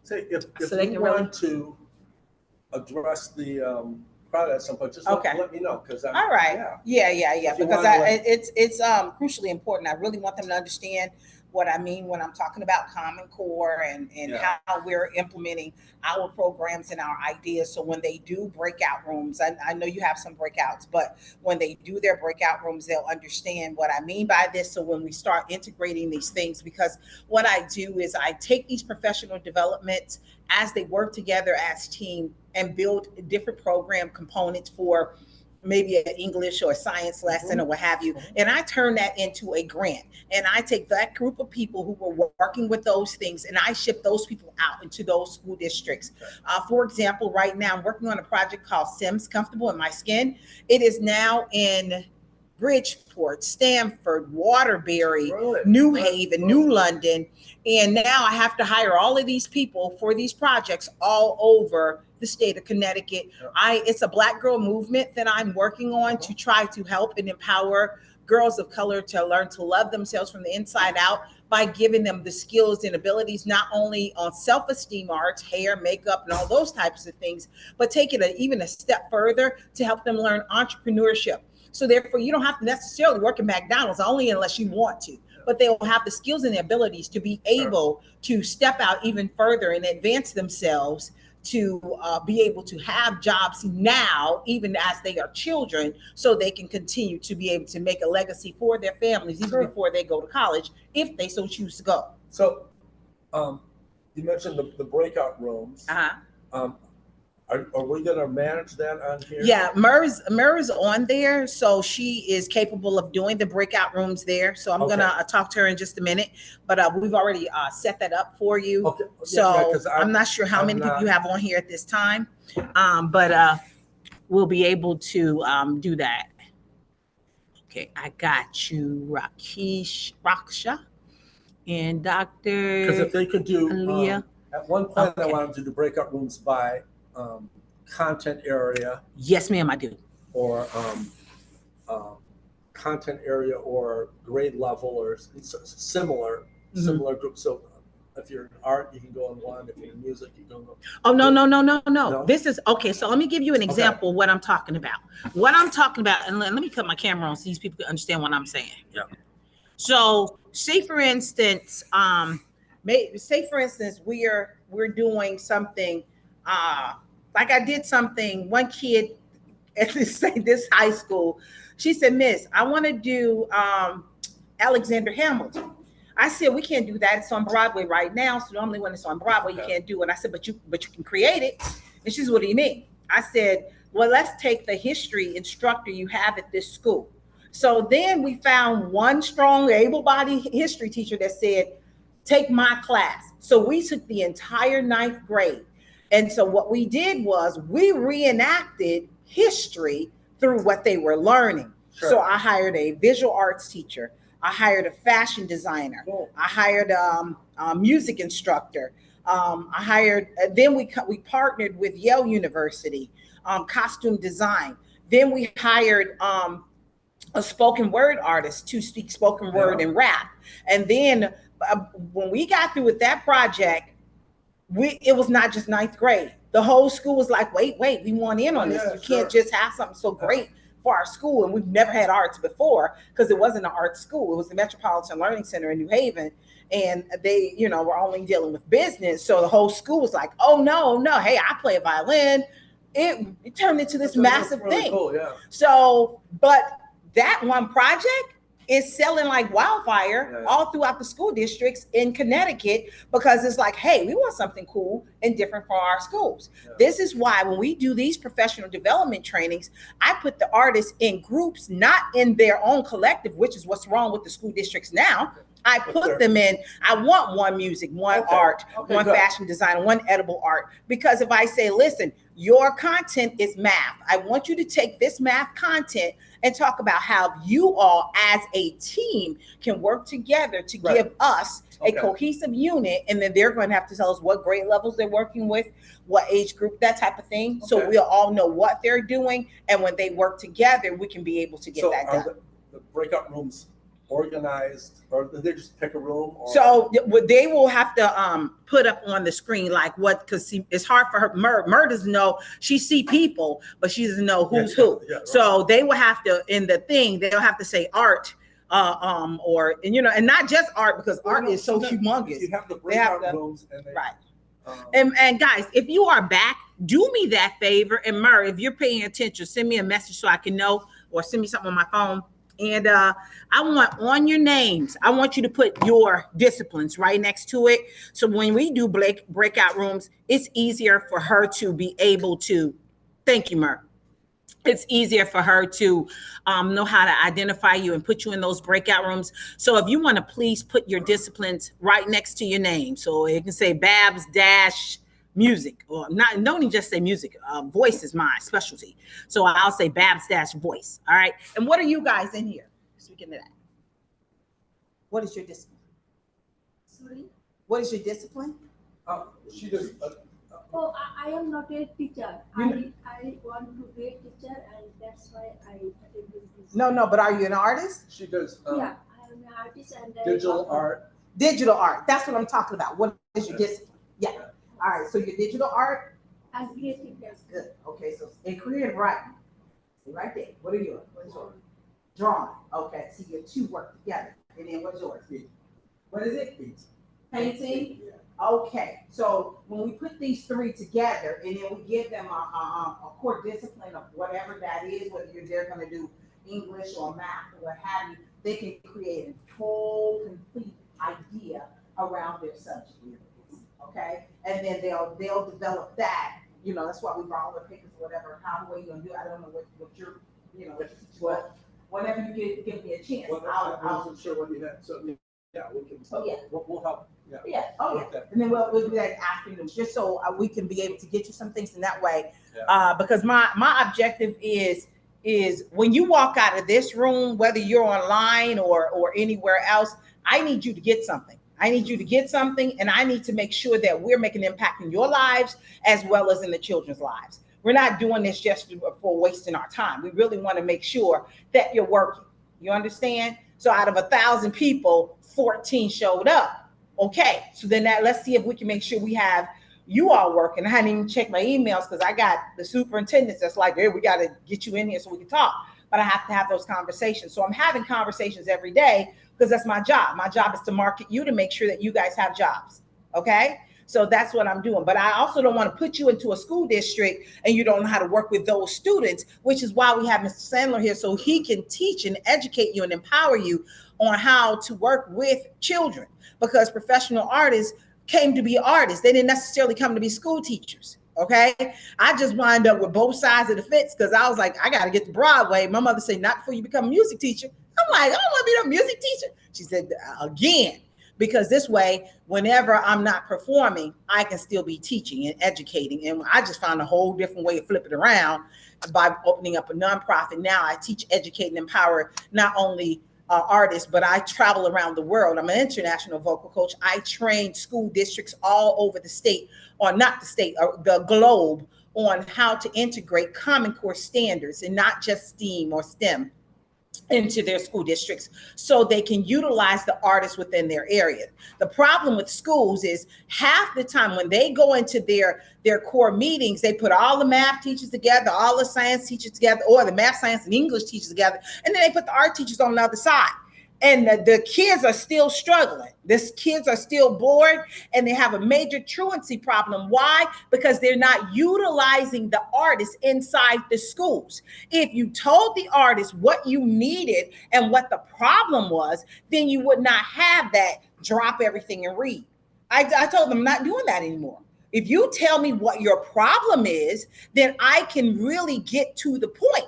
Say, if So they you can really- want to address the crowd at some point, just Okay. let me know, because I'm. All right. Yeah. Yeah. If you Because wanna, like- it's crucially important. I really want them to understand what I mean when I'm talking about Common Core and Yeah. how we're implementing our programs and our ideas. So when they do breakout rooms, I know you have some breakouts, but when they do their breakout rooms, they'll understand what I mean by this. So when we start integrating these things, because what I do is I take these professional developments as they work together as team and build different program components for maybe an English or a science lesson or what have you. And I turn that into a grant. And I take that group of people who were working with those things and I ship those people out into those school districts. For example, right now I'm working on a project called Sims Comfortable in My Skin. It is now in Bridgeport, Stamford, Waterbury, New Haven, New London. And now I have to hire all of these people for these projects all over the state of Connecticut. It's a Black girl movement that I'm working on to try to help and empower girls of color to learn to love themselves from the inside out by giving them the skills and abilities, not only on self-esteem arts, hair, makeup, and all those types of things, but take it even a step further to help them learn entrepreneurship. So therefore, you don't have to necessarily work at McDonald's only unless you want to, but they will have the skills and the abilities to be able to step out even further and advance themselves to be able to have jobs now, even as they are children, so they can continue to be able to make a legacy for their families even before they go to college, if they so choose to go. So, you mentioned the breakout rooms. Are we gonna manage that on here? Yeah, Mur's on there, so she is capable of doing the breakout rooms there. So I'm gonna talk to her in just a minute, but we've already set that up for you. Okay. So I'm not sure how many people you have on here at this time, but we'll be able to do that. Okay, I got you, Raksha, and Dr. Because if they could do, Aaliyah. at one point I wanted to do breakout rooms by content area. Yes, ma'am, I do. Or content area or grade level or similar groups. So if you're in art, you can go on one. If you're in music, you can go. Oh, no. This is okay. So let me give you an example of what I'm talking about. What I'm talking about, and let me cut my camera on so these people can understand what I'm saying. Yeah. So say for instance, we're doing something, like I did something, one kid at this high school, she said, Miss, I want to do Alexander Hamilton. I said, we can't do that. It's on Broadway right now. So normally when it's on Broadway, you can't do it. I said, but you can create it. And she said, what do you mean? I said, well, let's take the history instructor you have at this school. So then we found one strong, able-bodied history teacher that said, take my class. So we took the entire 9th grade. And so what we did was we reenacted history through what they were learning. Sure. So I hired a visual arts teacher. I hired a fashion designer. Cool. I hired a music instructor. Then we partnered with Yale University, costume design. Then we hired a spoken word artist to speak spoken word and rap. And then when we got through with that project, it was not just 9th grade. The whole school was like, wait, we want in on this. You can't just have something so great for our school. And we've never had arts before because it wasn't an art school. It was the Metropolitan Learning Center in New Haven. And they, were only dealing with business. So the whole school was like, oh, no. Hey, I play a violin. It turned into this massive thing. Cool, yeah. So, but that one project is selling like wildfire all throughout the school districts in Connecticut because it's like, hey, we want something cool and different for our schools. Yeah. This is why when we do these professional development trainings, I put the artists in groups, not in their own collective, which is what's wrong with the school districts now. I put them in, I want one music, one art, one fashion design, one edible art. Because if I say, listen, your content is math. I want you to take this math content and talk about how you all as a team can work together to give us a cohesive unit. And then they're going to have to tell us what grade levels they're working with, what age group, that type of thing. So we'll all know what they're doing. And when they work together, we can be able to get that done. The breakout rooms organized, or they just pick a room? Or? So they will have to put up on the screen like what, because it's hard for her. Mer doesn't know. She see people, but she doesn't know who's who. Yeah, right. So they will have to, in the thing, they'll have to say art, or, and you know, and not just art, because art is so humongous. You have the breakout rooms, and right. And guys, if you are back, do me that favor. And Mer, if you're paying attention, send me a message so I can know, or send me something on my phone. And I want on your names, I want you to put your disciplines right next to it. So when we do breakout rooms, it's easier for her to be able to, thank you, Mer. It's easier for her to know how to identify you and put you in those breakout rooms. So if you want to please put your disciplines right next to your name. So it can say Babs dash music, or not, don't even just say music. Voice is my specialty. So I'll say Babs dash voice. All right. And what are you guys in here? Speaking of that, what is your discipline? Sorry? What is your discipline? She does. Oh, I am not a teacher. I want to be a teacher, and that's why I attended this. No, but are you an artist? She does. Yeah, I am an artist and digital art. Digital art. That's what I'm talking about. What is your discipline? Yeah. All right. So your digital art. And creative. Yes. Good. Okay. So in creative writing, right there. What are yours? What is yours? Drawing. Okay. So your two work together. And then what's yours? What is it? Painting. Yeah. Okay, so when we put these three together and then we give them a core discipline of whatever that is, whether they're going to do English or math or what have you, they can create a full, complete idea around their subject areas. Okay, and then they'll develop that. You know, that's why we borrow the papers or whatever. How the way you're going to do it, I don't know what you're, you know, but whenever you give me a chance, I wasn't sure what you had. So yeah, we can. Oh yeah, we'll help. Yeah. Yeah. Oh yeah. And then we'll do that afternoon, just so we can be able to get you some things in that way. Yeah. Because my objective is when you walk out of this room, whether you're online or anywhere else, I need you to get something. I need you to get something, and I need to make sure that we're making an impact in your lives as well as in the children's lives. We're not doing this just for wasting our time. We really want to make sure that you're working. You understand? So out of 1,000 people, 14 showed up. Okay, so then let's see if we can make sure we have you all working. I hadn't even checked my emails because I got the superintendents that's like, hey, we got to get you in here so we can talk. But I have to have those conversations. So I'm having conversations every day because that's my job. My job is to market you to make sure that you guys have jobs. Okay, so that's what I'm doing. But I also don't want to put you into a school district and you don't know how to work with those students, which is why we have Mr. Sadlon here so he can teach and educate you and empower you on how to work with children. Because professional artists came to be artists. They didn't necessarily come to be school teachers. Okay. I just wind up with both sides of the fence because I was like, I got to get to Broadway. My mother said, not before you become a music teacher. I'm like, I don't want to be a music teacher. She said, again, because this way, whenever I'm not performing, I can still be teaching and educating. And I just found a whole different way to flip it around by opening up a nonprofit. Now I teach, educate, and empower not only artists, but I travel around the world. I'm an international vocal coach. I train school districts all over the state, or not the state, or the globe, on how to integrate Common Core standards and not just STEAM or STEM into their school districts so they can utilize the artists within their area. The problem with schools is half the time when they go into their core meetings, they put all the math teachers together, all the science teachers together, or the math, science, and English teachers together, and then they put the art teachers on the other side. And the kids are still struggling. These kids are still bored and they have a major truancy problem. Why? Because they're not utilizing the artists inside the schools. If you told the artists what you needed and what the problem was, then you would not have that drop everything and read. I told them I'm not doing that anymore. If you tell me what your problem is, then I can really get to the point.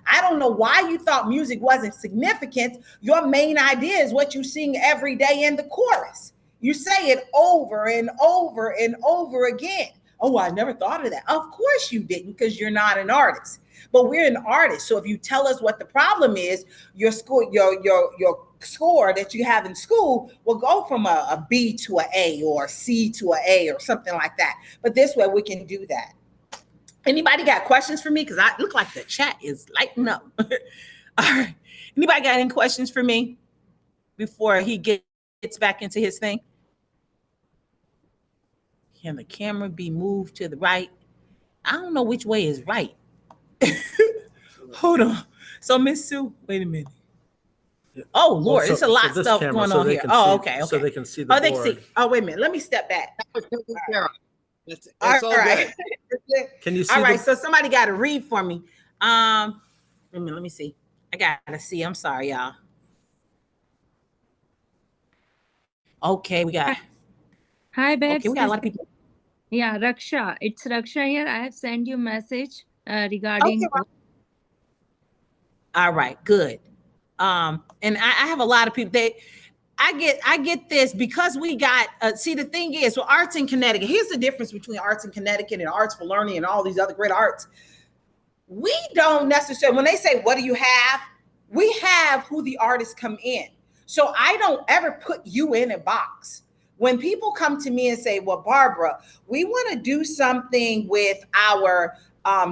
I don't know why you thought music wasn't significant. Your main idea is what you sing every day in the chorus. You say it over and over and over again. Oh, I never thought of that. Of course you didn't, because you're not an artist. But we're an artist. So if you tell us what the problem is, your school, your score that you have in school will go from a B to an A or a C to an A or something like that. But this way we can do that. Anybody got questions for me? Because I look like the chat is lighting up. All right. Anybody got any questions for me? before he gets back into his thing? Can the camera be moved to the right? I don't know which way is right. Hold on. So Miss Sue, wait a minute. Oh Lord, it's a lot of stuff going on here. Oh, okay, okay. So they can see the Oh, they board. see. Oh, wait a minute. Let me step back. It's All all right. good. Can you see All right. the- So somebody got to read for me. Wait a minute. Let me see. I gotta see. I'm sorry, y'all. Okay, we got. Hi, babes. Okay, we got a lot of people. Yeah, Raksha. It's Raksha here. I have sent you message Okay. regarding. All right. Good. And I have a lot of people. I get this because we got. See, the thing is, so arts in Connecticut. Here's the difference between arts in Connecticut and arts for learning and all these other great arts. We don't necessarily, when they say, what do you have? We have who the artists come in. So I don't ever put you in a box. When people come to me and say, well, Barbara, we want to do something with our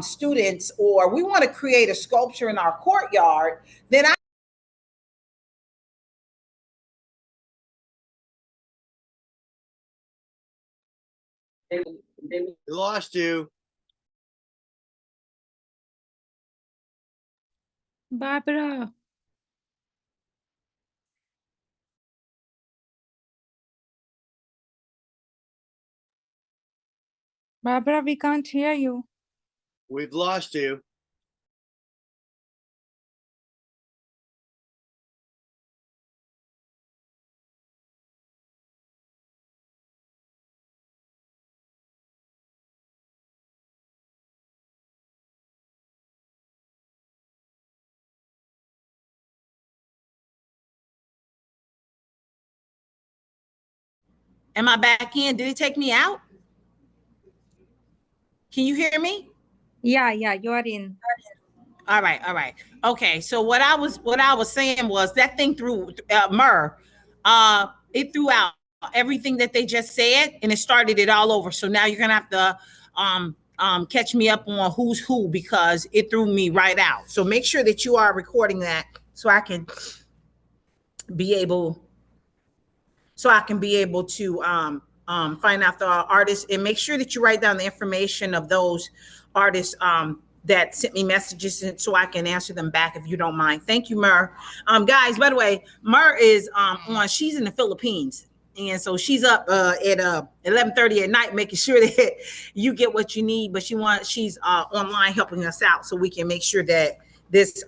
students, or we want to create a sculpture in our courtyard, then I We lost you. Barbara. Barbara, we can't hear you. We've lost you. am I back in? Did it take me out? Can you hear me? Yeah, you are in. All right. Okay, so what I was saying was that thing threw it threw out everything that they just said, and it started it all over. So now you're gonna have to catch me up on who's who, because it threw me right out. So make sure that you are recording that so I can be able to find out the artists, and make sure that you write down the information of those artists that sent me messages, so I can answer them back if you don't mind. Thank you, Mer. Guys, by the way, Mer is she's in the Philippines. And so she's up at 11:30 at night, making sure that you get what you need. But she's online helping us out, so we can make sure that this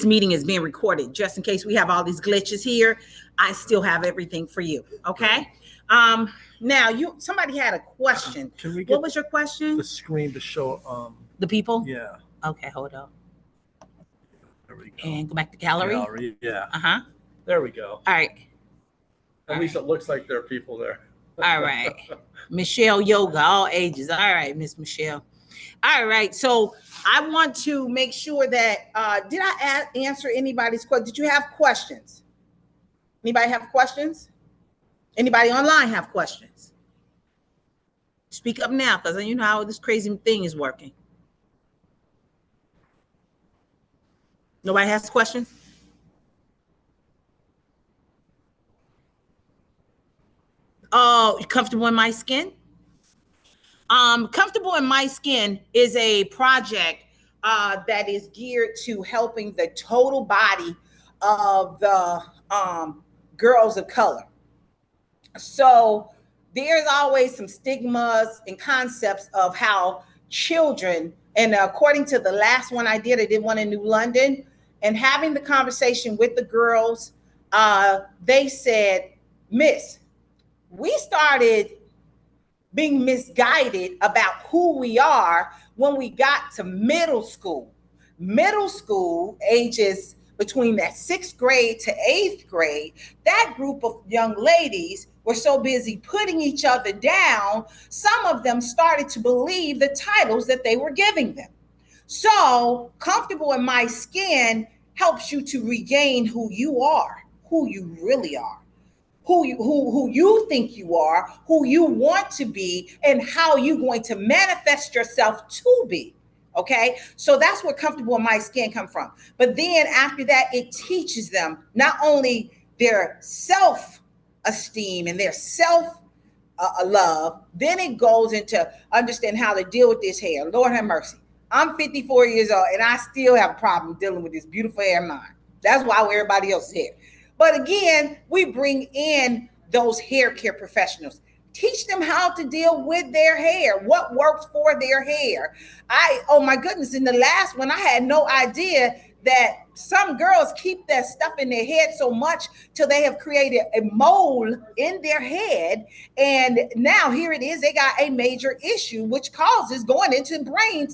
meeting is being recorded, just in case we have all these glitches here. I still have everything for you. Okay. Now somebody had a question. Can we get What was your question? the screen to show The people? Yeah. Okay, hold on. There we go. And go back to gallery. Gallery, yeah. Uh-huh. There we go. All right. At least it looks like there are people there. All right. Michelle Yoga, all ages. All right, Miss Michelle. All right. So I want to make sure that did I answer anybody's question? Did you have questions? Anybody have questions? Anybody online have questions? Speak up now, because you know how this crazy thing is working. Nobody has questions? Oh, comfortable in my skin? Comfortable in My Skin is a project that is geared to helping the total body of the girls of color. So there's always some stigmas and concepts of how children, and according to the last one I did one in New London, and having the conversation with the girls, they said, Miss, we started being misguided about who we are when we got to middle school. Middle school, ages between that 6th grade to 8th grade, that group of young ladies were so busy putting each other down, some of them started to believe the titles that they were giving them. So, Comfortable in My Skin helps you to regain who you are, who you really are, who you think you are, who you want to be, and how you're going to manifest yourself to be. Okay, so that's where comfortable in my skin come from. But then after that, it teaches them not only their self-esteem and their self love, then it goes into understand how to deal with this hair. Lord have mercy. I'm 54 years old and I still have a problem dealing with this beautiful hair of mine. That's why everybody else is here. But again, we bring in those hair care professionals. Teach them how to deal with their hair, what works for their hair. Oh my goodness, in the last one, I had no idea that some girls keep that stuff in their head so much till they have created a mole in their head. And now here it is, they got a major issue, which causes going into brain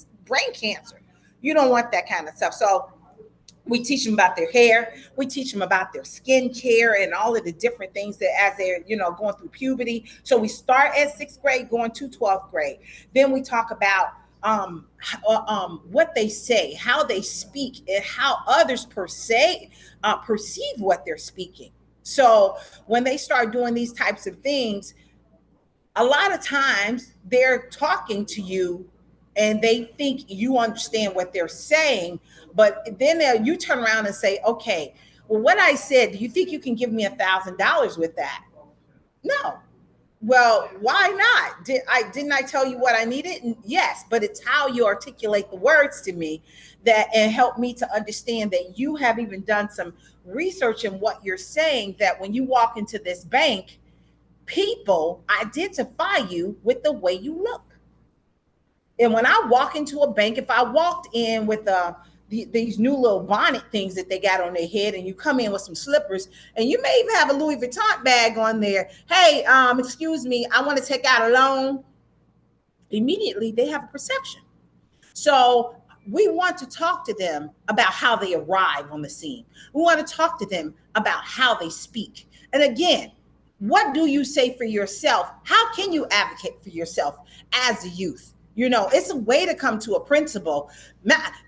cancer. You don't want that kind of stuff. So we teach them about their hair. We teach them about their skin care and all of the different things that as they're, going through puberty. So we start at 6th grade, going to 12th grade. Then we talk about what they say, how they speak, and how others perceive what they're speaking. So when they start doing these types of things, a lot of times they're talking to you and they think you understand what they're saying, but then you turn around and say, okay, well, what I said, do you think you can give me $1,000 with that? No. Well, why not? Didn't I tell you what I needed? Yes, but it's how you articulate the words to me that and help me to understand that you have even done some research in what you're saying, that when you walk into this bank, people identify you with the way you look. And when I walk into a bank, if I walked in with these new little bonnet things that they got on their head, and you come in with some slippers, and you may even have a Louis Vuitton bag on there. Hey, excuse me, I want to take out a loan. Immediately, they have a perception. So we want to talk to them about how they arrive on the scene. We want to talk to them about how they speak. And again, what do you say for yourself? How can you advocate for yourself as a youth? It's a way to come to a principal.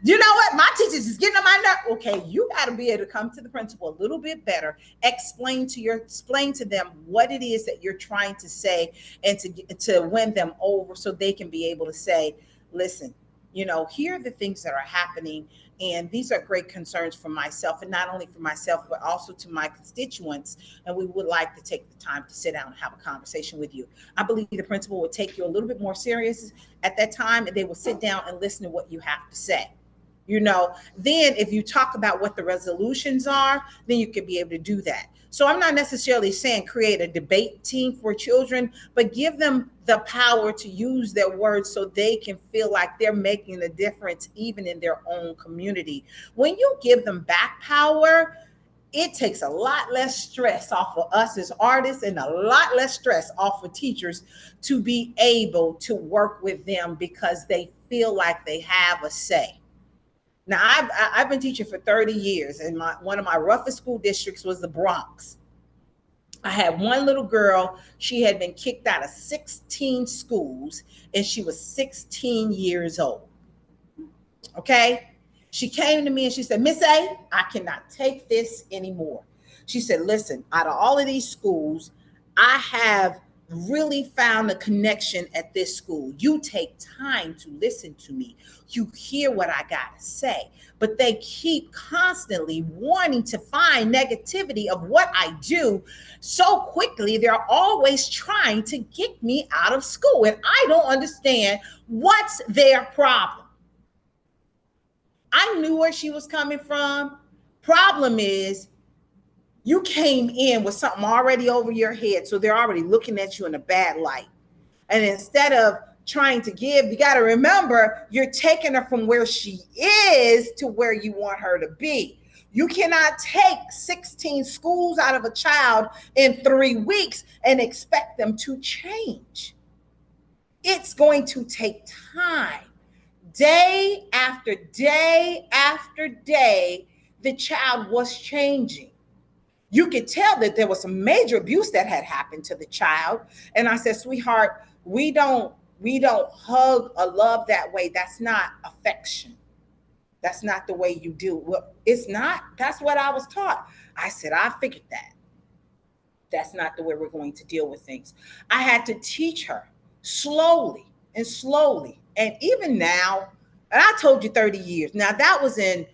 You know what? My teachers is getting on my nerve. Okay, you got to be able to come to the principal a little bit better. Explain to them what it is that you're trying to say, and to win them over, so they can be able to say, listen, here are the things that are happening, and these are great concerns for myself, and not only for myself, but also to my constituents. And we would like to take the time to sit down and have a conversation with you. I believe the principal would take you a little bit more serious at that time, and they will sit down and listen to what you have to say. Then if you talk about what the resolutions are, then you could be able to do that. So I'm not necessarily saying create a debate team for children, but give them the power to use their words so they can feel like they're making a difference even in their own community. When you give them back power, it takes a lot less stress off of us as artists, and a lot less stress off of teachers to be able to work with them, because they feel like they have a say. Now, I've been teaching for 30 years, and one of my roughest school districts was the Bronx. I had one little girl. She had been kicked out of 16 schools, and she was 16 years old. Okay? She came to me and she said, Miss A, I cannot take this anymore. She said, listen, out of all of these schools, I have really found a connection at this school. You take time to listen to me. You hear what I got to say, but they keep constantly wanting to find negativity of what I do so quickly. They're always trying to get me out of school, and I don't understand what's their problem. I knew where she was coming from. Problem is, you came in with something already over your head, so they're already looking at you in a bad light. And instead of trying to give, you got to remember, you're taking her from where she is to where you want her to be. You cannot take 16 schools out of a child in 3 weeks and expect them to change. It's going to take time. Day after day after day, the child was changing. You could tell that there was some major abuse that had happened to the child. And I said, sweetheart, we don't hug or love that way. That's not affection. That's not the way you do. Well, it's not. That's what I was taught. I said, I figured that. That's not the way we're going to deal with things. I had to teach her slowly and slowly. And even now, And I told you 30 years. Now that was in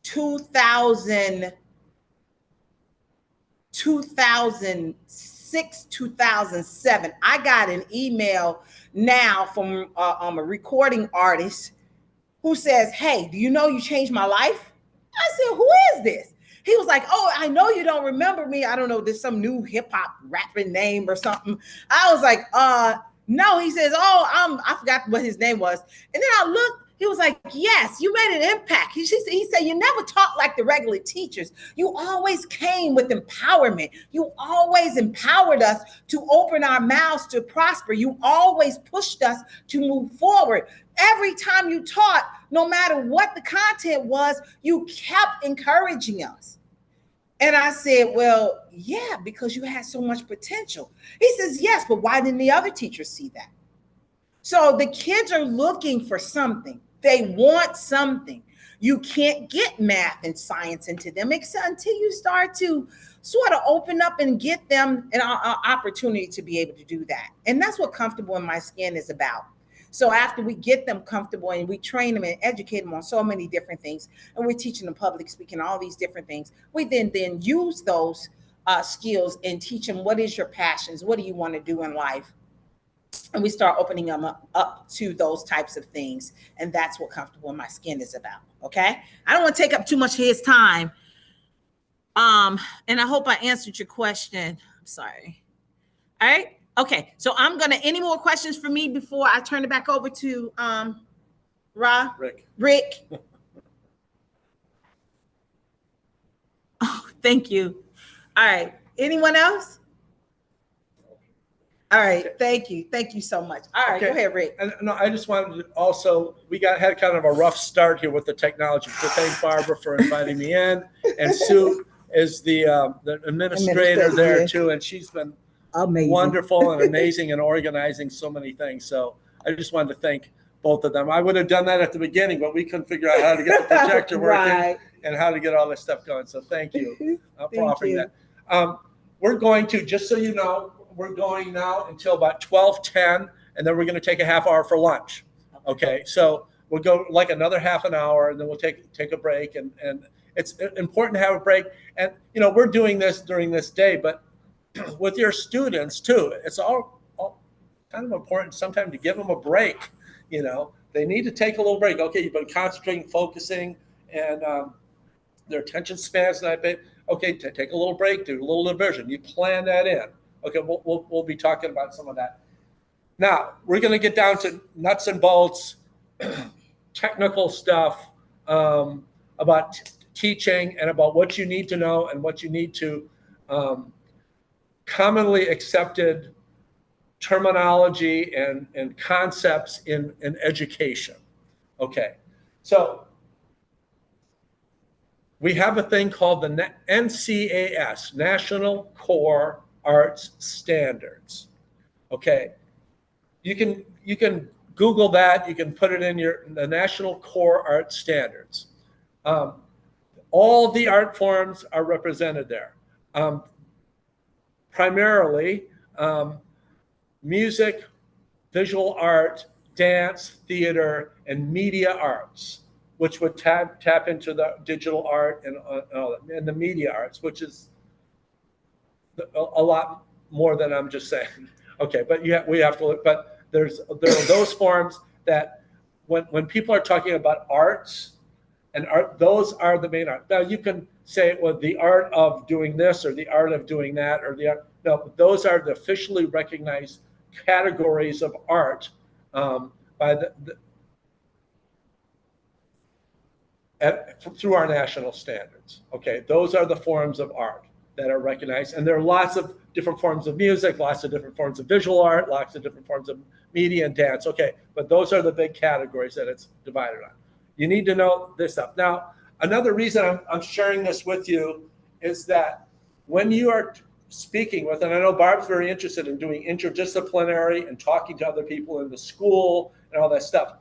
2006, 2007. I got an email now from a recording artist who says, "Hey, do you know you changed my life?" I said, "Who is this?" He was like, "Oh, I know you don't remember me. I don't know, there's some new hip hop rapping name or something." I was like, no. He says, "Oh, I forgot what his name was." And then I looked, he was like, "Yes, you made an impact." He said, "You never taught like the regular teachers. You always came with empowerment. You always empowered us to open our mouths to prosper. You always pushed us to move forward. Every time you taught, no matter what the content was, you kept encouraging us." And I said, "Well, yeah, because you had so much potential." He says, "Yes, but why didn't the other teachers see that?" So the kids are looking for something. They want something. You can't get math and science into them until you start to sort of open up and get them an opportunity to be able to do that. And that's what Comfortable in My Skin is about. So after we get them comfortable and we train them and educate them on so many different things, and we're teaching them public speaking, all these different things, we then use those skills and teach them what is your passions, what do you want to do in life, and we start opening them up to those types of things. And that's what Comfortable in My Skin is about. Okay, I don't want to take up too much of his time, and I hope I answered your question. I'm sorry. All right. Okay, so I'm gonna, any more questions for me before I turn it back over to Rick. Oh, thank you. All right, anyone else? All right, thank you so much. All right, go ahead, Rick. And no, I just wanted to also, had kind of a rough start here with the technology. So thank Barbara for inviting me in, and Sue is the administrator there too, and she's been amazing, wonderful, and amazing, and organizing so many things. So I just wanted to thank both of them. I would have done that at the beginning, but we couldn't figure out how to get the projector working and how to get all this stuff going. So thank you for offering that. We're going to, just so you know, we're going now until about 12:10, and then we're going to take a half hour for lunch. Okay, so we'll go like another half an hour, and then we'll take a break. And it's important to have a break. And we're doing this during this day, but with your students too, it's all kind of important sometimes to give them a break. They need to take a little break. Okay, you've been concentrating, focusing, and their attention spans not big. Okay, take a little break, do a little diversion. You plan that in. Okay, we'll be talking about some of that. Now, we're going to get down to nuts and bolts, technical stuff about teaching and about what you need to know and what you need to commonly accepted terminology and concepts in education. Okay, so we have a thing called the NCAS, National Core Arts Standards. Okay, you can Google that. You can put it in the National Core Art Standards. All the art forms are represented there. Primarily music, visual art, dance, theater, and media arts, which would tap into the digital art and the media arts, which is a lot more than I'm just saying. Okay, but we have to look. But there are those forms that when people are talking about arts and art, those are the main art. Now you can say, well, the art of doing this or the art of doing that or the art. No, those are the officially recognized categories of art by through our national standards. Okay, those are the forms of art that are recognized, and there are lots of different forms of music, lots of different forms of visual art, lots of different forms of media and dance. Okay, but those are the big categories that it's divided on. You need to know this stuff. Now, another reason I'm sharing this with you is that when you are speaking with, and I know Barb's very interested in doing interdisciplinary and talking to other people in the school and all that stuff,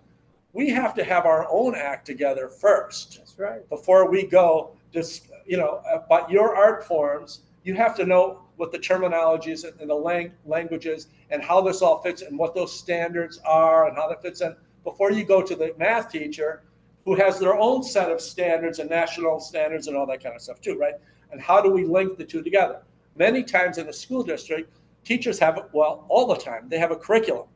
we have to have our own act together first. That's right. Before we go, just, about your art forms, you have to know what the terminologies and the languages and how this all fits and what those standards are and how that fits in before you go to the math teacher who has their own set of standards and national standards and all that kind of stuff too, right? And how do we link the two together? Many times in the school district, teachers have, well, all the time, they have a curriculum.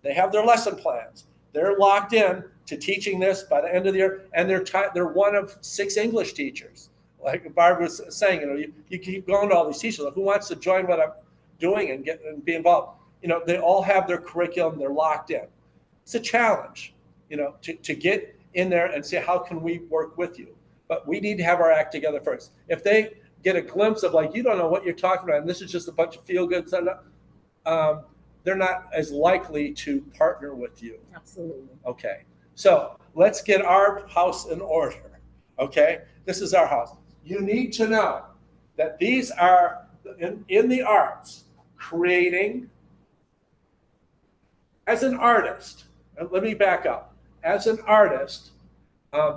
They have their lesson plans. They're locked in to teaching this by the end of the year, and they're one of 6 English teachers. Like Barbara was saying, you keep going to all these teachers. Who wants to join what I'm doing and be involved? They all have their curriculum. They're locked in. It's a challenge, to get in there and say, how can we work with you? But we need to have our act together first. If they get a glimpse of you don't know what you're talking about, and this is just a bunch of feel-good stuff, they're not as likely to partner with you. Absolutely. Okay, so let's get our house in order. Okay, this is our house. You need to know that these are, in the arts, creating, as an artist, and let me back up. As an artist,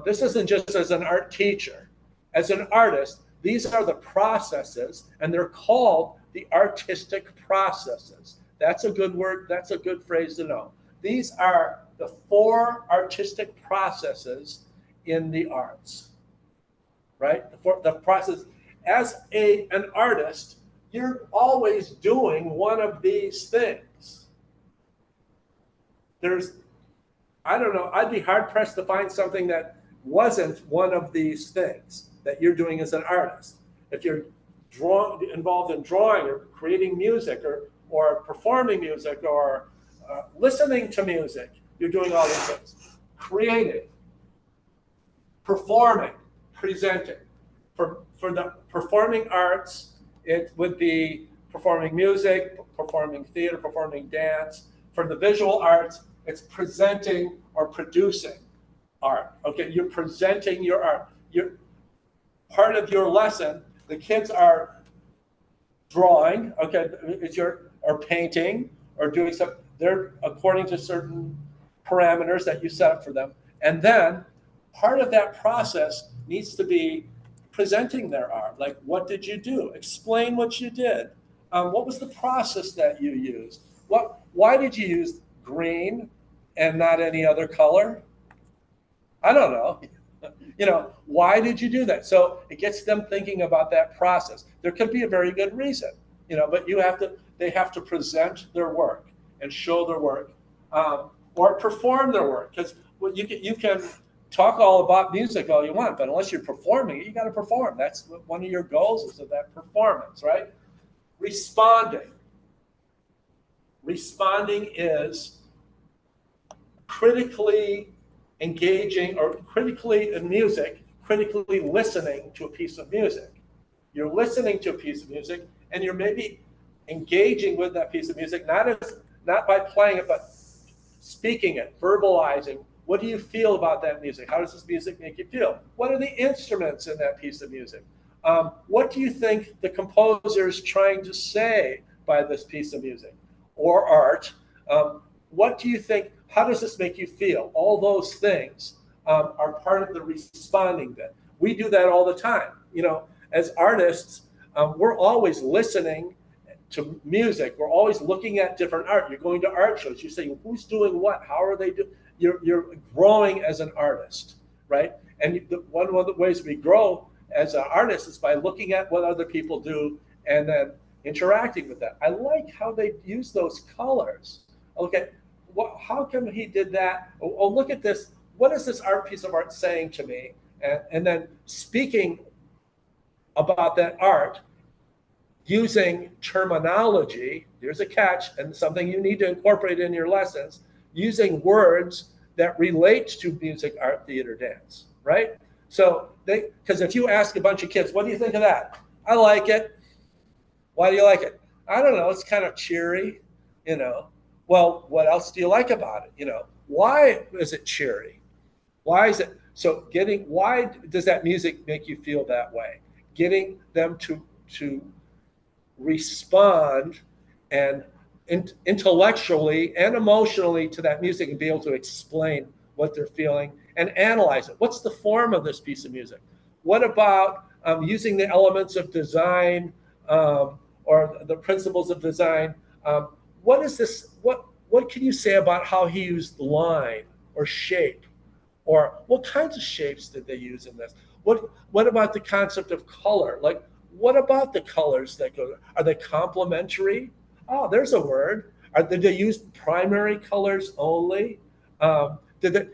this isn't just as an art teacher. As an artist, these are the processes, and they're called the artistic processes. That's a good word. That's a good phrase to know. These are the 4 artistic processes in the arts, right? The process. As an artist, you're always doing one of these things. I don't know, I'd be hard pressed to find something that wasn't one of these things that you're doing as an artist. If you're involved in drawing or creating music or performing music or listening to music, you're doing all these things. Creating, performing, presenting. For the performing arts, it would be performing music, performing theater, performing dance. For the visual arts, it's presenting or producing art. Okay, you're presenting your art. Part of your lesson, the kids are drawing, okay, or painting or doing something. They're according to certain parameters that you set up for them. And then part of that process needs to be presenting their art. Like, what did you do? Explain what you did. What was the process that you used? Why did you use green and not any other color? I don't know. Why did you do that? So it gets them thinking about that process. There could be a very good reason, but they have to present their work and show their work, or perform their work. Because you can talk all about music all you want, but unless you're performing it, you got to perform. That's one of your goals, is of that performance, right? Responding. Responding is critically engaging, or critically in music, critically listening to a piece of music. You're listening to a piece of music, and you're maybe engaging with that piece of music, not by playing it, but speaking it, verbalizing. What do you feel about that music? How does this music make you feel? What are the instruments in that piece of music? What do you think the composer is trying to say by this piece of music or art? What do you think? How does this make you feel? All those things are part of the responding bit. We do that all the time. As artists, we're always listening to music. We're always looking at different art. You're going to art shows. You say, who's doing what? How are they doing? You're growing as an artist, right? And one of the ways we grow as an artist is by looking at what other people do and then interacting with that. I like how they use those colors. Okay, how come he did that? Oh, look at this. What is this piece of art saying to me? And then speaking about that art using terminology. Here's a catch, and something you need to incorporate in your lessons, using words that relate to music, art, theater, dance, right? So because if you ask a bunch of kids, what do you think of that? I like it. Why do you like it? I don't know. It's kind of cheery, Well, what else do you like about it? Why is it cheery? Why is it? So why does that music make you feel that way? Getting them to respond and intellectually and emotionally to that music and be able to explain what they're feeling and analyze it. What's the form of this piece of music? What about using the elements of design or the principles of design? What is this? What can you say about how he used line? or shape? Or what kinds of shapes did they use in this? What about the concept of color? Like, what about the colors that go? Are they complementary? Oh, there's a word. Did they use primary colors only? Did they,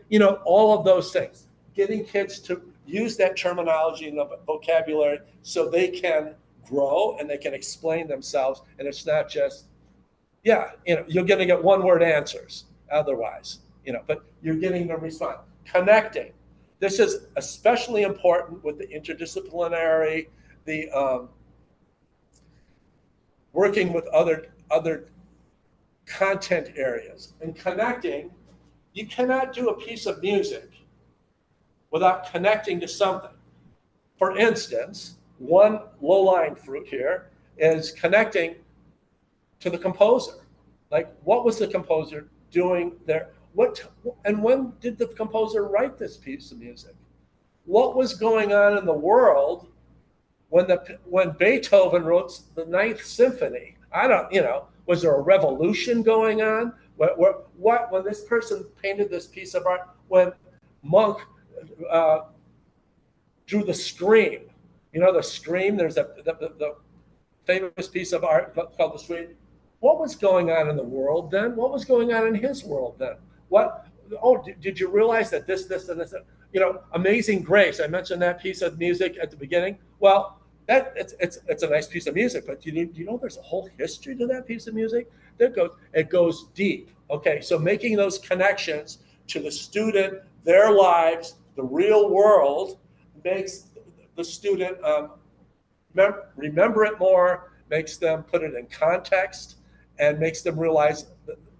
all of those things? Getting kids to use that terminology and the vocabulary so they can grow and they can explain themselves, and it's not just, yeah, you're going to get one word answers otherwise, but you're getting them respond. Connecting. This is especially important with the interdisciplinary, the working with other content areas. And connecting, you cannot do a piece of music without connecting to something. For instance, one low-lying fruit here is connecting to the composer. Like, what was the composer doing there? And when did the composer write this piece of music? What was going on in the world when Beethoven wrote the Ninth Symphony? Was there a revolution going on? When this person painted this piece of art, when Monk drew the Scream, the Scream, there's the famous piece of art called the Scream. What was going on in the world then? What was going on in his world then? Did you realize that this, and this, Amazing Grace, I mentioned that piece of music at the beginning. Well, it's a nice piece of music, but you know there's a whole history to that piece of music? It goes deep. Okay, so making those connections to the student, their lives, the real world, makes the student remember it more, makes them put it in context, and makes them realize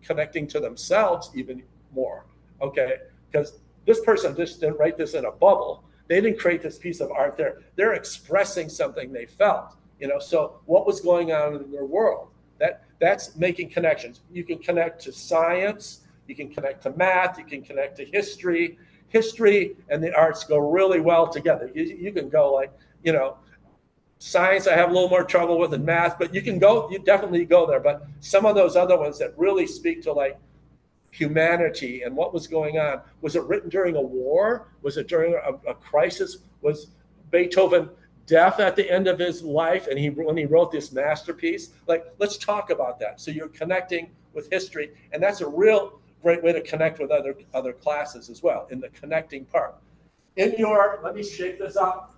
connecting to themselves even more. Okay, because this person just didn't write this in a bubble. They didn't create this piece of art there. They're expressing something they felt. So what was going on in their world? That's making connections. You can connect to science, you can connect to math, you can connect to history. History and the arts go really well together. You can go like, science I have a little more trouble with than math, but you definitely go there. But some of those other ones that really speak to like humanity and what was going on. Was it written during a war? Was it during a crisis? Was Beethoven deaf at the end of his life and when he wrote this masterpiece? Like, let's talk about that. So you're connecting with history, and that's a real great way to connect with other classes as well, in the connecting part. Let me shake this up.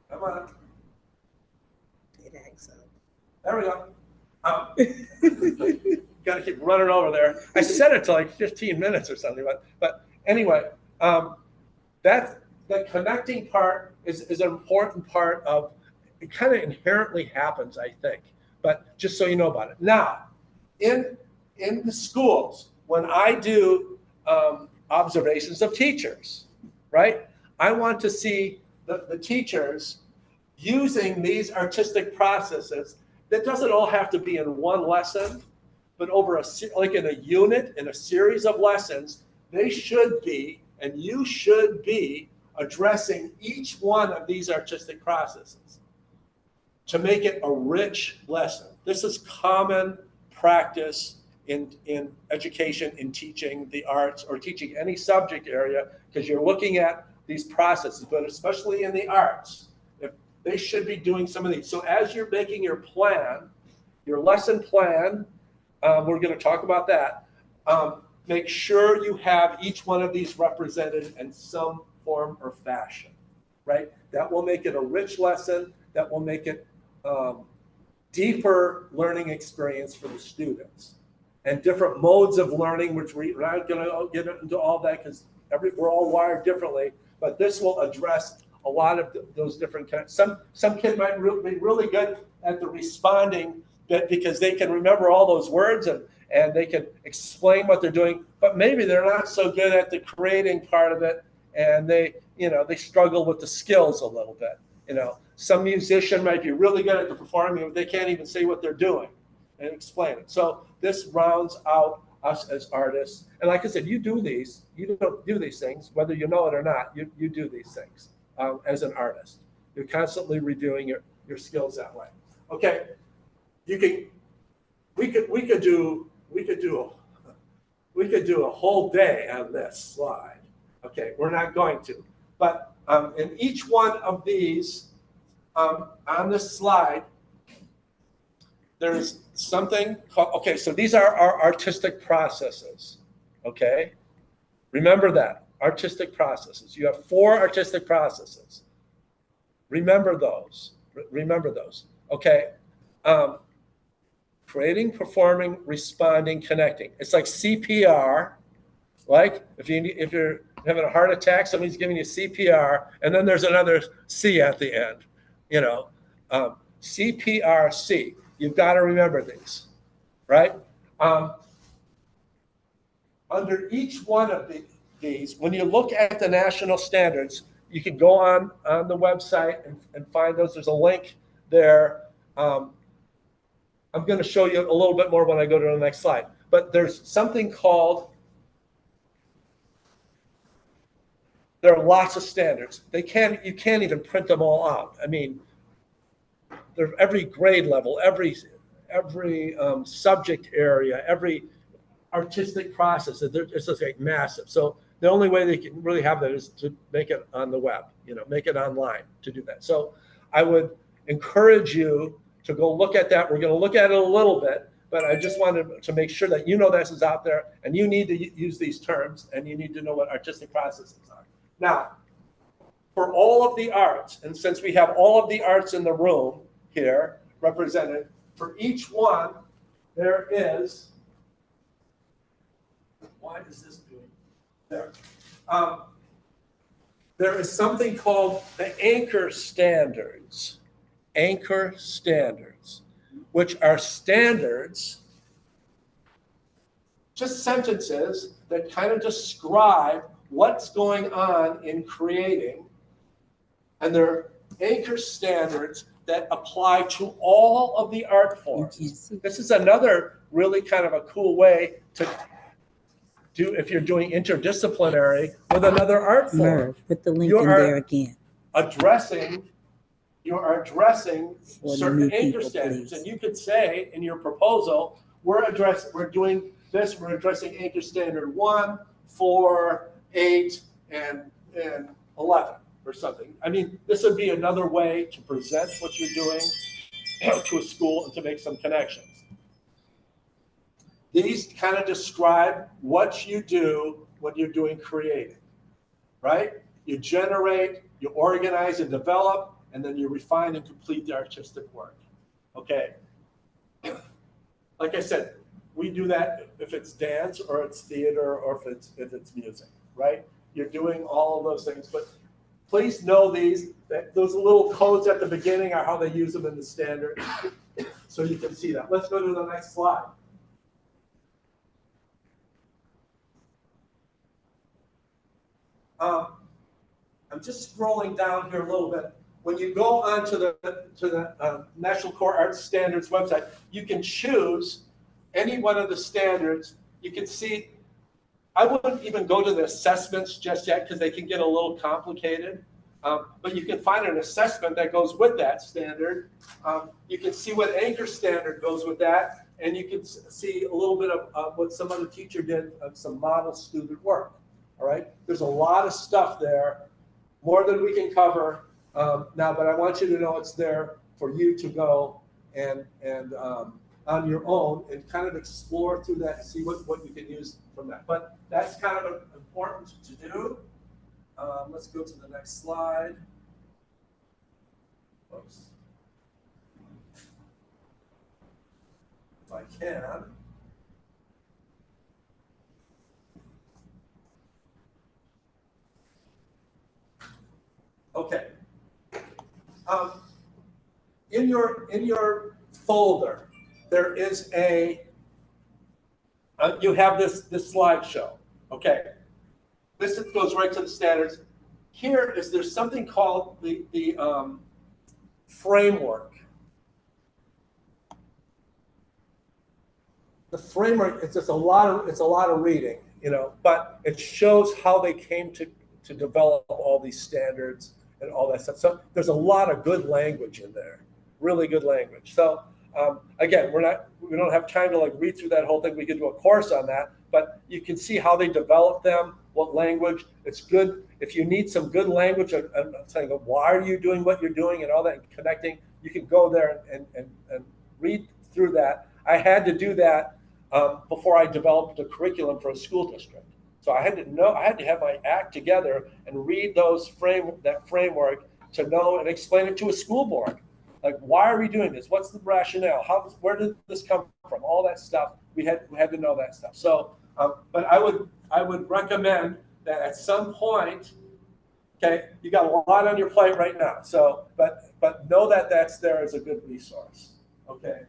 Come on. There we go. Got to keep running over there. I set it to like 15 minutes or something, but anyway, that the connecting part is an important part of it. Kind of inherently happens, I think, but just so you know about it. Now, in the schools, when I do observations of teachers, right? I want to see the teachers using these artistic processes. That doesn't all have to be in one lesson, but over like in a unit, in a series of lessons, they should be, and you should be, addressing each one of these artistic processes to make it a rich lesson. This is common practice in education, in teaching the arts or teaching any subject area, because you're looking at these processes, but especially in the arts. They should be doing some of these. So as you're making your plan, your lesson plan, we're going to talk about that. Make sure you have each one of these represented in some form or fashion, right? That will make it a rich lesson. That will make it deeper learning experience for the students. And different modes of learning, which we're not going to get into all that because we're all wired differently. But this will address a lot of those different kinds. Some kid might be really good at the responding bit because they can remember all those words and they can explain what they're doing, but maybe they're not so good at the creating part of it, and they struggle with the skills a little bit. Some musician might be really good at the performing, but they can't even say what they're doing and explain it. So this rounds out us as artists. And like I said, you don't do these things, whether you know it or not, you do these things. As an artist, you're constantly reviewing your skills that way. Okay, you can we could do a whole day on this slide. Okay, we're not going to, but in each one of these on this slide, there's something called, okay, so these are our artistic processes, okay? Remember that, artistic processes. You have 4 artistic processes. Remember those, okay? Creating, performing, responding, connecting. It's like CPR, like if you're having a heart attack, somebody's giving you CPR, and then there's another C at the end, you know, CPRC. You've got to remember these, right? Under each one of these, when you look at the national standards, you can go on the website and find those. There's a link there. I'm going to show you a little bit more when I go to the next slide. But there's something called, there are lots of standards. You can't even print them all out. I mean, they're every grade level, every subject area, every artistic process. It's just like massive. So the only way they can really have that is to make it on the web, you know, make it online to do that. So I would encourage you to go look at that. We're going to look at it a little bit, but I just wanted to make sure that you know this is out there, and you need to use these terms, and you need to know what artistic processes are. Now, for all of the arts, and since we have all of the arts in the room here represented, for each one, there is, why is this doing there? There is something called the anchor standards. Anchor standards, which are standards, just sentences that kind of describe what's going on in creating, and they're anchor standards that apply to all of the art forms. This is another really kind of a cool way to do if you're doing interdisciplinary with another art form. Merv, put the link in there again. You are addressing certain anchor standards, and you could say in your proposal, we're doing this. We're addressing anchor standard 1, 4, 8, and 11 or something. I mean, this would be another way to present what you're doing to a school and to make some connections. These kind of describe what you do when you're doing creating, right? You generate, you organize and develop, and then you refine and complete the artistic work, okay? Like I said, we do that if it's dance or it's theater or if it's music, right? You're doing all of those things, but please know those little codes at the beginning are how they use them in the standard, so you can see that. Let's go to the next slide. I'm just scrolling down here a little bit. When you go onto the National Core Arts Standards website, you can choose any one of the standards. You can see, I wouldn't even go to the assessments just yet because they can get a little complicated. But you can find an assessment that goes with that standard. You can see what anchor standard goes with that, and you can see a little bit of what some other teacher did of some model student work. All right, there's a lot of stuff there, more than we can cover now, but I want you to know it's there for you to go and on your own and kind of explore through that and see what you can use from that. But that's kind of important to do. Let's go to the next slide. Oops. If I can. Okay. In your folder, there is you have this slideshow. Okay. This goes right to the standards. There's something called the framework. The framework, it's a lot of reading, you know, but it shows how they came to develop all these standards and all that stuff. So there's a lot of good language in there, really good language. So Again, we don't have time to like read through that whole thing. We could do a course on that, but you can see how they develop them, what language. It's good if you need some good language and saying why are you doing what you're doing and all that and connecting. You can go there and read through that. I had to do that before I developed a curriculum for a school district. So I had to have my act together and read that framework to know and explain it to a school board. Like, why are we doing this? What's the rationale? Where did this come from? All that stuff. We had to know that stuff. So, but I would recommend that at some point, okay, you got a lot on your plate right now. So, but know that that's there as a good resource. Okay.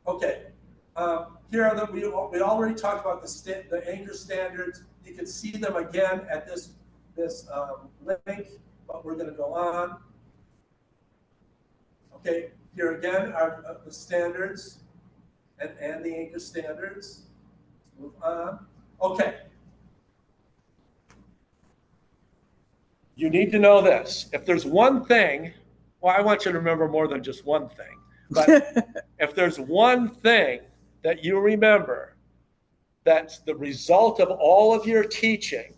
Okay. Here are we already talked about the anchor standards. You can see them again at this link, but we're going to go on. Okay, here again are the standards and the anchor standards. Let's move on. Okay. You need to know this. If there's one thing, well, I want you to remember more than just one thing. But if there's one thing that you remember that's the result of all of your teaching,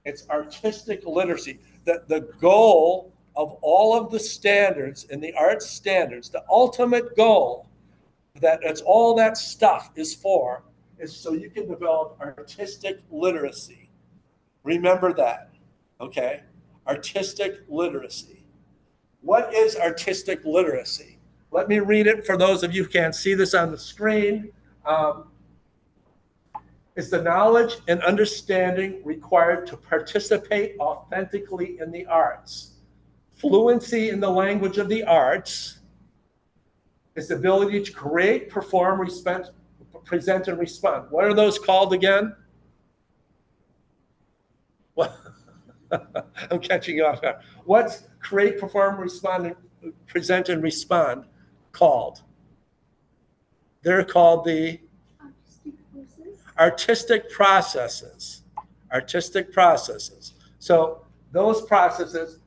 it's artistic literacy. The goal of all of the standards in the arts standards, the ultimate goal that it's all that stuff is for, is so you can develop artistic literacy. Remember that, okay? Artistic literacy. What is artistic literacy? Let me read it for those of you who can't see this on the screen. It's the knowledge and understanding required to participate authentically in the arts. Fluency in the language of the arts is the ability to create, perform, present, and respond. What are those called again? What? I'm catching you off guard. What's create, perform, respond, present, and respond called? They're called the artistic processes. Artistic processes. So those processes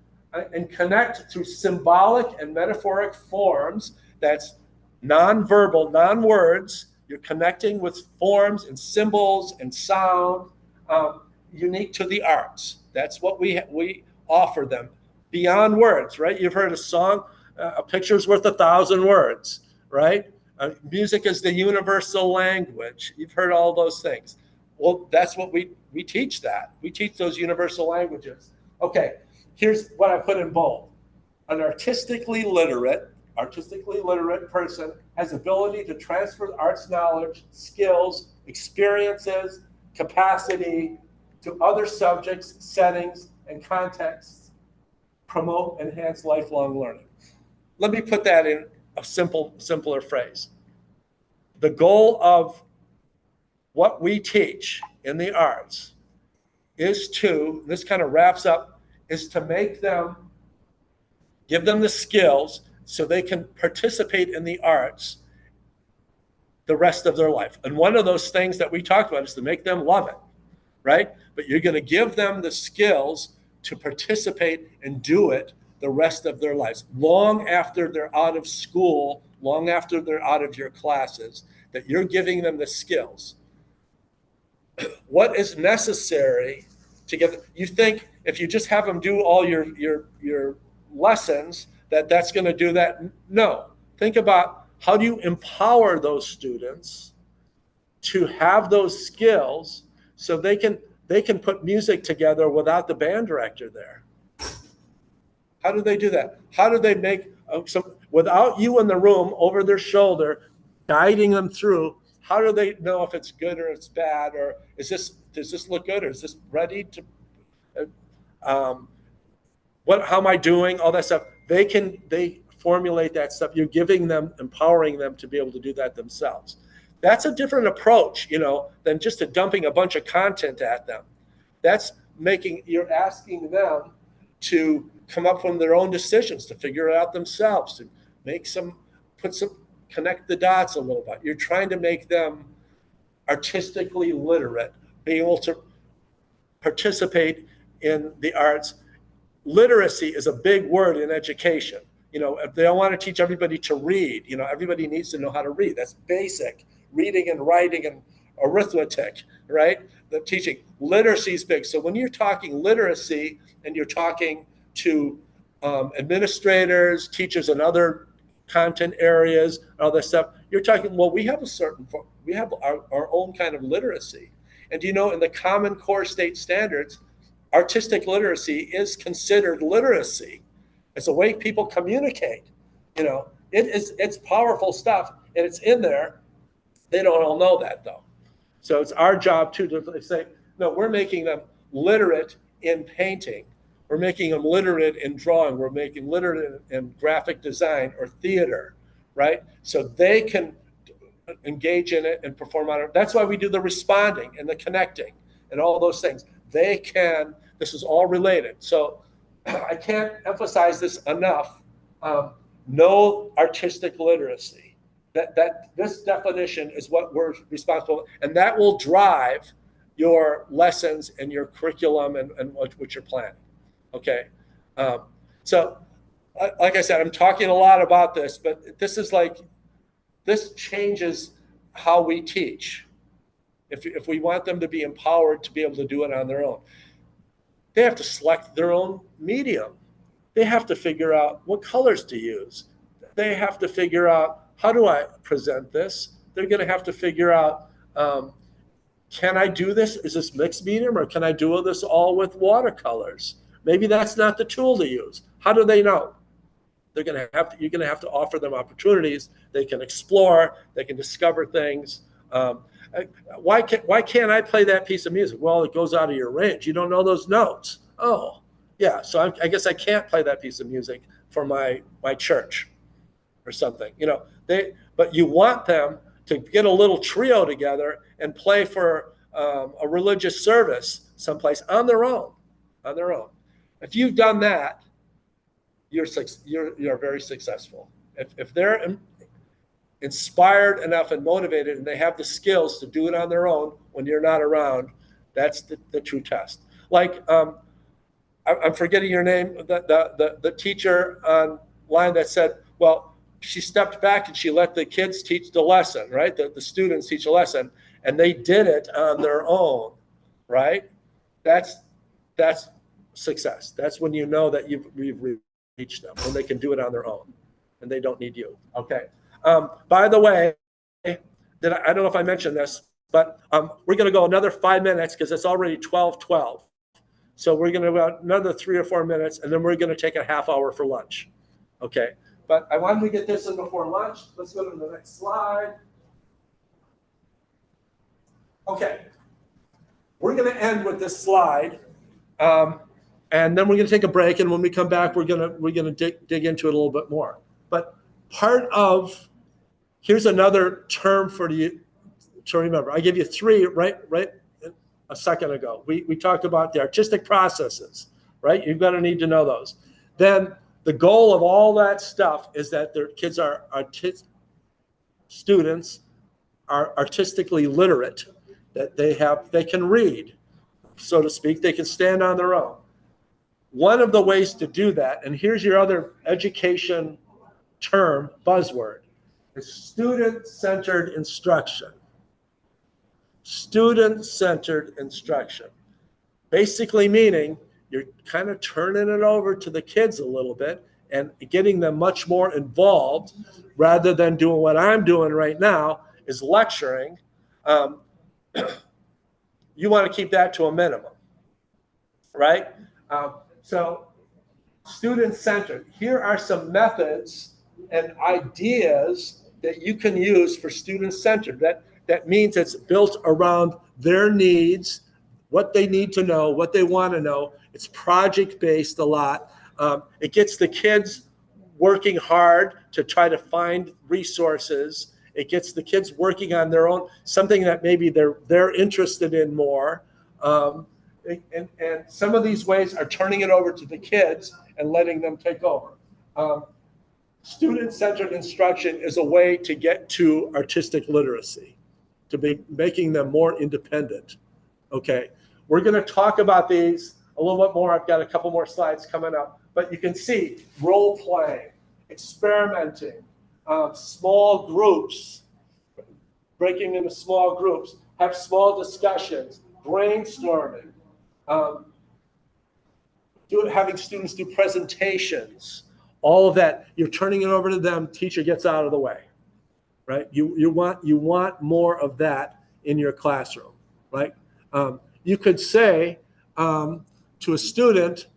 and connect through symbolic and metaphoric forms. That's non-verbal, non-words. You're connecting with forms and symbols and sound unique to the arts. That's what we offer them beyond words, right? You've heard a song, a picture's worth 1,000 words, right? Music is the universal language. You've heard all those things. Well, that's what we teach that. We teach those universal languages. Okay, here's what I put in bold. An artistically literate person has ability to transfer arts knowledge, skills, experiences, capacity to other subjects, settings, and contexts, promote, enhance lifelong learning. Let me put that in a simpler phrase. The goal of what we teach in the arts is to, this kind of wraps up, is to make them, give them the skills so they can participate in the arts the rest of their life. And one of those things that we talked about is to make them love it, right? But you're going to give them the skills to participate and do it the rest of their lives, long after they're out of school, long after they're out of your classes, that you're giving them the skills. What is necessary to get them? You think if you just have them do all your lessons, that's going to do that? No. Think about how do you empower those students to have those skills so they can put music together without the band director there. How do they do that? How do they make without you in the room over their shoulder, guiding them through? How do they know if it's good or it's bad, or does this look good, or is this ready to? How am I doing? All that stuff. They formulate that stuff. You're giving them, empowering them to be able to do that themselves. That's a different approach, than just dumping a bunch of content at them. You're asking them to come up with their own decisions, to figure it out themselves, to connect the dots a little bit. You're trying to make them artistically literate, being able to participate in the arts literacy is a big word in education. You know, if they don't want to teach everybody to read, you know, everybody needs to know how to read. That's basic reading and writing and arithmetic, right? The teaching literacy is big. So when you're talking literacy and you're talking to administrators, teachers, and other content areas, all this stuff, you're talking, well, we have our own kind of literacy. And you know, in the Common Core state standards, artistic literacy is considered literacy. It's a way people communicate. You know, it's powerful stuff, and it's in there. They don't all know that though. So it's our job too to say, no, we're making them literate in painting. We're making them literate in drawing. We're making literate in graphic design or theater, right? So they can engage in it and perform on it. That's why we do the responding and the connecting and all those things. They can, this is all related. So I can't emphasize this enough. No artistic literacy. That this definition is what we're responsible, and that will drive your lessons and your curriculum and what you're planning. Okay, so like I said, I'm talking a lot about this, but this changes how we teach. If we want them to be empowered to be able to do it on their own, they have to select their own medium. They have to figure out what colors to use. They have to figure out, how do I present this? They're going to have to figure out, can I do this? Is this mixed medium, or can I do this all with watercolors? Maybe that's not the tool to use. How do they know? You're going to have to offer them opportunities. They can explore. They can discover things. Why can't I play that piece of music? Well, it goes out of your range. You don't know those notes. Oh, yeah. So I guess I can't play that piece of music for my church or something. You know, but you want them to get a little trio together and play for a religious service someplace on their own. If you've done that, you're very successful. If they're inspired enough and motivated, and they have the skills to do it on their own when you're not around, that's the true test. Like, I'm forgetting your name, the teacher online that said, well, she stepped back and she let the kids teach the lesson, right? The students teach a lesson, and they did it on their own, right? That's success. That's when you know that you've reached them, when they can do it on their own and they don't need you. Okay. By the way, I don't know if I mentioned this, but we're going to go another 5 minutes because it's already 12:12. So we're going to go another 3 or 4 minutes, and then we're going to take a half hour for lunch. Okay. But I wanted to get this in before lunch. Let's go to the next slide. Okay. We're going to end with this slide. And then we're going to take a break, and when we come back, we're going to dig into it a little bit more. But part of, here's another term for you to remember. I gave you 3 right a second ago. We talked about the artistic processes, right? You're going to need to know those. Then the goal of all that stuff is that their kids students are artistically literate, that they can read, so to speak. They can stand on their own. One of the ways to do that, and here's your other education term, buzzword, is student-centered instruction. Student-centered instruction. Basically meaning you're kind of turning it over to the kids a little bit and getting them much more involved rather than doing what I'm doing right now, is lecturing. You want to keep that to a minimum, right? So student-centered. Here are some methods and ideas that you can use for student-centered. That means it's built around their needs, what they need to know, what they want to know. It's project-based a lot. It gets the kids working hard to try to find resources. It gets the kids working on their own, something that maybe they're interested in more. And some of these ways are turning it over to the kids and letting them take over. Student-centered instruction is a way to get to artistic literacy, to be making them more independent. Okay, we're going to talk about these a little bit more. I've got a couple more slides coming up, but you can see role playing, experimenting, small groups, breaking into small groups, have small discussions, brainstorming, having students do presentations, all of that. You're turning it over to them. Teacher gets out of the way, right? You want more of that in your classroom, right? You could say to a student,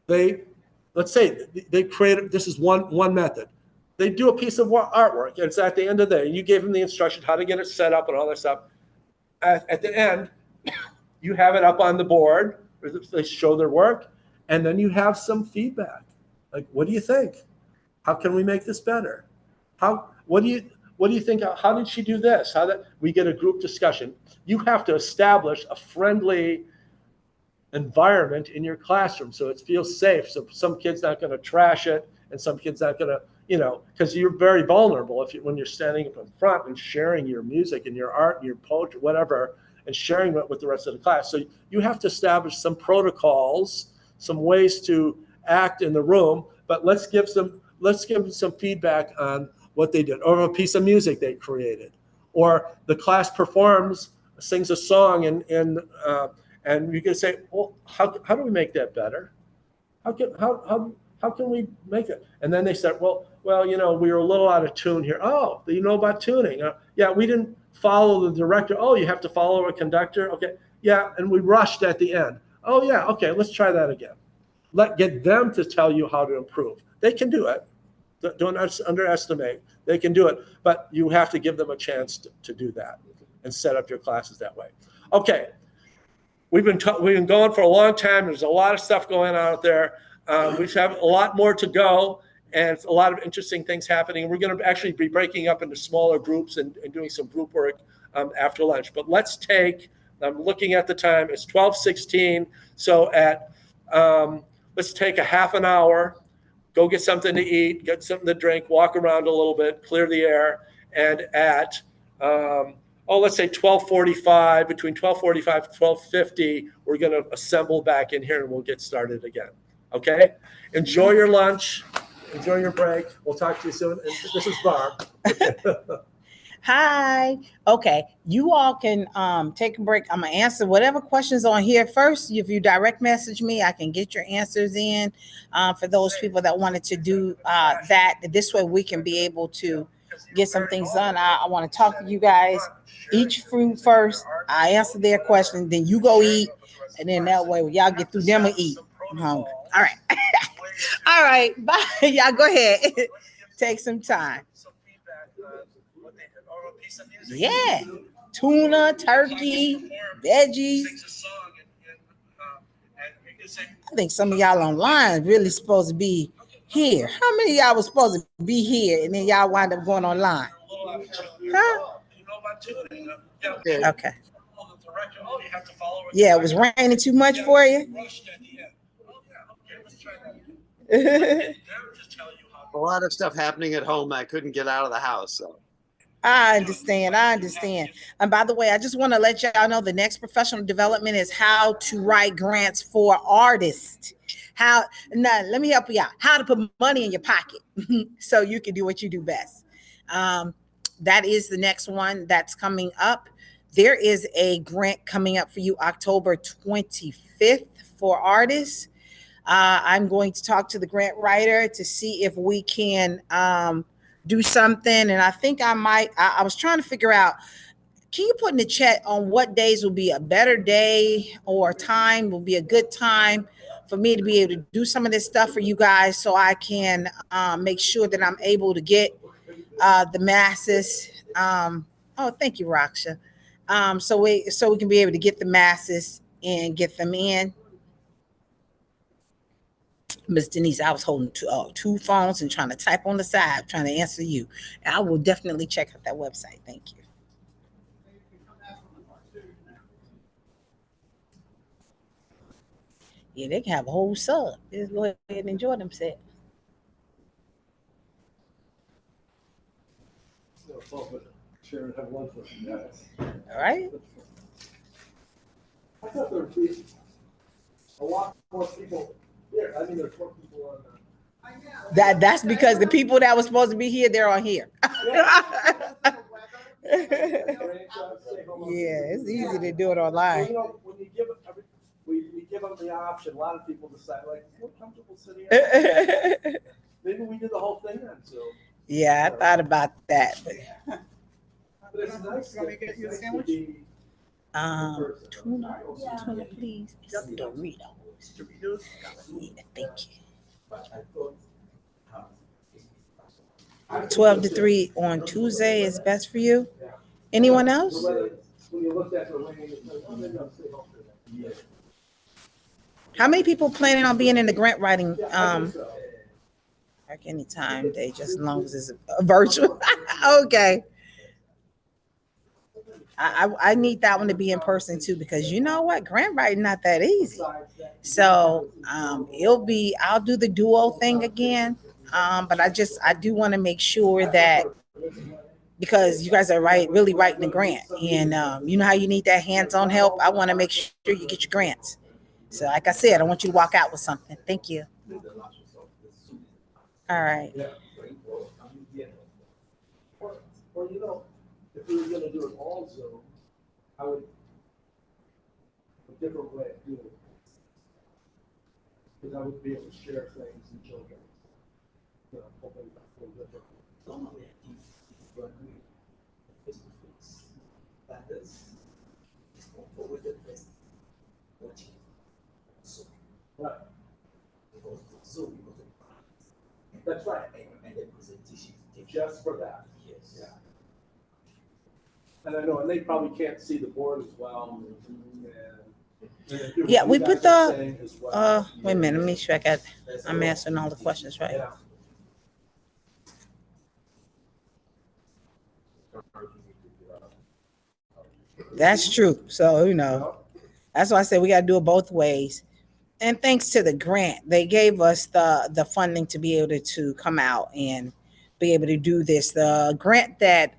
let's say they create, this is one method. They do a piece of artwork. It's at the end of the day. You gave them the instruction how to get it set up and all that stuff. At the end, you have it up on the board. They show their work, and then you have some feedback. Like, what do you think? How can we make this better? What do you think? How did she do this? We get a group discussion. You have to establish a friendly environment in your classroom so it feels safe. So some kid's not going to trash it, and some kid's not going to, because you're very vulnerable when you're standing up in front and sharing your music and your art and your poetry, whatever, and sharing it with the rest of the class. So you have to establish some protocols, some ways to act in the room, but let's give them some feedback on what they did, or a piece of music they created, or the class sings a song, and you can say, well, how do we make that better? How can we make it? And then they said, well, we were a little out of tune here. Oh, you know about tuning? Yeah, we didn't follow the director. Oh, you have to follow a conductor. Okay, yeah, and we rushed at the end. Oh yeah, okay, let's try that again. Get them to tell you how to improve. They can do it. Don't underestimate. They can do it, but you have to give them a chance to do that and set up your classes that way. Okay. We've been going for a long time. There's a lot of stuff going on out there. We have a lot more to go, and a lot of interesting things happening. We're going to actually be breaking up into smaller groups and doing some group work after lunch. But let's take, I'm looking at the time, it's 12:16. So let's take a half an hour, go get something to eat, get something to drink, walk around a little bit, clear the air, and at let's say 12:45, between 12:45 and 12:50, we're going to assemble back in here and we'll get started again. Okay? Enjoy your lunch. Enjoy your break. We'll talk to you soon. And this is Barb. Hi. Okay. You all can take a break. I'm going to answer whatever questions on here first. If you direct message me, I can get your answers in for those people that wanted to do that. This way we can be able to get some things done. I want to talk to you guys. Each fruit first. I answer their question. Then you go eat. And then that way y'all get through them and eat. I'm hungry. All right. All right. Bye. Y'all go ahead. Take some time. Yeah. Tuna, turkey, veggies. I think some of y'all online really supposed to be here. How many of y'all was supposed to be here and then y'all wind up going online? Huh? Okay. Yeah, it was raining too much for you. A lot of stuff happening at home. I couldn't get out of the house. So. I understand. And by the way, I just want to let y'all know the next professional development is how to write grants for artists. Let me help you out. How to put money in your pocket so you can do what you do best. That is the next one that's coming up. There is a grant coming up for you October 25th for artists. I'm going to talk to the grant writer to see if we can do something. And I think I was trying to figure out, can you put in the chat on what days will be a better day or time will be a good time for me to be able to do some of this stuff for you guys so I can make sure that I'm able to get the masses. Thank you, Raksha. So we can be able to get the masses and get them in. Miss Denise, I was holding two phones and trying to type on the side, trying to answer you. I will definitely check out that website. Thank you. Yeah, they can have a whole sub. Just go ahead and enjoy themselves. All right. I thought there would be a lot more people here. I mean, there's more people on That's because the people that were supposed to be here, they're on here. Yeah, it's easy to do it online. You know, when you give it, we give them the option, a lot of people decide, like, we're comfortable sitting. Maybe we do the whole thing on Zoom. Yeah, I thought about that. But it's nice to be. Tuna, please. It's Doritos. Yeah, thank you. 12 to 3 on Tuesday is best for you? Anyone else? When you looked at the rain, it's like, oh, maybe I'll stay home for that. How many people planning on being in the grant writing? Like anytime, they just as long as it's virtual. Okay. I need that one to be in person too, because you know what, grant writing not that easy. So I'll do the duo thing again. But I do want to make sure that, because you guys are really writing the grant, and you know how you need that hands-on help. I want to make sure you get your grants. So like I said, I want you to walk out with something. Thank you. All right. Well, you know, if we were gonna do it all Zoom, I would, a different way of doing it. Because I would be able to share things and children. You know, hopefully that's a little different. Normally, if you agree face to face, that is more forward than best watching Zoom. Right. Because Zoom, That's right. And the presentation is Just for that. Yes. Yeah. And I know, and they probably can't see the board as well. And Yeah, we you put guys are the saying as well. wait a minute, let me check out. I'm answering all the questions, right? Yeah. That's true. So, you know, that's why I said we got to do it both ways. And thanks to the grant, they gave us the funding to be able to come out and be able to do this. The grant that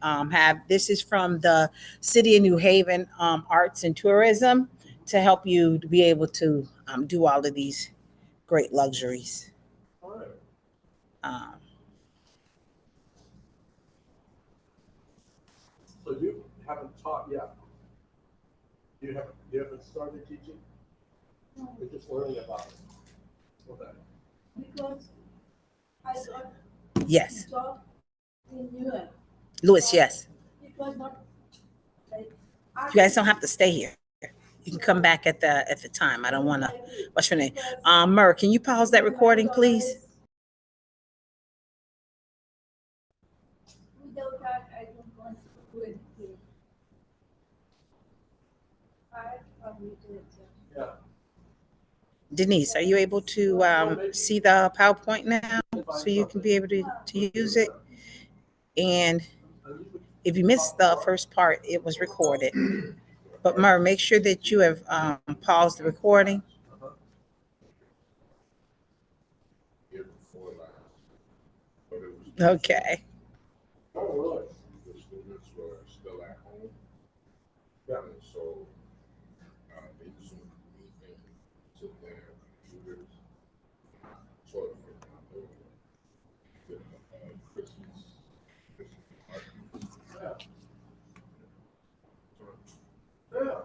this is from the City of New Haven Arts and Tourism, to help you to be able to do all of these great luxuries. All right. So you haven't taught yet? You haven't started teaching? No. You're just learning about it. Okay. Because I got Yes. job in New York. Louis, yes. It was not like You guys don't have to stay here. You can come back at the time. I don't want to. What's your name? Murr, can you pause that recording, please? without that I don't want to do anything. I am literature. Yeah. Denise, are you able to see the PowerPoint now so you can be able to use it? And if you missed the first part, it was recorded. But Murr, make sure that you have paused the recording. Okay. Oh, really? The students were still at home. Yeah. And so they Zoom meeting to their computers. Sort of Christmas party. Yeah. Yeah.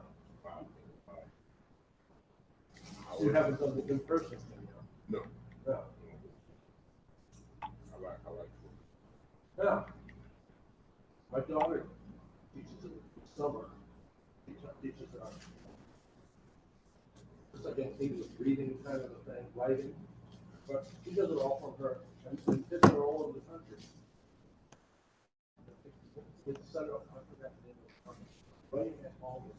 You haven't done the in-person thing yet? No. Yeah. I like it. Yeah. My daughter teaches in summer. Teaches just like an English reading kind of a thing, writing. But she does it all from her, and kids are all over the country. It's set up, I forgot the name of the writing at home or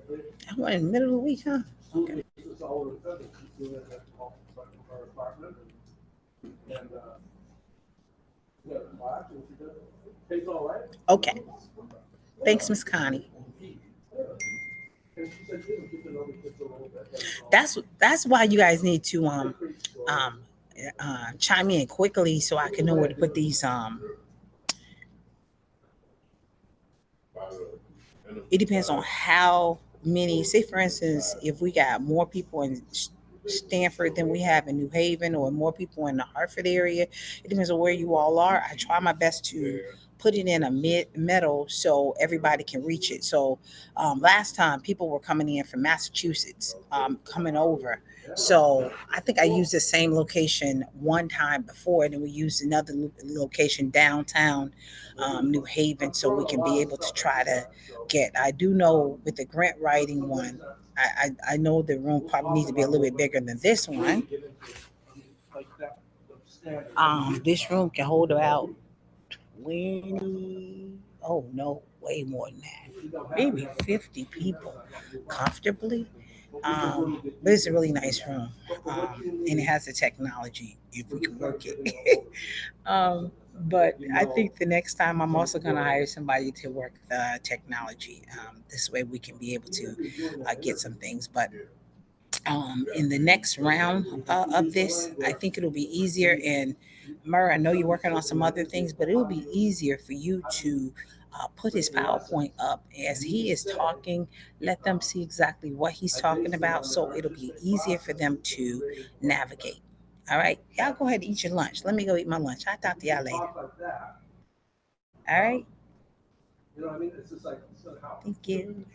something. I went in the middle of the week, huh? Okay. It's all over the country. She's doing it at home, from her apartment, and yeah, class, and she does it. Pays all right. Okay. Thanks, Miss Connie. And she said, you know, get to know the kids a little bit. That's why you guys need to chime in quickly so I can know where to put these it depends on how many, say for instance, if we got more people in Stanford than we have in New Haven, or more people in the Hartford area, it depends on where you all are. I try my best to put it in a middle so everybody can reach it. So last time people were coming in from Massachusetts, coming over. So I think I used the same location one time before, and then we used another location downtown New Haven, so we can be able to try to get. I do know with the grant writing one, I know the room probably needs to be a little bit bigger than this one. This room can hold about 20, oh no, way more than that. Maybe 50 people comfortably. But it's a really nice room. And it has the technology if we can work it. But I think the next time I'm also going to hire somebody to work the technology. This way we can be able to get some things. But in the next round of this, I think it'll be easier. And Murr, I know you're working on some other things, but it'll be easier for you to put his PowerPoint up as he is talking. Let them see exactly what he's talking about, so it'll be easier for them to navigate. All right, y'all go ahead and eat your lunch. Let me go eat my lunch. I'll talk to y'all later. All right. Thank you.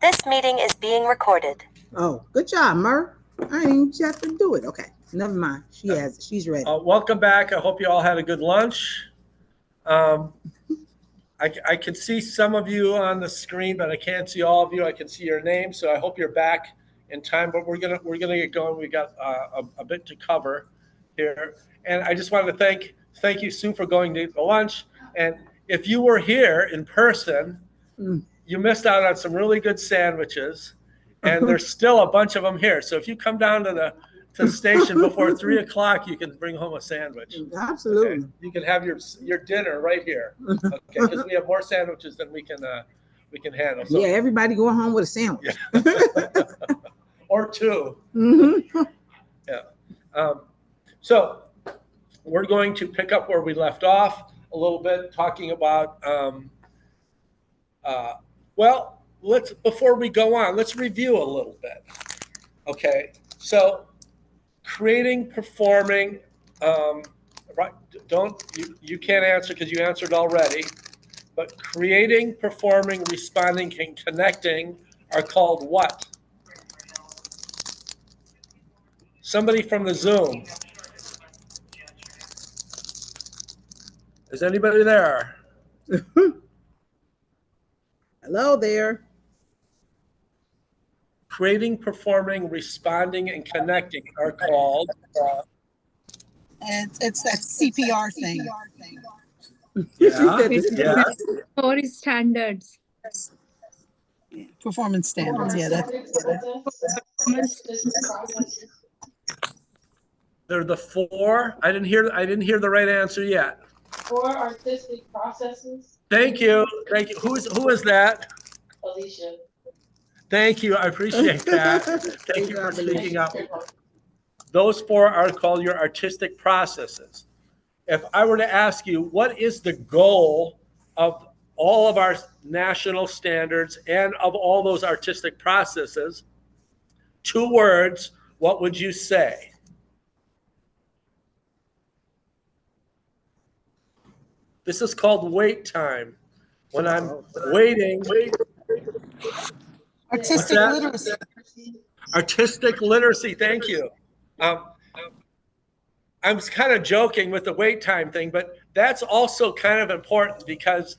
This meeting is being recorded. Oh, good job, Murr. I didn't even have to do it. Okay, never mind. She's ready. Welcome back. I hope you all had a good lunch. I can see some of you on the screen, but I can't see all of you. I can see your name, so I hope you're back in time. But we're gonna get going. We got a bit to cover here, and I just wanted to thank you, Sue, for going to the lunch. And if you were here in person, you missed out on some really good sandwiches, and there's still a bunch of them here. So if you come down to the station before 3 o'clock, you can bring home a sandwich. Absolutely. Okay? You can have your dinner right here. Okay, because we have more sandwiches than we can handle. So, yeah, everybody going home with a sandwich. Yeah. Or two. Mm-hmm. Yeah. So we're going to pick up where we left off a little bit, talking about well, before we go on, let's review a little bit. Okay, so creating, performing, right? You can't answer because you answered already. But creating, performing, responding, and connecting are called what? Somebody from the Zoom. Is anybody there? Hello there. Creating, performing, responding, and connecting are called. It's that CPR thing. Yeah. Or standards. Yeah, performance standards. Yeah, They're the four. I didn't hear the right answer yet. 4 artistic processes. Thank you. Who is that? Those Thank you. I appreciate that. Thank you for speaking up. Those four are called your artistic processes. If I were to ask you, what is the goal of all of our national standards and of all those artistic processes? 2 words, what would you say? This is called wait time. When I'm waiting. Artistic literacy. Artistic literacy, thank you. I was kind of joking with the wait time thing, but that's also kind of important because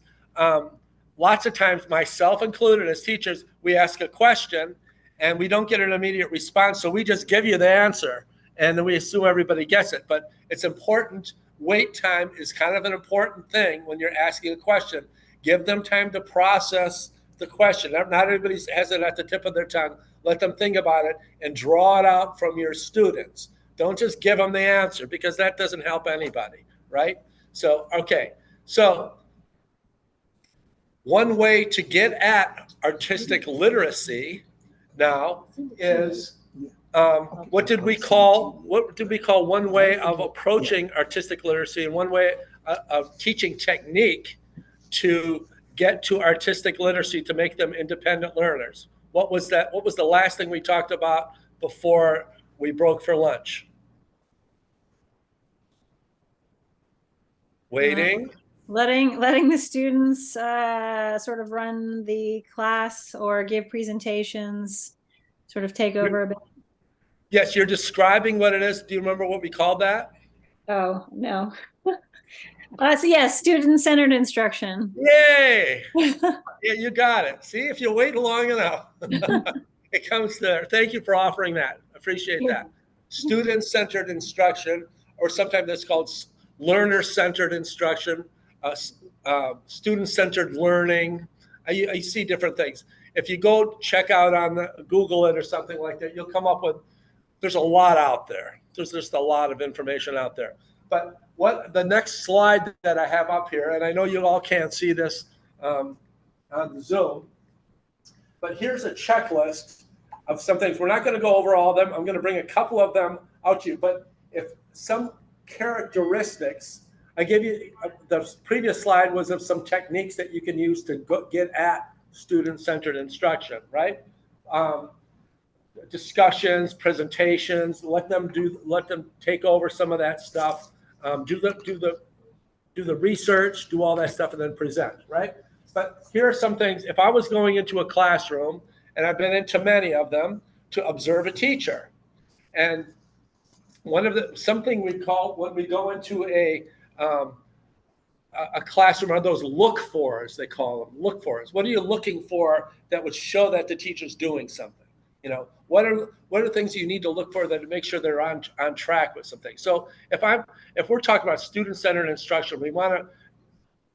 lots of times, myself included as teachers, we ask a question and we don't get an immediate response. So we just give you the answer and then we assume everybody gets it. But it's important. Wait time is kind of an important thing when you're asking a question. Give them time to process the question. Not everybody has it at the tip of their tongue. Let them think about it and draw it out from your students. Don't just give them the answer because that doesn't help anybody, right? So, okay. So one way to get at artistic literacy now is what did we call one way of approaching artistic literacy and one way of teaching technique to get to artistic literacy to make them independent learners? What was that? What was the last thing we talked about before we broke for lunch? Waiting. Letting the students sort of run the class or give presentations, sort of take over a bit. Yes, you're describing what it is. Do you remember what we called that? Oh, no. So yes, student-centered instruction. Yay! Yeah, you got it. See, if you wait long enough, it comes there. Thank you for offering that. Appreciate that. Student-centered instruction, or sometimes it's called learner-centered instruction, student-centered learning. I see different things. If you go check out Google it or something like that, you'll come up with, there's a lot out there. There's just a lot of information out there. But what the next slide that I have up here, and I know you all can't see this on the Zoom, but here's a checklist of some things. We're not going to go over all of them. I'm going to bring a couple of them out to you. But if some characteristics, I gave you, the previous slide was of some techniques that you can use to get at student-centered instruction, right? Discussions, presentations, let them take over some of that stuff. Do the research, do all that stuff, and then present, right? But here are some things. If I was going into a classroom, and I've been into many of them, to observe a teacher, and something we call when we go into a classroom are those look-fors, they call them, look-fors. What are you looking for that would show that the teacher's doing something? You know, what are things you need to look for that make sure they're on track with something? So if we're talking about student-centered instruction, we want to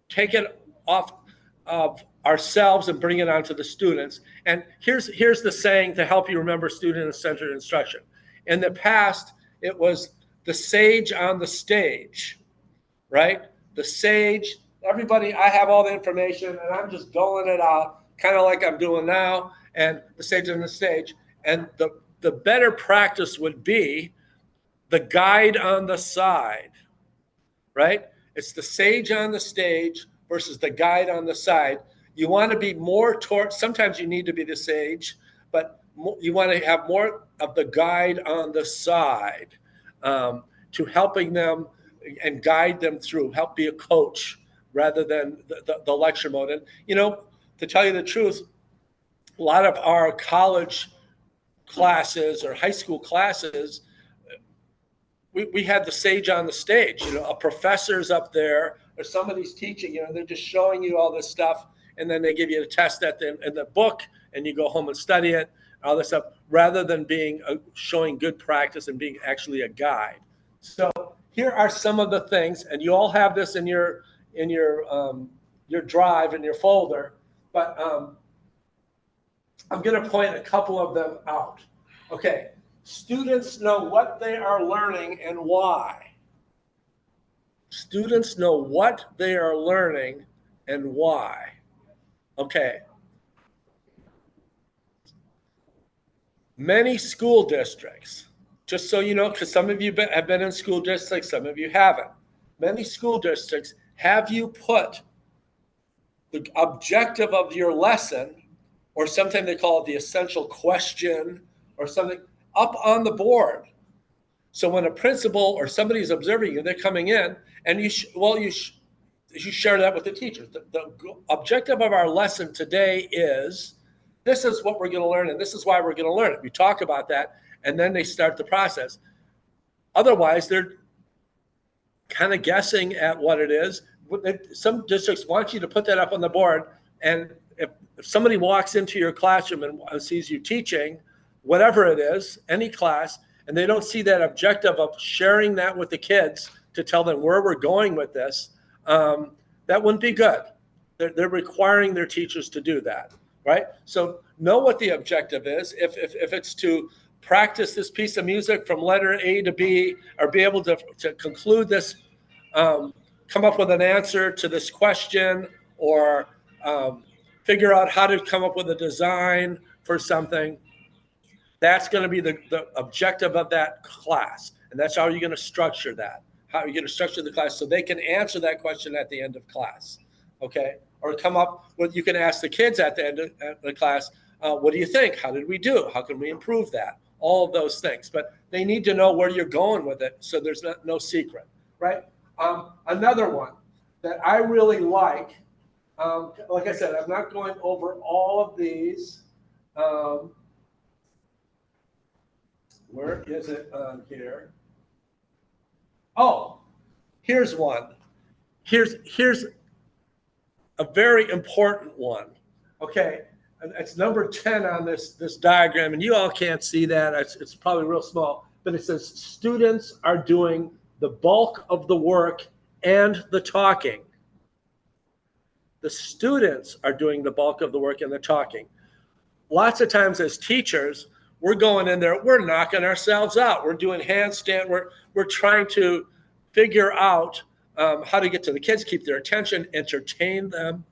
take it off of ourselves and bring it onto the students. And here's the saying to help you remember student-centered instruction. In the past, it was the sage on the stage, right? The sage, everybody, I have all the information and I'm just doling it out, kind of like I'm doing now, and the sage on the stage. And the better practice would be the guide on the side, right? It's the sage on the stage versus the guide on the side. You want to be more towards, sometimes you need to be the sage, but you want to have more of the guide on the side to helping them and guide them through, help be a coach rather than the lecture mode. And, you know, to tell you the truth, a lot of our college classes or high school classes, we had the sage on the stage, you know, a professor's up there or somebody's teaching, you know, they're just showing you all this stuff. And then they give you a test in the book and you go home and study it, all this stuff, rather than showing good practice and being actually a guide. So here are some of the things, and you all have this in your drive, in your folder, but I'm going to point a couple of them out. Okay, students know what they are learning and why. Students know what they are learning and why. Okay. Many school districts, just so you know, because some of you have been in school districts, some of you haven't. Many school districts have you put the objective of your lesson, or sometimes they call it the essential question or something, up on the board. So when a principal or somebody is observing you, they're coming in, and you share that with the teachers. The objective of our lesson today is, this is what we're going to learn, and this is why we're going to learn it. We talk about that, and then they start the process. Otherwise, they're kind of guessing at what it is. Some districts want you to put that up on the board, and if somebody walks into your classroom and sees you teaching, whatever it is, any class, and they don't see that objective of sharing that with the kids to tell them where we're going with this, that wouldn't be good. They're requiring their teachers to do that, right? So know what the objective is. If it's to practice this piece of music from letter A to B, or be able to conclude this, come up with an answer to this question, or figure out how to come up with a design for something, that's going to be the objective of that class. And that's how you're going to structure that. How you're going to structure the class so they can answer that question at the end of class. Okay? Or come up with, you can ask the kids at the end of the class, what do you think? How did we do? How can we improve that? All of those things. But they need to know where you're going with it, so there's no secret, right? Another one that I really like I said, I'm not going over all of these. Where is it on here? Oh, here's one. Here's a very important one. Okay, and it's number 10 on this diagram, and you all can't see that. It's probably real small, but it says students are doing the bulk of the work and the talking. The students are doing the bulk of the work and the talking. Lots of times as teachers, we're going in there, we're knocking ourselves out. We're doing handstand. We're trying to figure out how to get to the kids, keep their attention, entertain them,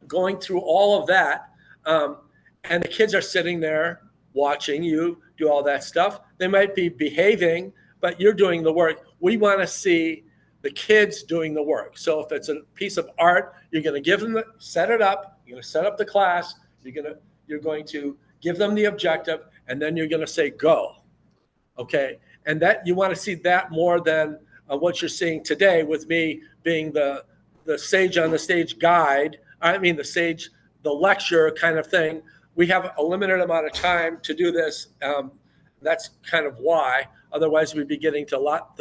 going through all of that. And the kids are sitting there watching you do all that stuff. They might be behaving, but you're doing the work. We want to see the kids doing the work. So if it's a piece of art, you're going to give them set it up. You're going to set up the class. You're going to give them the objective, and then you're going to say go. Okay, and that you want to see that more than what you're seeing today with me being the sage on the stage guide. I mean the lecture kind of thing. We have a limited amount of time to do this. That's kind of why. Otherwise, we'd be getting to a lot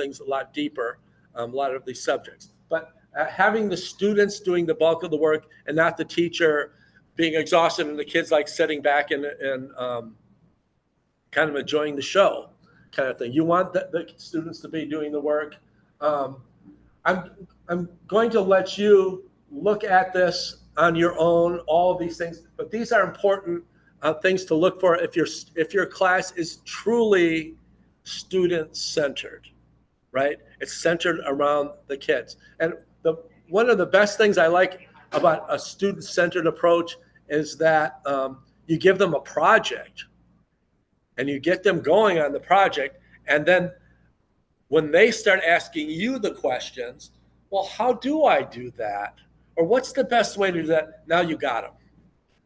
deeper. A lot of these subjects, but having the students doing the bulk of the work and not the teacher being exhausted and the kids like sitting back and kind of enjoying the show kind of thing. You want the students to be doing the work. I'm going to let you look at this on your own, all of these things, but these are important things to look for if your class is truly student-centered. Right? It's centered around the kids. And one of the best things I like about a student-centered approach is that you give them a project and you get them going on the project. And then when they start asking you the questions, well, how do I do that? Or what's the best way to do that? Now you got them.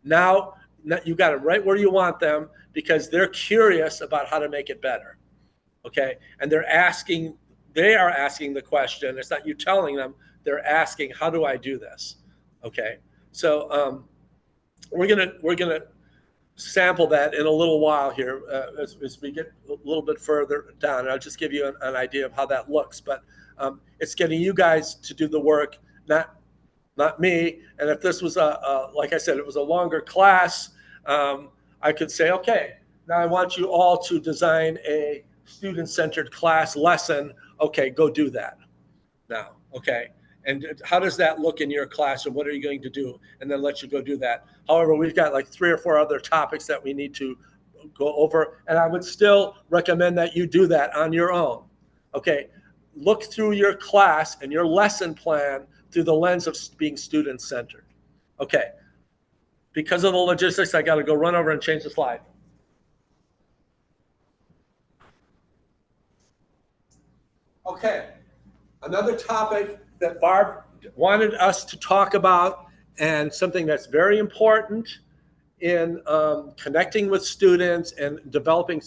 Now you got them right where you want them because they're curious about how to make it better. Okay? And they are asking the question. It's not you telling them. They're asking, how do I do this? Okay. So we're gonna sample that in a little while here as we get a little bit further down. I'll just give you an idea of how that looks. But it's getting you guys to do the work, not me. And if this was like I said, it was a longer class, I could say, okay, now I want you all to design a student-centered class lesson. Okay, go do that now. Okay. And how does that look in your classroom? What are you going to do? And then let you go do that. However, we've got like 3 or 4 other topics that we need to go over. And I would still recommend that you do that on your own. Okay. Look through your class and your lesson plan through the lens of being student-centered. Okay. Because of the logistics, I got to go run over and change the slide. Another topic that Barb wanted us to talk about, and something that's very important in connecting with students and developing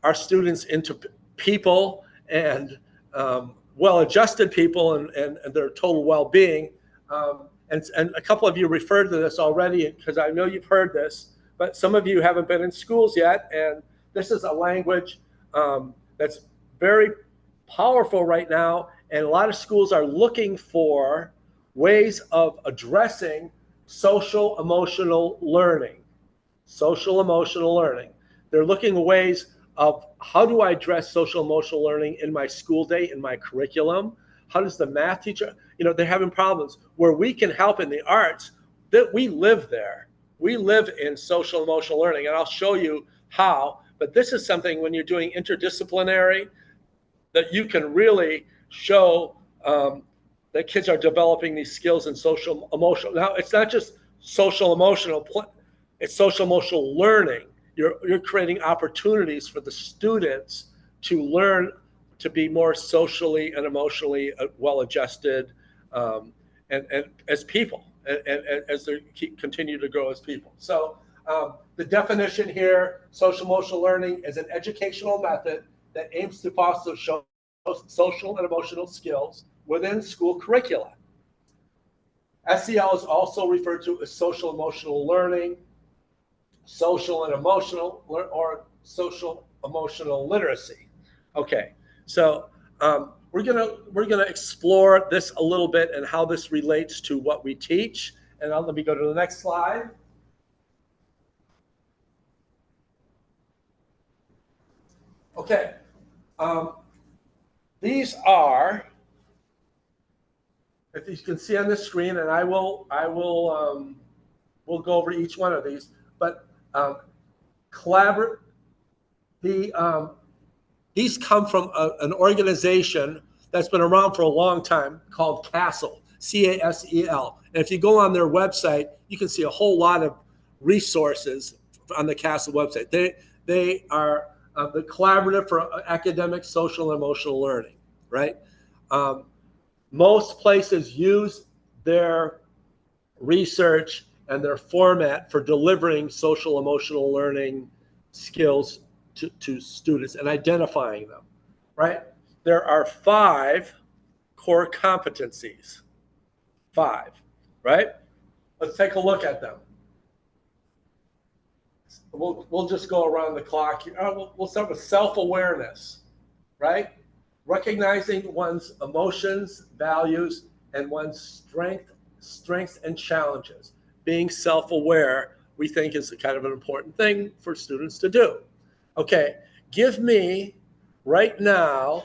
our students into people and well-adjusted people and their total well-being. And a couple of you referred to this already, because I know you've heard this, but some of you haven't been in schools yet. And this is a language that's very powerful right now. And a lot of schools are looking for ways of addressing social emotional learning. Social emotional learning. They're looking at ways of how do I address social emotional learning in my school day, in my curriculum? How does the math teacher, they're having problems where we can help in the arts, that we live there. We live in social emotional learning, and I'll show you how. But this is something when you're doing interdisciplinary that you can really show that kids are developing these skills in social emotional. Now, it's not just social emotional, it's social emotional learning. You're creating opportunities for the students to learn to be more socially and emotionally well-adjusted, and as people, and as they continue to grow as people. So the definition here, social emotional learning is an educational method that aims to foster social and emotional skills within school curricula. SEL is also referred to as social emotional learning, social and emotional, or social emotional literacy. Okay, so we're gonna explore this a little bit and how this relates to what we teach. And let me go to the next slide. Okay, these are, if you can see on the screen, and we'll go over each one of these, but these come from an organization that's been around for a long time called CASEL, CASEL. And if you go on their website, you can see a whole lot of resources on the CASEL website. They are the Collaborative for Academic, Social, and Emotional Learning, right? Most places use their research and their format for delivering social emotional learning skills to students and identifying them, right? There are 5 core competencies. 5, right? Let's take a look at them. We'll just go around the clock here. We'll start with self-awareness, right? Recognizing one's emotions, values, and one's strengths and challenges. Being self-aware, we think, is kind of an important thing for students to do. Okay, give me right now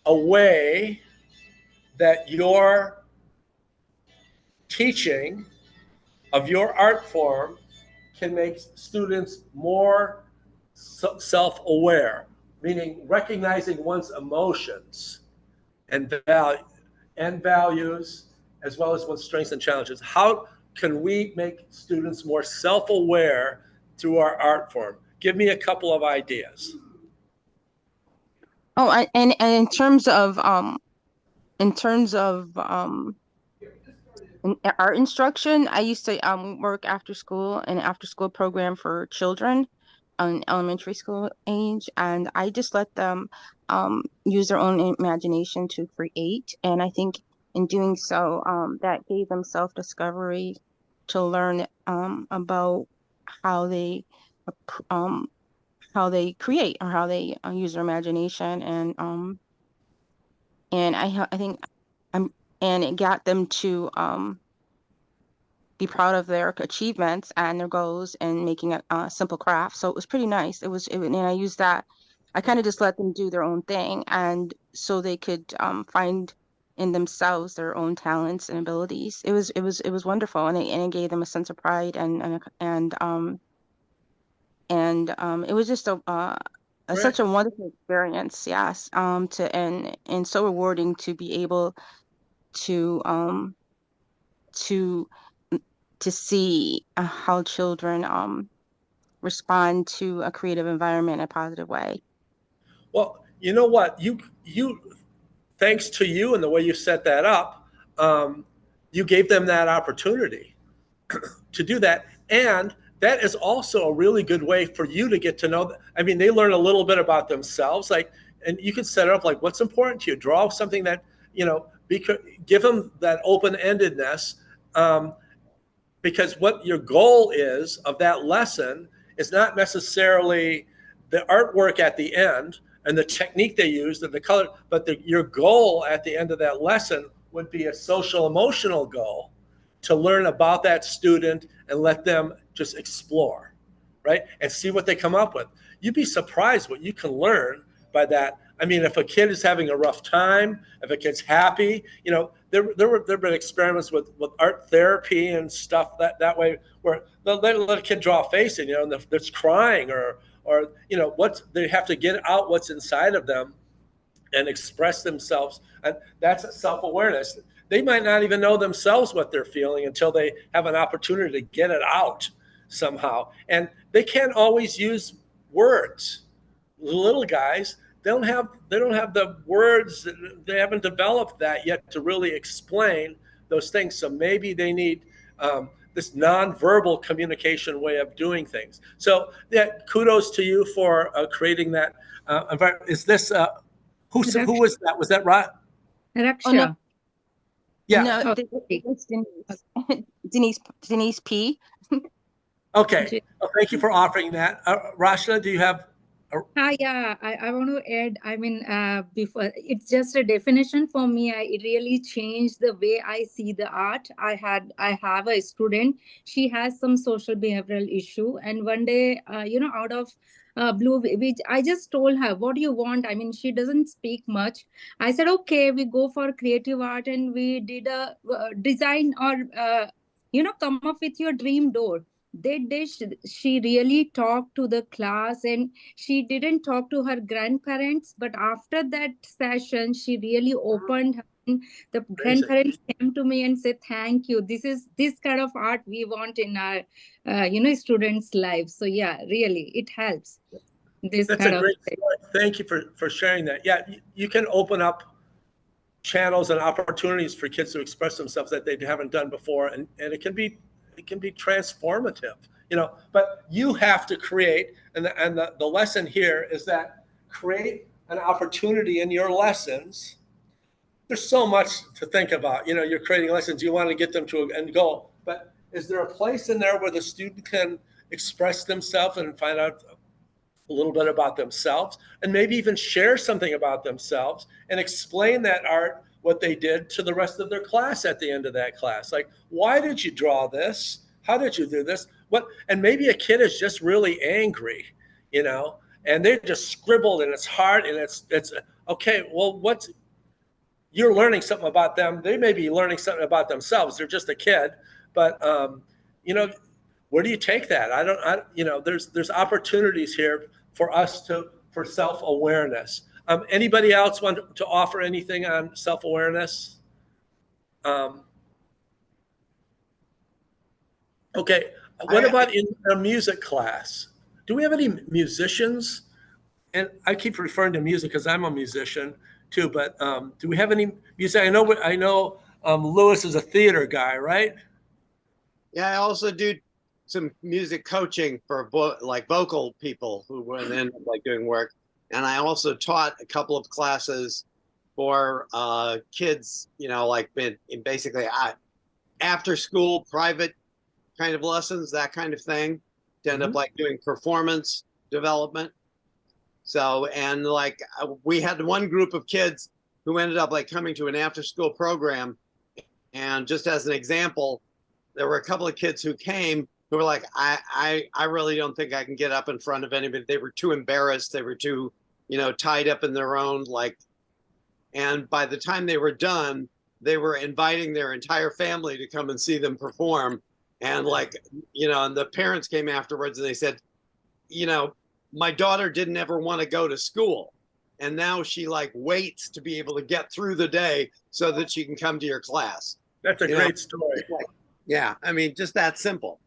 a way that your teaching of your art form can make students more self-aware, meaning recognizing one's emotions and values, as well as one's strengths and challenges. How can we make students more self-aware through our art form? Give me a couple of ideas. Oh, and in terms of art instruction, I used to work after school, an after school program for children on elementary school age, and I just let them use their own imagination to create. And I think in doing so, that gave them self-discovery to learn about how they create, or how they use their imagination, and I think and it got them to be proud of their achievements and their goals and making a simple craft. So it was pretty nice. And I used that. I kind of just let them do their own thing, and so they could find in themselves their own talents and abilities. It was wonderful, and it gave them a sense of pride, and it was just such a wonderful experience. Yes, and so rewarding to be able to to see how children respond to a creative environment in a positive way. Well, you know what, thanks to you and the way you set that up, you gave them that opportunity to do that. And that is also a really good way for you to get to know. I mean, they learn a little bit about themselves, like, and you can set it up like, what's important to you? Draw something that, you know, give them that open-endedness, because what your goal is of that lesson is not necessarily the artwork at the end and the technique they used and the color, but your goal at the end of that lesson would be a social emotional goal to learn about that student and let them just explore, right? And see what they come up with. You'd be surprised what you can learn by that. I mean, if a kid is having a rough time, if a kid's happy, you know, there have been experiments with art therapy and stuff that way, where they'll let a kid draw a face and, you know, and that's crying or you know, they have to get out what's inside of them and express themselves. And that's self-awareness. They might not even know themselves what they're feeling until they have an opportunity to get it out somehow. And they can't always use words. The little guys, they don't have the words. They haven't developed that yet to really explain those things. So maybe they need this nonverbal communication way of doing things. So yeah, kudos to you for creating that environment. Is this who was that? Was that right? Oh, no. Yeah. No, it's Denise. Denise P. Okay. Well, thank you for offering that. Rashna, do you have? Hi, yeah, I want to add, I mean, before it's just a definition for me. It really changed the way I see the art. I have a student, she has some social behavioral issue. And one day, you know, out of blue, I just told her, what do you want? I mean, she doesn't speak much. I said, okay, we go for creative art, and we did a design or, you know, come up with your dream door. She really talked to the class, and she didn't talk to her grandparents, but after that session she really opened her. The grandparents came to me and said, thank you, this kind of art we want in our you know, students' lives. So yeah, really it helps. That's a great story. Thank you for sharing that. Yeah, you can open up channels and opportunities for kids to express themselves that they haven't done before, and it can be transformative, you know. But you have to create, and the lesson here is that create an opportunity in your lessons. There's so much to think about. You know, you're creating lessons, you want to get them to an end goal, but is there a place in there where the student can express themselves and find out a little bit about themselves, and maybe even share something about themselves and explain that art, what they did, to the rest of their class at the end of that class? Like, why did you draw this? How did you do this? What? And maybe a kid is just really angry, you know, and they just scribbled and it's hard and it's okay. Well, you're learning something about them. They may be learning something about themselves. They're just a kid, but you know, where do you take that? You know, there's opportunities here for us for self-awareness. Anybody else want to offer anything on self-awareness? Okay, what about in a music class? Do we have any musicians? And I keep referring to music because I'm a musician too, but do we have any music? I know Lewis is a theater guy, right? Yeah, I also do some music coaching for like vocal people who went in like doing work. And I also taught a couple of classes for kids, you know, like basically after school private kind of lessons, that kind of thing, to end up like doing performance development. So, and like we had one group of kids who ended up like coming to an after school program. And just as an example, there were a couple of kids who came who were like, I really don't think I can get up in front of anybody. They were too embarrassed. They were too, you know, tied up in their own, like, and by the time they were done, they were inviting their entire family to come and see them perform. And like, you know, and the parents came afterwards and they said, you know, my daughter didn't ever want to go to school. And now she like waits to be able to get through the day so that she can come to your class. That's a great story. Yeah, I mean, just that simple,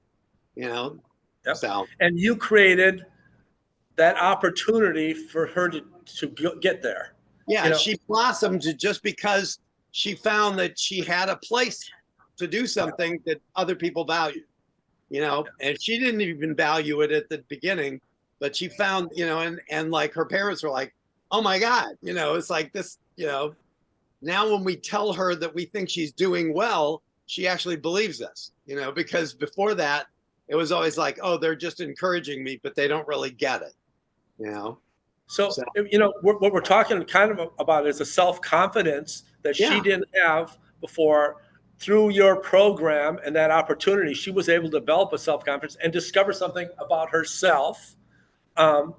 you know. Yep. So, and you created that opportunity for her to get there. Yeah, You know? she blossomed just because she found that she had a place to do something that other people valued, you know, and she didn't even value it at the beginning, but she found, you know, and like her parents were like, oh my God, you know, it's like this, you know, now when we tell her that we think she's doing well, she actually believes us, you know, because before that, it was always like, oh, they're just encouraging me, but they don't really get it, you know? So, you know, what we're talking kind of about is a self-confidence that she Yeah. didn't have before. Through your program and that opportunity, she was able to develop a self-confidence and discover something about herself. And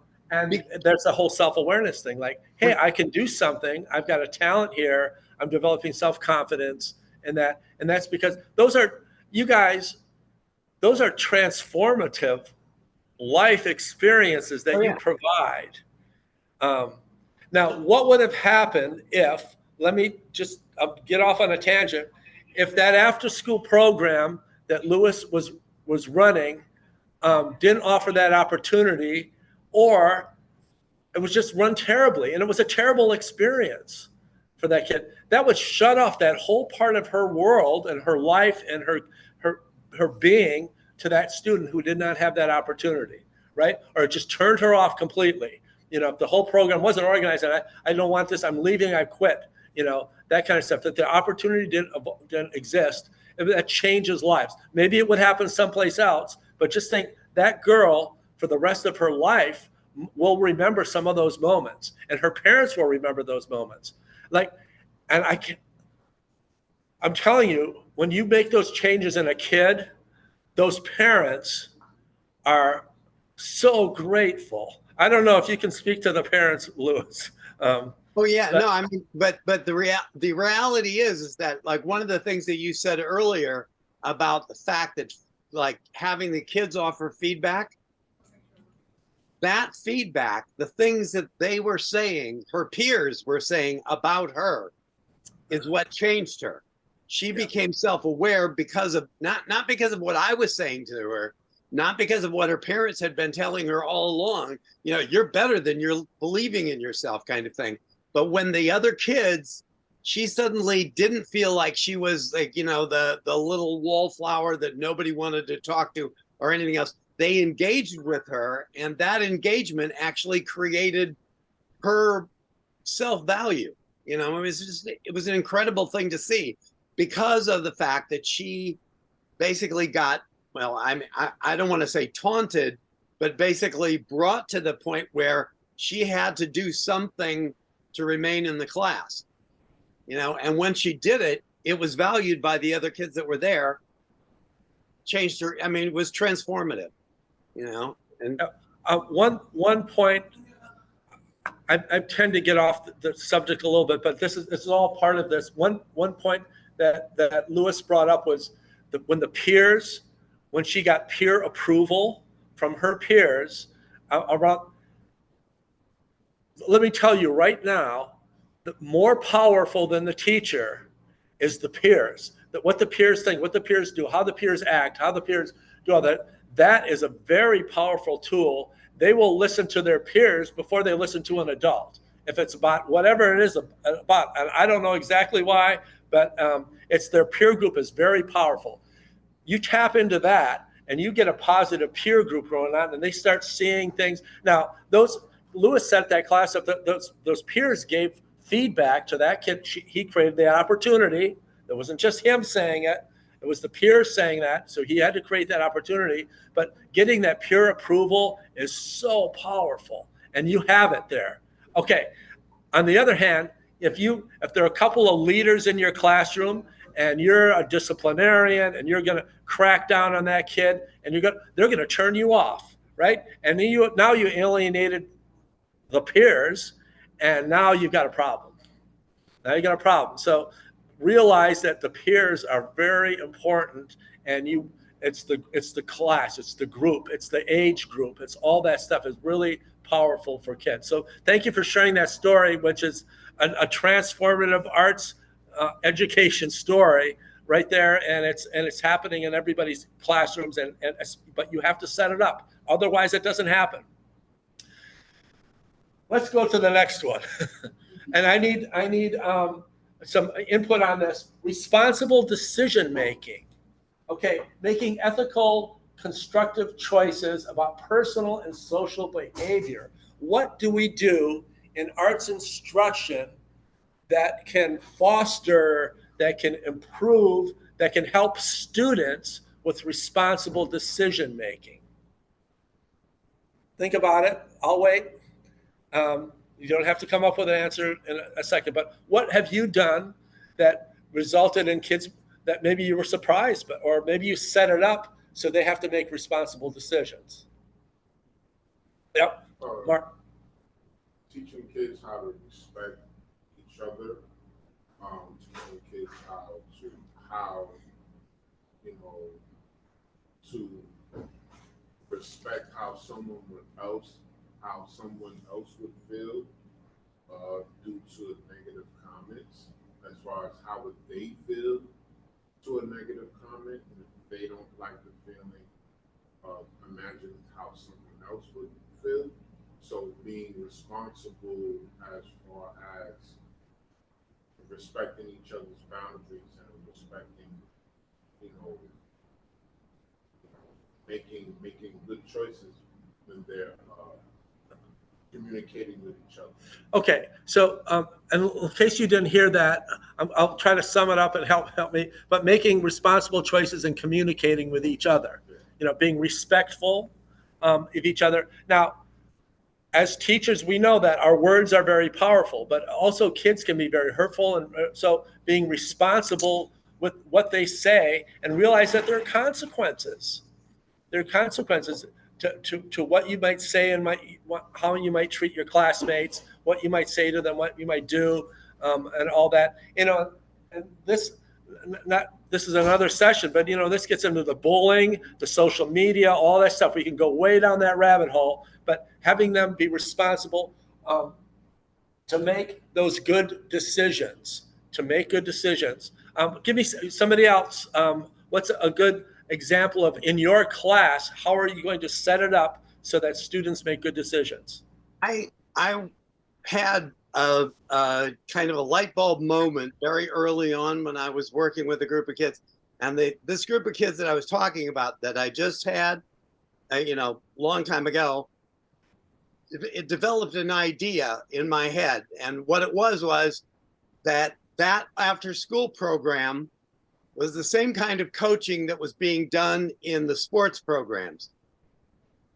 there's a whole self-awareness thing, like, hey, I can do something. I've got a talent here. I'm developing self-confidence, and that's because those are, you guys, those are transformative life experiences that you provide. Now, what would have happened if, let me just get off on a tangent, if that after-school program that Lewis was running didn't offer that opportunity, or it was just run terribly, and it was a terrible experience for that kid. That would shut off that whole part of her world and her life and her being to that student who did not have that opportunity, right? Or it just turned her off completely. You know, if the whole program wasn't organized and I don't want this, I'm leaving, I quit, you know, that kind of stuff, that the opportunity didn't exist, that changes lives. Maybe it would happen someplace else, but just think that girl for the rest of her life will remember some of those moments, and her parents will remember those moments. Like, and I'm telling you, when you make those changes in a kid, those parents are so grateful. I don't know if you can speak to the parents, Lewis. Oh yeah, no, I mean, but the reality is that, like, one of the things that you said earlier about the fact that, like, having the kids offer feedback, that feedback, the things that they were saying, her peers were saying about her, is what changed her. She became self-aware because of not because of what I was saying to her, not because of what her parents had been telling her all along, you know, you're better than you're believing in yourself, kind of thing. But when the other kids, she suddenly didn't feel like she was, like, you know, the little wallflower that nobody wanted to talk to or anything else. They engaged with her, and that engagement actually created her self-value. You know, it was an incredible thing to see, because of the fact that she basically got, well, I don't want to say taunted, but basically brought to the point where she had to do something to remain in the class, you know, and when she did it, it was valued by the other kids that were there, changed her. I mean, it was transformative, you know. And one point, I tend to get off the subject a little bit, but this is all part of this. One point that Lewis brought up was when she got peer approval from her peers around. Let me tell you right now, that more powerful than the teacher is the peers. That what the peers think, what the peers do, how the peers act, how the peers do all that. That is a very powerful tool. They will listen to their peers before they listen to an adult. If it's about whatever it is about, and I don't know exactly why, but it's their peer group is very powerful. You tap into that and you get a positive peer group going on, and they start seeing things. Now, Lewis set that class up, those peers gave feedback to that kid. He created the opportunity. It wasn't just him saying it. It was the peers saying that. So he had to create that opportunity. But getting that peer approval is so powerful, and you have it there. Okay. On the other hand, if there are a couple of leaders in your classroom and you're a disciplinarian and you're going to crack down on that kid, and they're going to turn you off, right? And then now you alienated the peers, and now you've got a problem. Now you got a problem. So realize that the peers are very important, and it's the class, it's the group, it's the age group, it's all that stuff is really powerful for kids. So thank you for sharing that story, which is a transformative arts education story right there, and it's happening in everybody's classrooms, but you have to set it up. Otherwise, it doesn't happen. let's go to the next one. And I need some input on this. Responsible decision making. Okay, making ethical, constructive choices about personal and social behavior. What do we do in arts instruction that can foster, that can improve, that can help students with responsible decision making? Think about it. I'll wait. You don't have to come up with an answer in a second, but what have you done that resulted in kids that maybe you were surprised, but or maybe you set it up so they have to make responsible decisions? Yep, Mark. Teaching kids how to respect each other, teaching kids how you know to respect how someone else would feel due to negative comments, as far as how would they feel to a negative comment, and if they don't like the feeling, imagine how someone else would feel. So being responsible as far as respecting each other's boundaries and respecting, you know, making good choices when they're communicating with each other. Okay, so and in case you didn't hear that, I'll try to sum it up and help me. But making responsible choices and communicating with each other, you know, being respectful of each other. Now, as teachers, we know that our words are very powerful, but also kids can be very hurtful, and so being responsible with what they say and realize that there are consequences. There are consequences to what you might say and how you might treat your classmates, what you might say to them, what you might do, and all that. You know, and this is another session, but you know, this gets into the bullying, the social media, all that stuff. We can go way down that rabbit hole, but having them be responsible to make those good decisions, Give me somebody else. What's a good example of in your class? How are you going to set it up so that students make good decisions? I had a kind of a light bulb moment very early on when I was working with a group of kids, and this group of kids that I was talking about that I just had, you know, long time ago, it developed an idea in my head, and what it was that after school program was the same kind of coaching that was being done in the sports programs.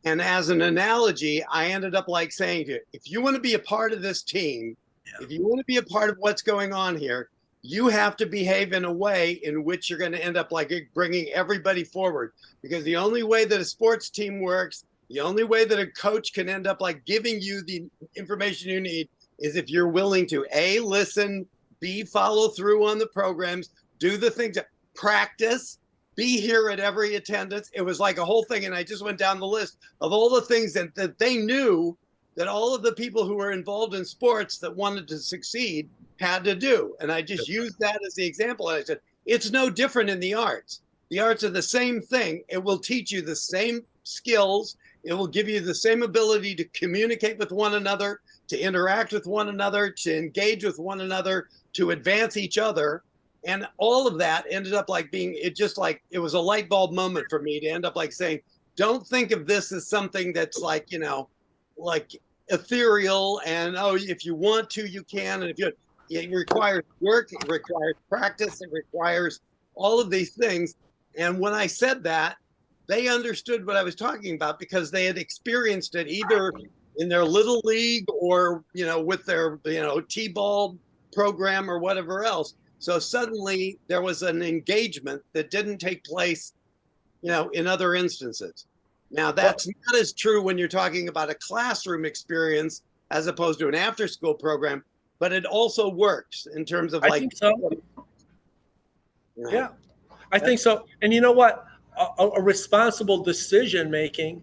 And as an analogy, I ended up like saying to you, if you want to be a part of this team, if you want to be a part of what's going on here, you have to behave in a way in which you're going to end up like bringing everybody forward. Because the only way that a sports team works, the only way that a coach can end up like giving you the information you need is if you're willing to A, listen, B, follow through on the programs, do the things, practice, be here at every attendance. It was like a whole thing. And I just went down the list of all the things that they knew that all of the people who were involved in sports that wanted to succeed had to do. And I just used that as the example. And I said, it's no different in the arts. The arts are the same thing. It will teach you the same skills. It will give you the same ability to communicate with one another, to interact with one another, to engage with one another, to advance each other. And all of that ended up like being, it was a light bulb moment for me to end up like saying, don't think of this as something that's like, you know, like ethereal and, oh, if you want to, you can. And it requires work, it requires practice, it requires all of these things. And when I said that, they understood what I was talking about because they had experienced it either in their little league or, you know, with their, you know, T-ball program or whatever else. So suddenly there was an engagement that didn't take place, you know, in other instances. Now that's not as true when you're talking about a classroom experience as opposed to an after-school program, but it also works in terms of like. I think so. Yeah, I think so. And you know what? A responsible decision making,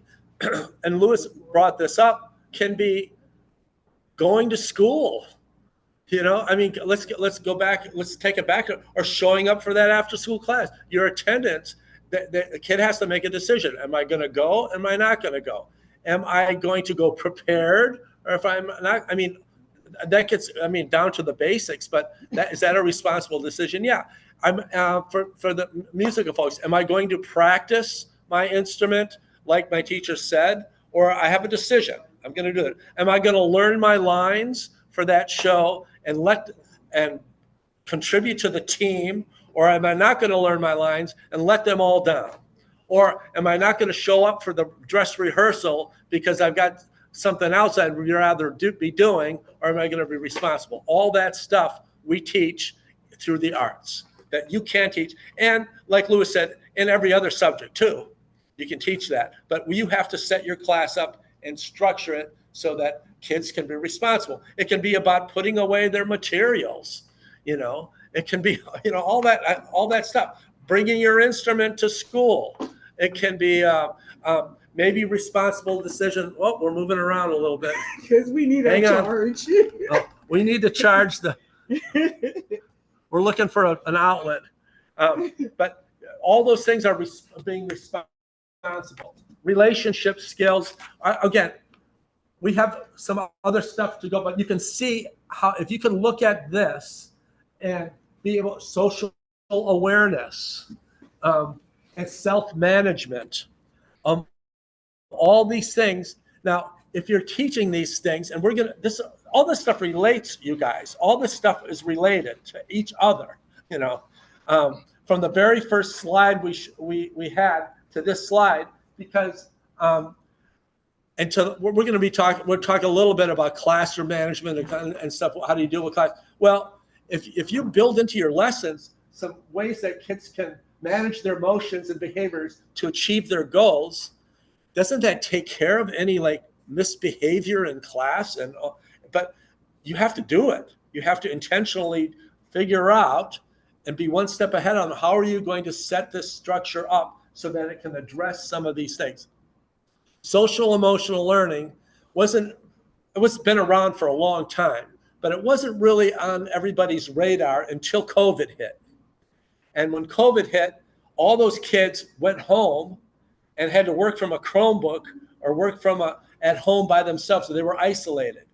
and Lewis brought this up, can be going to school. You know, I mean, let's go back. Let's take it back, or showing up for that after school class. Your attendance, the kid has to make a decision. Am I going to go? Am I not going to go? Am I going to go prepared? or if I'm not, I mean, that gets, I mean, down to the basics, but is that a responsible decision? Yeah. I'm for the musical folks, am I going to practice my instrument like my teacher said, or I have a decision? I'm going to do it. Am I going to learn my lines for that show and contribute to the team, or am I not going to learn my lines and let them all down? Or am I not going to show up for the dress rehearsal because I've got something else I'd rather be doing, or am I going to be responsible? All that stuff we teach through the arts that you can teach. And like Lewis said, in every other subject too, you can teach that. But you have to set your class up and structure it so that kids can be responsible. It can be about putting away their materials. It can be, all that stuff. Bringing your instrument to school. It can be maybe responsible decision. Oh, we're moving around a little bit. Because we need a charge. Oh, we need to charge we're looking for an outlet. But all those things are being responsible. Relationship skills. Again, we have some other stuff to go, but you can see how, if you can look at this and be able, social awareness, and self-management, all these things. Now, if you're teaching these things, and all this stuff relates, you guys, all this stuff is related to each other, from the very first slide we had to this slide, because we're going to be we'll talk a little bit about classroom management and stuff. How do you deal with class? Well, if you build into your lessons some ways that kids can manage their emotions and behaviors to achieve their goals, doesn't that take care of any misbehavior in class? But you have to do it. You have to intentionally figure out and be one step ahead on how are you going to set this structure up so that it can address some of these things. Social emotional learning was been around for a long time, but it wasn't really on everybody's radar until COVID hit. And when COVID hit, all those kids went home and had to work from a Chromebook or work from at home by themselves, so they were isolated.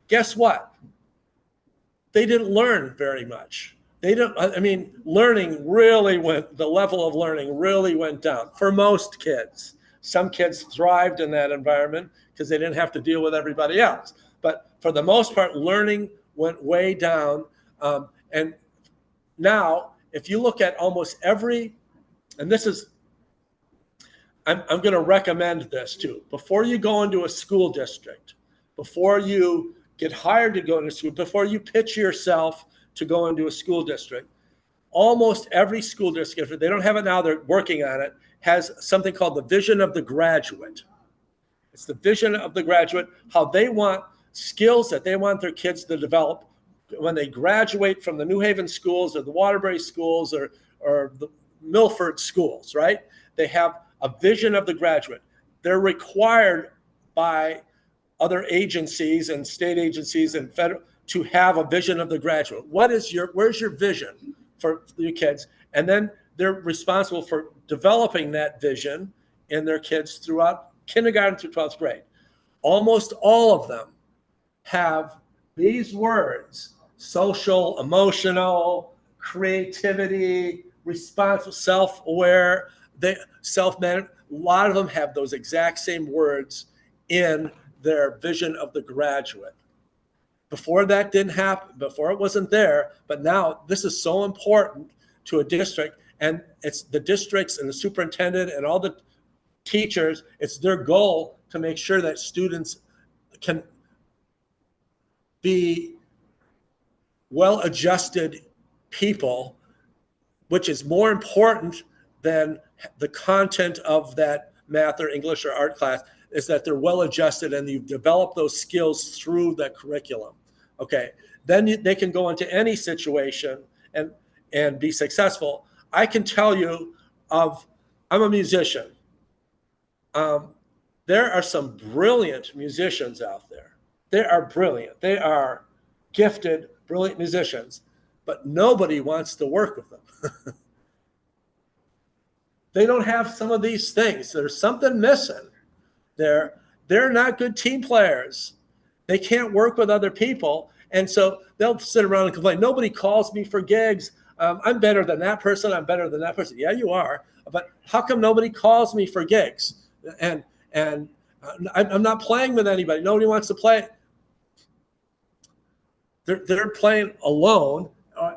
Guess what? They didn't learn very much. Learning really the level of learning really went down for most kids. Some kids thrived in that environment because they didn't have to deal with everybody else. But for the most part, learning went way down. And now, if you look at almost every, and this is, I'm going to recommend this too. Before you go into a school district, before you get hired to go into school, before you pitch yourself to go into a school district, almost every school district, if they don't have it now, they're working on it, has something called the vision of the graduate. It's the vision of the graduate, how they want skills that they want their kids to develop when they graduate from the New Haven schools or the Waterbury schools or the Milford schools, right? They have a vision of the graduate. They're required by other agencies and state agencies and federal to have a vision of the graduate. Where's your vision for your kids? And then they're responsible for developing that vision in their kids throughout kindergarten through 12th grade. Almost all of them have these words: social, emotional, creativity, responsible, self-aware, self-managed. A lot of them have those exact same words in their vision of the graduate. Before that didn't happen, before it wasn't there, but now this is so important to a district, and it's the districts and the superintendent and all the teachers, it's their goal to make sure that students can be well-adjusted people, which is more important than the content of that math or English or art class, is that they're well-adjusted and you develop those skills through the curriculum. Okay, then they can go into any situation and be successful. I can tell you I'm a musician. There are some brilliant musicians out there. They are brilliant. They are gifted, brilliant musicians, but nobody wants to work with them. They don't have some of these things. There's something missing. They're not good team players. They can't work with other people. And so they'll sit around and complain. Nobody calls me for gigs. I'm better than that person. I'm better than that person. Yeah, you are. But how come nobody calls me for gigs? And I'm not playing with anybody. Nobody wants to play. They're playing alone,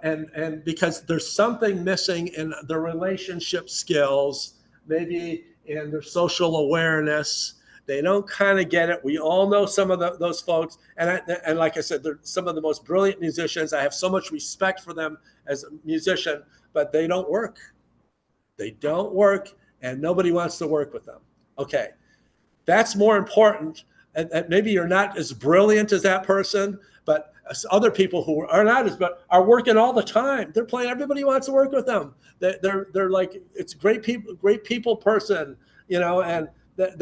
and because there's something missing in their relationship skills, maybe in their social awareness. They don't kind of get it. We all know some of those folks, and like I said, they're some of the most brilliant musicians. I have so much respect for them as a musician, but they don't work. They don't work, and nobody wants to work with them. Okay, that's more important. And maybe you're not as brilliant as that person, but other people who are not as but are working all the time. They're playing. Everybody wants to work with them. They're like, it's great people person, and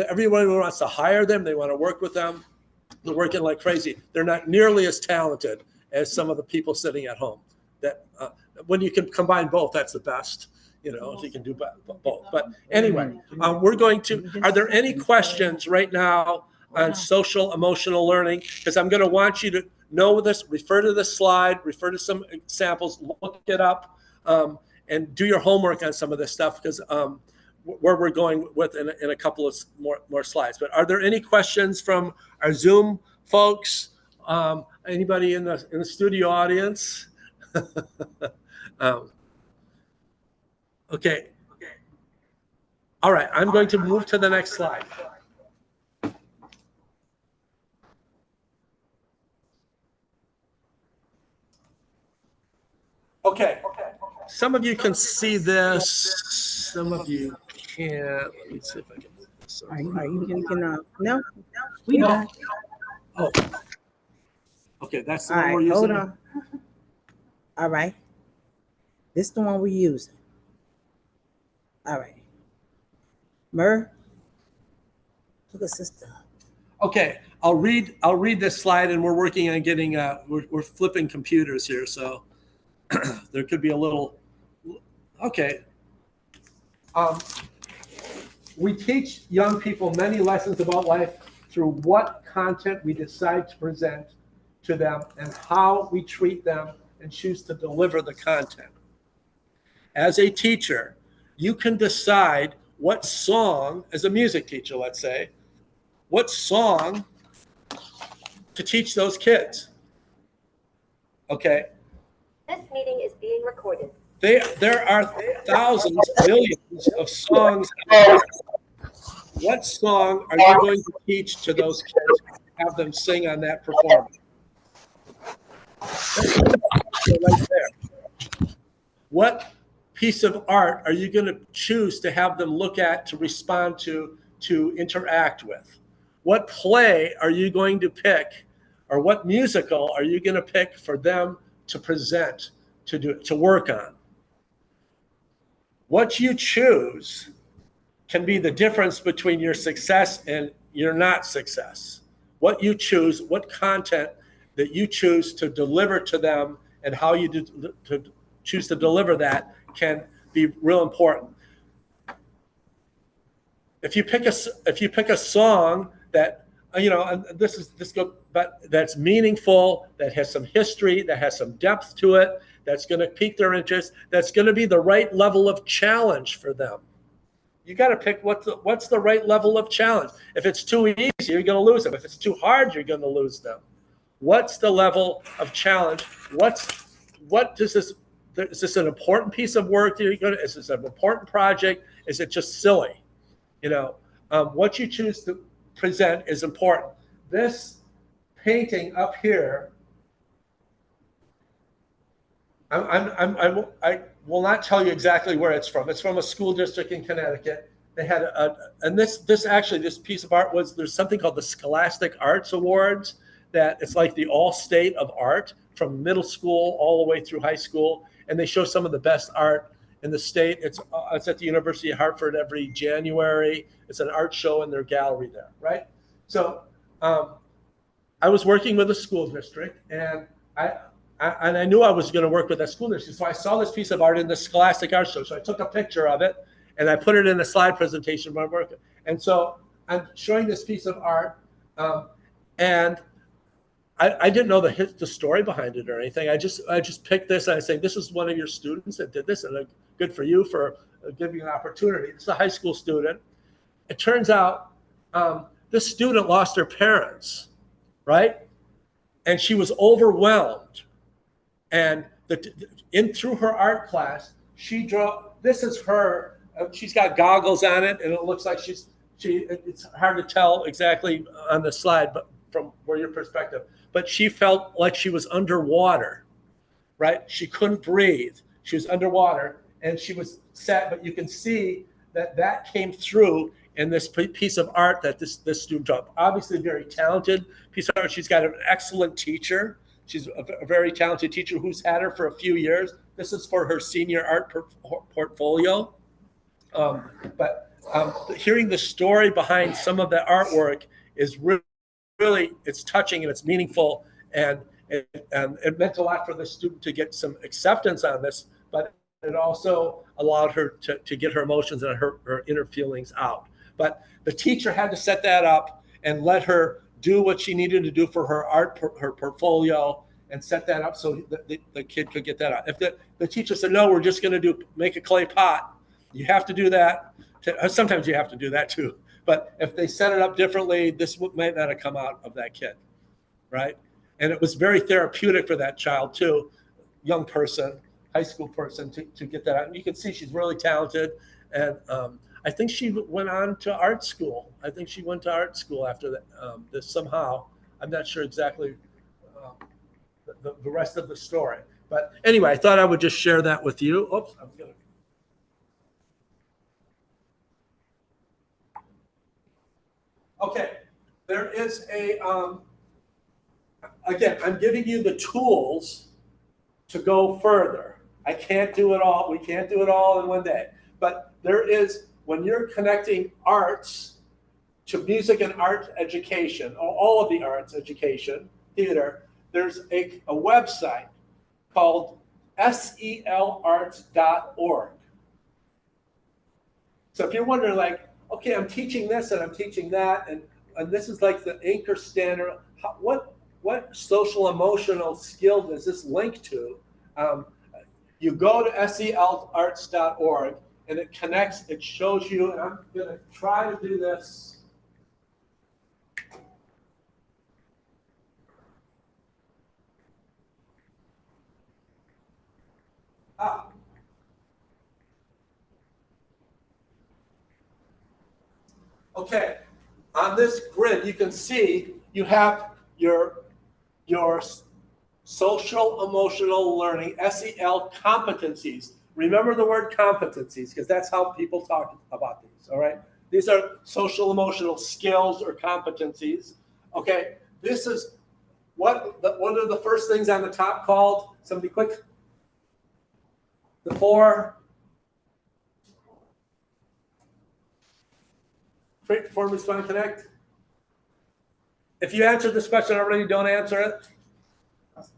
everyone wants to hire them. They want to work with them. They're working like crazy. They're not nearly as talented as some of the people sitting at home. That when you can combine both, that's the best. If you can do both. But anyway, we're going to. Are there any questions right now on social emotional learning? Because I'm going to want you to know this. Refer to this slide. Refer to some examples. Look it up, and do your homework on some of this stuff. Because where we're going with in a couple of more slides. But are there any questions from our Zoom folks? Anybody in the studio audience? Okay. All right. I'm going to move to the next slide. Okay. Some of you can see this. Some of you can't. Let me see if I can move this. No, we don't. Oh. Okay, that's the All one we're right, using. hold on. All right. This is the one we're using. All right. Mur, look at sister. Okay, I'll read this slide, and we're working on getting we're flipping computers here, so there could be a little. Okay. We teach young people many lessons about life through what content we decide to present to them and how we treat them and choose to deliver the content. As a teacher, you can decide what song, as a music teacher, let's say, what song to teach those kids. Okay? This meeting is being recorded. There are thousands, millions of songs. What song are you going to teach to those kids? Have them sing on that performance. Right there. What piece of art are you going to choose to have them look at, to respond to interact with? What play are you going to pick, or what musical are you going to pick for them to present, to work on? What you choose can be the difference between your success and your not success. What you choose, what content that you choose to deliver to them, and how you choose to deliver that can be real important. If you pick a song that but that's meaningful, that has some history, that has some depth to it, that's going to pique their interest, that's going to be the right level of challenge for them. You got to pick what's the right level of challenge. If it's too easy, you're going to lose them. If it's too hard, you're going to lose them. What's the level of challenge? Is this an important piece of work? Is this an important project? Is it just silly? What you choose to present is important. This painting up here, I will not tell you exactly where it's from. It's from a school district in Connecticut. They had this piece of art there's something called the Scholastic Arts Awards, that it's like the all state of art from middle school all the way through high school. And they show some of the best art in the state. It's at the University of Hartford every January. It's an art show in their gallery there, right? So I was working with a school district, and I knew I was going to work with that school district. So I saw this piece of art in the Scholastic Art Show. So I took a picture of it, and I put it in a slide presentation when I'm working. And so I'm showing this piece of art, and I didn't know the story behind it or anything. I just picked this and I say, this is one of your students that did this, and good for you for giving you an opportunity. It's a high school student. It turns out this student lost her parents, right? And she was overwhelmed. And through her art class, she drew. This is her. She's got goggles on it, and it looks like it's hard to tell exactly on the slide, but from where your perspective. But she felt like she was underwater, right? She couldn't breathe. She was underwater, and she was sad. But you can see that came through in this piece of art that this student drew. Obviously, very talented piece of art. She's got an excellent teacher. She's a very talented teacher who's had her for a few years. This is for her senior art portfolio. But hearing the story behind some of the artwork is really, it's touching and it's meaningful, and it meant a lot for the student to get some acceptance on this, but it also allowed her to get her emotions and her inner feelings out. But the teacher had to set that up and let her do what she needed to do for her her portfolio, and set that up so the kid could get that out. If the teacher said, no, we're just going to make a clay pot, you have to do that. Sometimes you have to do that too. But if they set it up differently, this might not have come out of that kid, right? And it was very therapeutic for that child too, young person, high school person, to get that out. And you can see she's really talented. And I think she went on to art school. I think she went to art school after that, this somehow. I'm not sure exactly the rest of the story. But anyway, I thought I would just share that with you. Oops, I'm gonna. Okay, there is again, I'm giving you the tools to go further. I can't do it all. We can't do it all in one day. But there is, when you're connecting arts to music and art education, or all of the arts education, theater, there's a website called selarts.org. So if you're wondering, like, okay, I'm teaching this and I'm teaching that, and this is like the anchor standard, what social emotional skill does this link to? You go to selarts.org and it connects, it shows you, and I'm going to try to do this. Okay, on this grid, you can see you have your social emotional learning, SEL competencies. Remember the word competencies, because that's how people talk about these, all right? These are social emotional skills or competencies. Okay, this is what are the first things on the top called? Somebody quick. The four create, perform, respond, connect. If you answered this question already, don't answer it.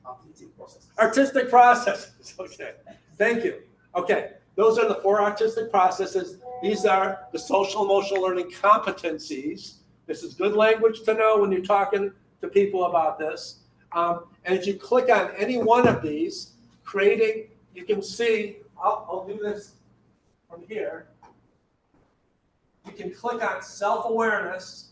Artistic process. Artistic processes. Okay, thank you. Okay, those are the four artistic processes. These are the social emotional learning competencies. This is good language to know when you're talking to people about this. And if you click on any one of these, you can see, I'll do this from here. You can click on self-awareness.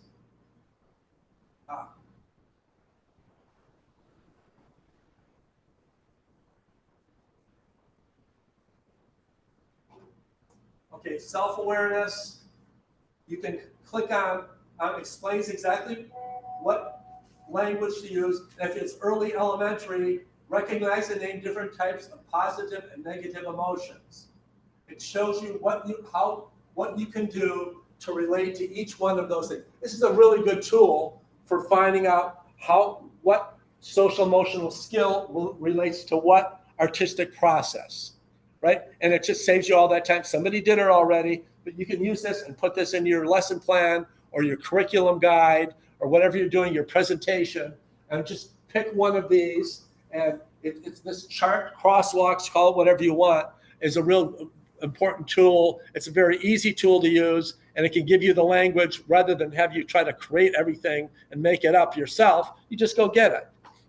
Okay, self-awareness. You can click on, explains exactly what language to use. If it's early elementary, recognize and name different types of positive and negative emotions. It shows you what you can do to relate to each one of those things. This is a really good tool for finding out what social emotional skill relates to what artistic process, right? And it just saves you all that time. Somebody did it already, but you can use this and put this in your lesson plan or your curriculum guide or whatever you're doing, your presentation, and just pick one of these. And it's this chart, crosswalks, call it whatever you want, is a real important tool. It's a very easy tool to use, and it can give you the language rather than have you try to create everything and make it up yourself. You just go get it.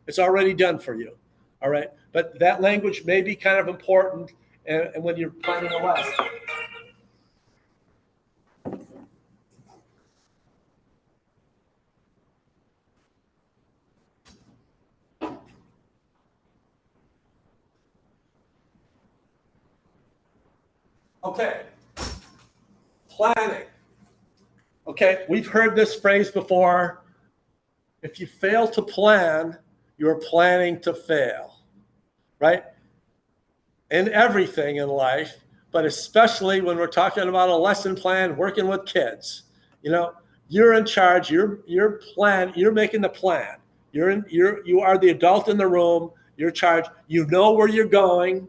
It's already done for you. All right. But that language may be kind of important and when you're planning a lesson. Okay. Planning. Okay, we've heard this phrase before. If you fail to plan, you're planning to fail, right? In everything in life, but especially when we're talking about a lesson plan, working with kids. You know, you're in charge. You're making the plan. You are the adult in the room. You're charged. You know where you're going.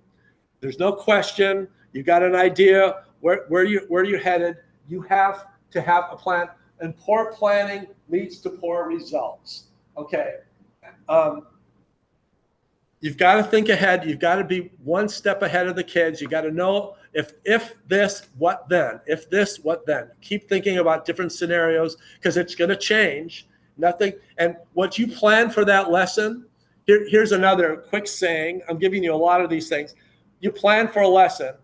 There's no question. You got an idea where you're headed. You have to have a plan, and poor planning leads to poor results. Okay. You've got to think ahead. You've got to be one step ahead of the kids. You got to know if this, what then? If this, what then? Keep thinking about different scenarios because it's going to change. Nothing. And what you plan for that lesson, here's another quick saying. I'm giving you a lot of these things. You plan for a lesson.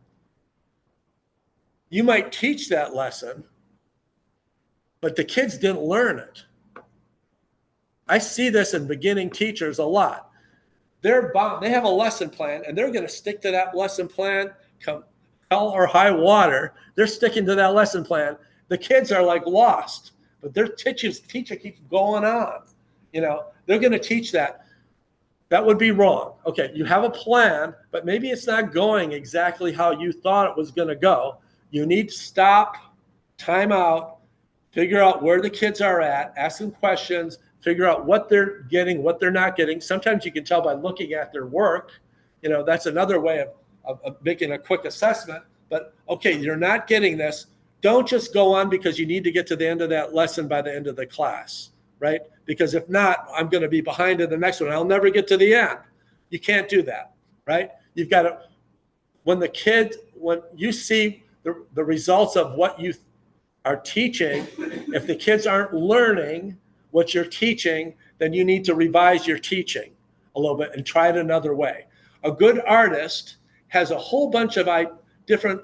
You might teach that lesson, but the kids didn't learn it. I see this in beginning teachers a lot. They're bound. They have a lesson plan, and they're going to stick to that lesson plan, come hell or high water. They're sticking to that lesson plan. The kids are like lost, but their teacher keeps going on. You know, they're going to teach that. That would be wrong. Okay, you have a plan, but maybe it's not going exactly how you thought it was going to go. You need to stop, time out, figure out where the kids are at, ask them questions, figure out what they're getting, what they're not getting. Sometimes you can tell by looking at their work. You know, that's another way of making a quick assessment. But okay, you're not getting this. Don't just go on because you need to get to the end of that lesson by the end of the class, right? Because if not, I'm going to be behind in the next one. I'll never get to the end. You can't do that, right? You've got to, when you see the results of what you are teaching, if the kids aren't learning what you're teaching, then you need to revise your teaching a little bit and try it another way. A good artist has a whole bunch of different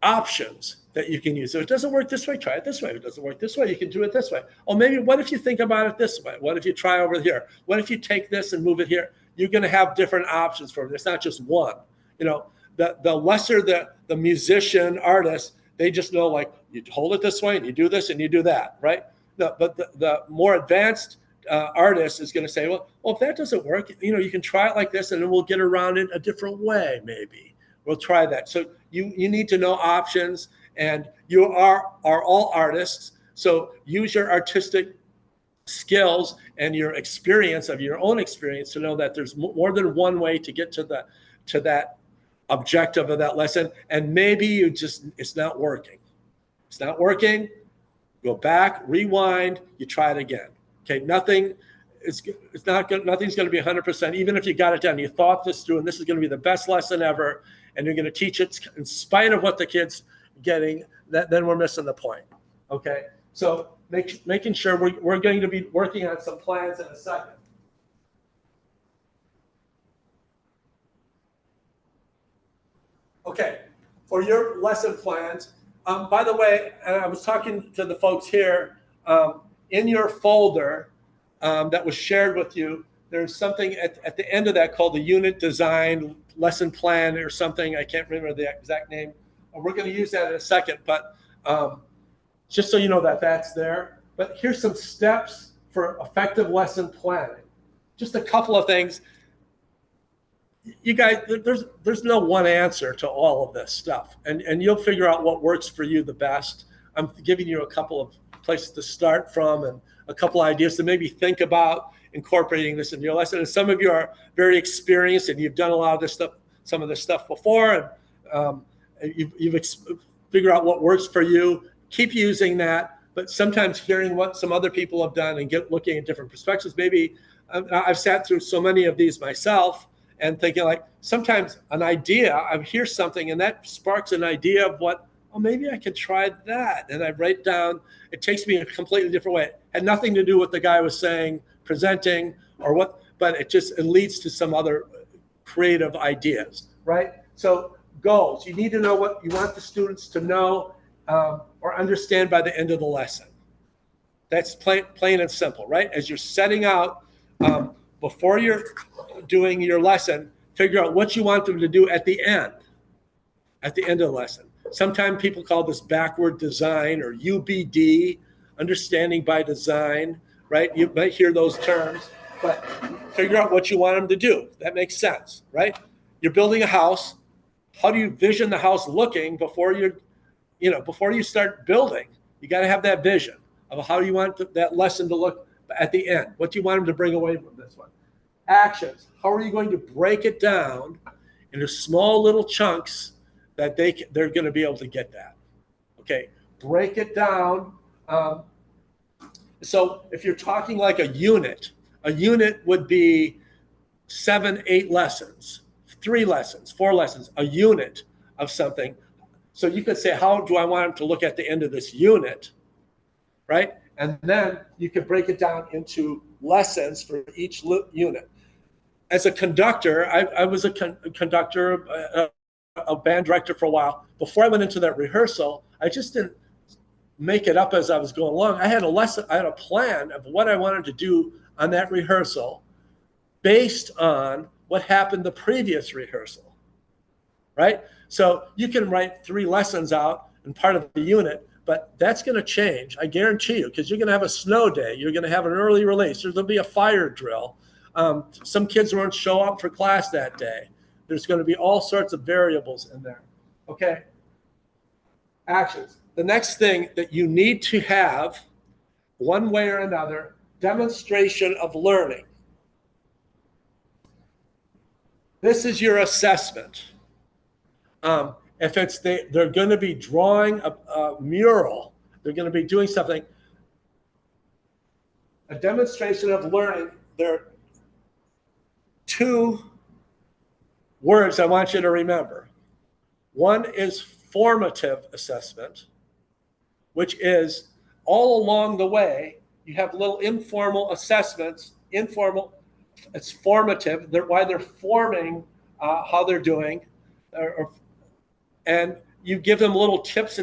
options that you can use. So if it doesn't work this way, try it this way. If it doesn't work this way, you can do it this way. Or maybe what if you think about it this way? What if you try over here? What if you take this and move it here? You're going to have different options for it. It's not just one. You know, the lesser the musician, artist, they just know like you hold it this way and you do this and you do that, right? But the more advanced artist is going to say, well, if that doesn't work, you know, you can try it like this and then we'll get around it a different way, maybe. We'll try that. So you need to know options, and you are all artists. So use your artistic skills and your experience of your own experience to know that there's more than one way to get to that objective of that lesson. And maybe it's not working. It's not working. Go back, rewind, you try it again. Okay, nothing's going to be 100%. Even if you got it done, you thought this through, and this is going to be the best lesson ever, and you're going to teach it in spite of what the kid's getting, then we're missing the point. Okay, so making sure we're going to be working on some plans in a second. Okay, for your lesson plans, by the way, and I was talking to the folks here, in your folder that was shared with you, there's something at the end of that called the unit design lesson plan or something. I can't remember the exact name. We're going to use that in a second, but just so you know that's there. But here's some steps for effective lesson planning. Just a couple of things. You guys, there's no one answer to all of this stuff, and you'll figure out what works for you the best. I'm giving you a couple of places to start from and a couple ideas to maybe think about incorporating this in your lesson. And some of you are very experienced and you've done a lot of this stuff, some of this stuff before, and you've figured out what works for you. Keep using that, but sometimes hearing what some other people have done and looking at different perspectives. Maybe I've sat through so many of these myself and thinking like sometimes an idea, I hear something and that sparks an idea of what, oh, maybe I could try that. And I write down, it takes me in a completely different way. It had nothing to do with what the guy was saying presenting or what, but it leads to some other creative ideas, right? So goals, you need to know what you want the students to know or understand by the end of the lesson. That's plain and simple, right? As you're setting out, before you're doing your lesson, figure out what you want them to do at the end of the lesson. Sometimes people call this backward design or UBD, understanding by design, right? You might hear those terms, but figure out what you want them to do. That makes sense, right? You're building a house. How do you vision the house looking before before you start building? You got to have that vision of how you want that lesson to look at the end. What do you want them to bring away from this one? Actions. How are you going to break it down into small little chunks that they're going to be able to get that? Okay, break it down. So if you're talking like a unit would be 7, 8 lessons, 3 lessons, 4 lessons, a unit of something. So you could say, how do I want them to look at the end of this unit, right? And then you could break it down into lessons for each unit. As a conductor, I was a conductor, a band director for a while. Before I went into that rehearsal, I just didn't make it up as I was going along. I had a plan of what I wanted to do on that rehearsal based on what happened the previous rehearsal, right? So you can write 3 lessons out and part of the unit, but that's going to change, I guarantee you, because you're going to have a snow day. You're going to have an early release. There'll be a fire drill. Some kids won't show up for class that day. There's going to be all sorts of variables in there. Okay. Actions. The next thing that you need to have, one way or another, demonstration of learning. This is your assessment. If they're going to be drawing a mural, they're going to be doing something. A demonstration of learning, there are 2 words I want you to remember. One is formative assessment, which is all along the way, you have little informal assessments, it's formative, why they're forming how they're doing, and you give them little tips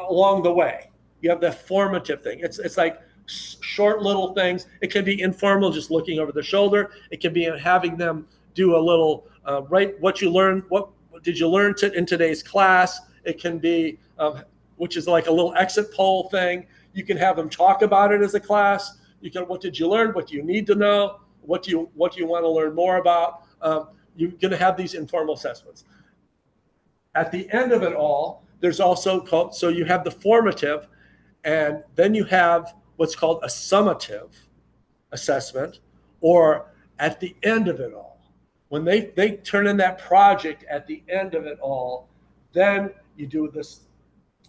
along the way. You have the formative thing. It's like short little things. It can be informal, just looking over the shoulder. It can be having them do a little, write what you learned, what did you learn in today's class. It can be, which is like a little exit poll thing. You can have them talk about it as a class. What did you learn? What do you need to know? What do you want to learn more about? You're going to have these informal assessments. At the end of it all, there's also so you have the formative, and then you have what's called a summative assessment, or at the end of it all. When they turn in that project at the end of it all, then you do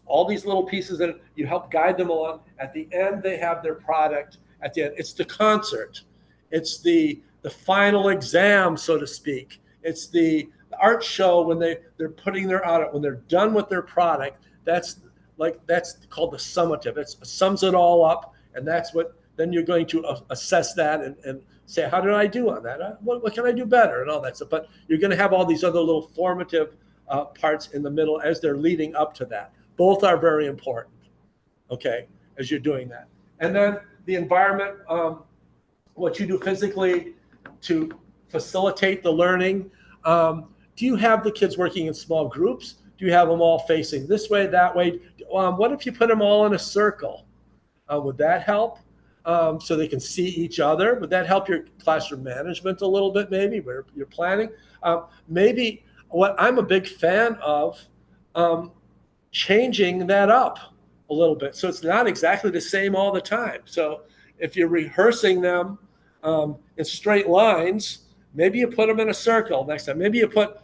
all these little pieces that you help guide them along. At the end, they have their product. At the end, it's the concert. It's the final exam, so to speak. It's the art show when they're putting their art, when they're done with their product. That's called the summative. It sums it all up, and then you're going to assess that and say, how did I do on that? What can I do better, and all that stuff. But you're going to have all these other little formative parts in the middle as they're leading up to that. Both are very important, okay, as you're doing that. And then the environment, what you do physically to facilitate the learning. Do you have the kids working in small groups? Do you have them all facing this way, that way? What if you put them all in a circle? Would that help? So they can see each other? Would that help your classroom management a little bit, maybe, where you're planning? Maybe what I'm a big fan of, changing that up a little bit. So it's not exactly the same all the time. So if you're rehearsing them in straight lines, maybe you put them in a circle next time. Maybe you put,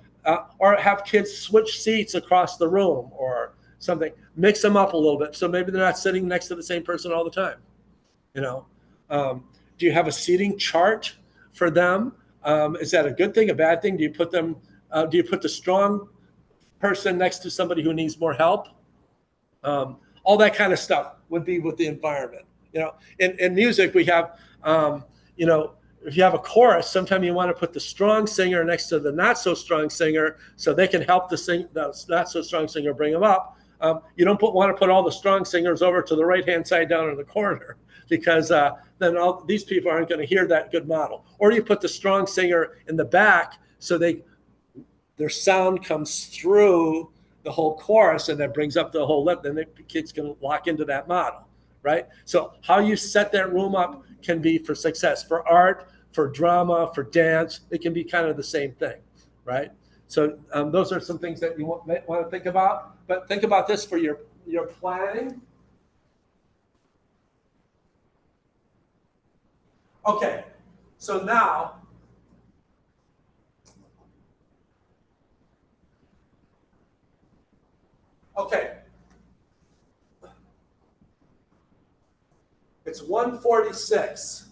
or have kids switch seats across the room or something. Mix them up a little bit. So maybe they're not sitting next to the same person all the time. Do you have a seating chart for them? Is that a good thing, a bad thing? Do you put the strong person next to somebody who needs more help? All that kind of stuff would be with the environment. You know, in music, we have, you know, if you have a chorus, sometimes you want to put the strong singer next to the not so strong singer so they can help the not so strong singer bring them up. You don't want to put all the strong singers over to the right-hand side down in the corner because then all these people aren't going to hear that good model. Or you put the strong singer in the back so their sound comes through the whole chorus and that brings up the whole lip. Then the kids can lock into that model, right? So how you set that room up can be for success, for art, for drama, for dance. It can be kind of the same thing, right? So those are some things that you might want to think about. But think about this for your planning. Okay, so now, okay. It's 1:46.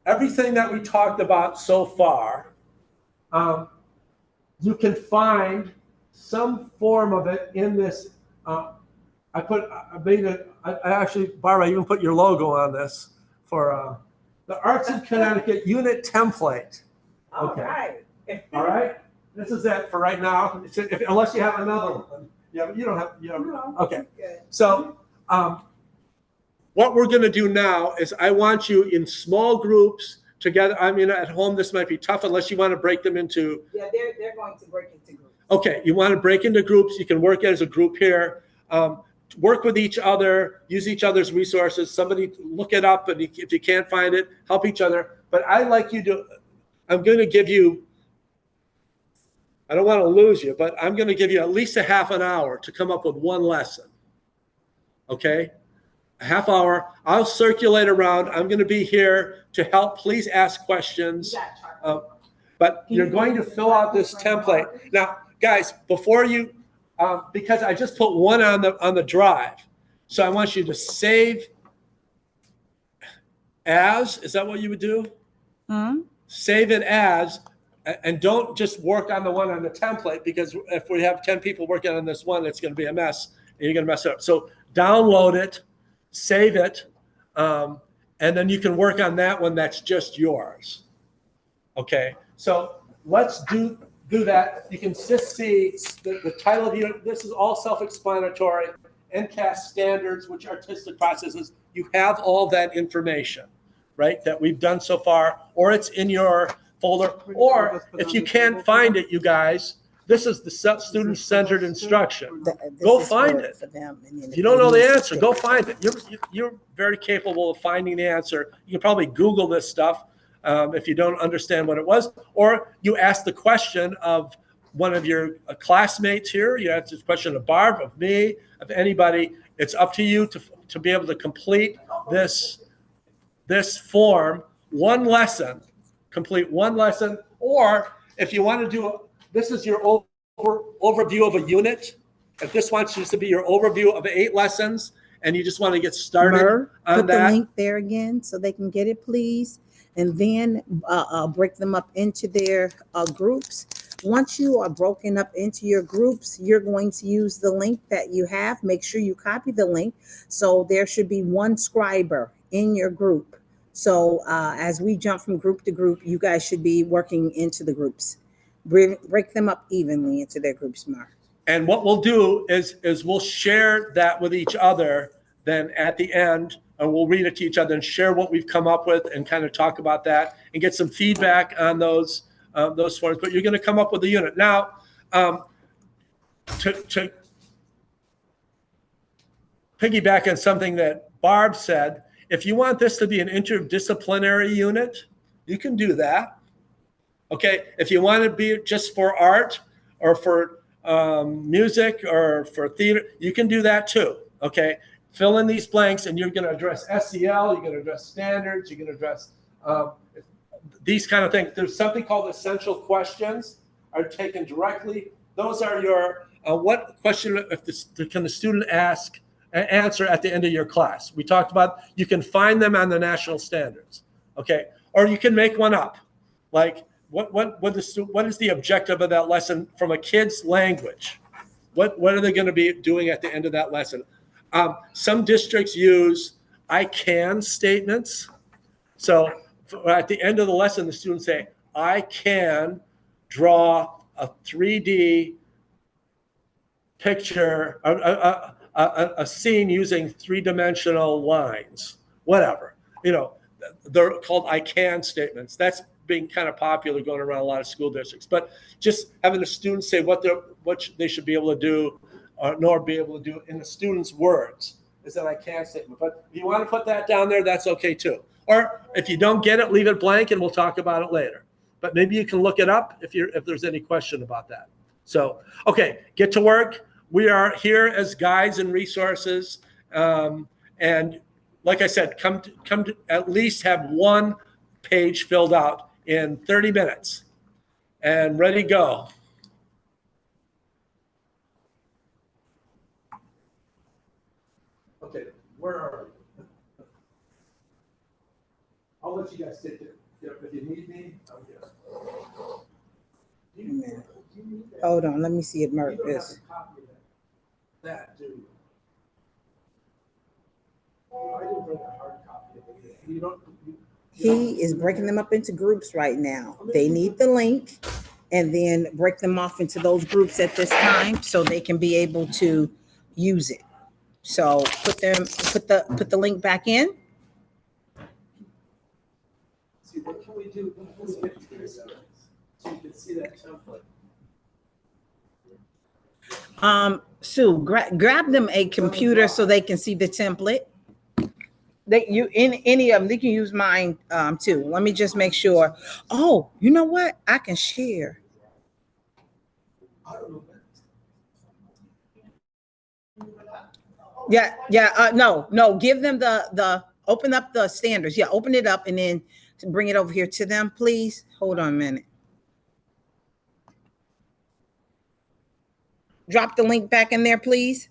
Everything that we talked about so far, you can find some form of it in this. I actually, Barbara, I even put your logo on this for the Arts in Connecticut unit template. Okay. All right. This is it for right now. Unless you have another one. Yeah, you don't have. No, okay. So what we're going to do now is I want you in small groups together. I mean, at home, this might be tough unless you want to break them into. Yeah, they're going to break into groups. Okay, you want to break into groups. You can work as a group here. Work with each other, use each other's resources. Somebody look it up, and if you can't find it, help each other. But I like you to, I'm going to give you, I don't want to lose you, but I'm going to give you at least a half an hour to come up with one lesson. Okay? A half hour. I'll circulate around. I'm going to be here to help. Please ask questions. But you're going to fill out this template. Now, guys, before you, because I just put one on the drive. So I want you to save as, is that what you would do? Save it as, and don't just work on the one on the template, because if we have 10 people working on this one, it's going to be a mess and you're going to mess it up. So download it, save it, and then you can work on that one that's just yours. Okay, so let's do that. You can just see the title of the unit. This is all self-explanatory. NCAS standards, which artistic processes. You have all that information, right, that we've done so far, or it's in your folder. Or if you can't find it, you guys, this is the student-centered instruction. Go find it. If you don't know the answer, go find it. You're very capable of finding the answer. You can probably Google this stuff. If you don't understand what it was, or you ask the question of one of your classmates here, you ask this question of Barb, of me, of anybody. It's up to you to be able to complete this form, one lesson, complete one lesson, or if you want to do, this is your overview of a unit. If this wants to be your overview of 8 lessons, and you just want to get started on put that. the link there again so they can get it, please. And then break them up into their groups. Once you are broken up into your groups, you're going to use the link that you have. Make sure you copy the link. So there should be one scriber in your group. So as we jump from group to group, you guys should be working into the groups. Break them up evenly into their groups, Mark. And what we'll do is we'll share that with each other then at the end, and we'll read it to each other and share what we've come up with and kind of talk about that and get some feedback on those forms. But you're going to come up with a unit. Now, to piggyback on something that Barb said, if you want this to be an interdisciplinary unit, you can do that. Okay, if you want to be just for art or for music or for theater, you can do that too. Okay, fill in these blanks, and you're going to address SEL, you're going to address standards, you're going to address these kind of things. There's something called essential questions are taken directly. Those are your, what question can the student answer at the end of your class? We talked about, you can find them on the national standards, okay? Or you can make one up. Like, what is the objective of that lesson from a kid's language? What are they going to be doing at the end of that lesson? Some districts use I can statements. So at the end of the lesson, the students say, I can draw a 3D picture, a scene using three-dimensional lines, whatever. You know, they're called I can statements. That's being kind of popular going around a lot of school districts. But just having the students say what they should be able to do nor be able to do in the students' words is an I can statement. But if you want to put that down there, that's okay too. Or if you don't get it, leave it blank and we'll talk about it later. But maybe you can look it up if there's any question about that. So, okay, get to work. We are here as guides and resources. And like I said, come to at least have one page filled out in 30 minutes and ready to go. Okay, where are we? I'll let you guys sit there. If you need me, I'm here. Hold on, let me see it mark this. That, do you? I didn't bring a hard copy of it. You don't. He is breaking them up into groups right now. They need the link and then break them off into those groups at this time so they can be able to use it. So put the link back in. See, what can we do? Let's get to this so you can see that template. Sue, grab them a computer so they can see the template. Any of them, they can use mine too. Let me just make sure. Oh, you know what? I can share. Yeah. No. Give them the open up the standards. Yeah, open it up and then bring it over here to them, please. Hold on a minute. Drop the link back in there, please.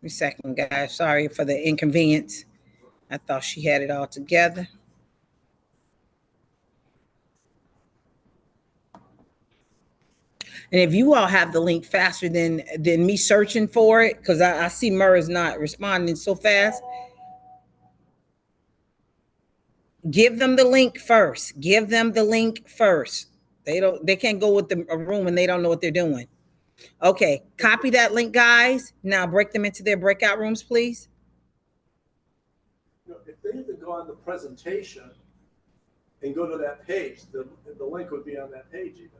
A second, guys. Sorry for the inconvenience. I thought she had it all together. And if you all have the link faster than me searching for it, because I see Murr is not responding so fast. Give them the link first. Give them the link first. They can't go with a room and they don't know what they're doing. Okay, copy that link, guys. Now break them into their breakout rooms, please. If they even go on the presentation and go to that page, the link would be on that page even.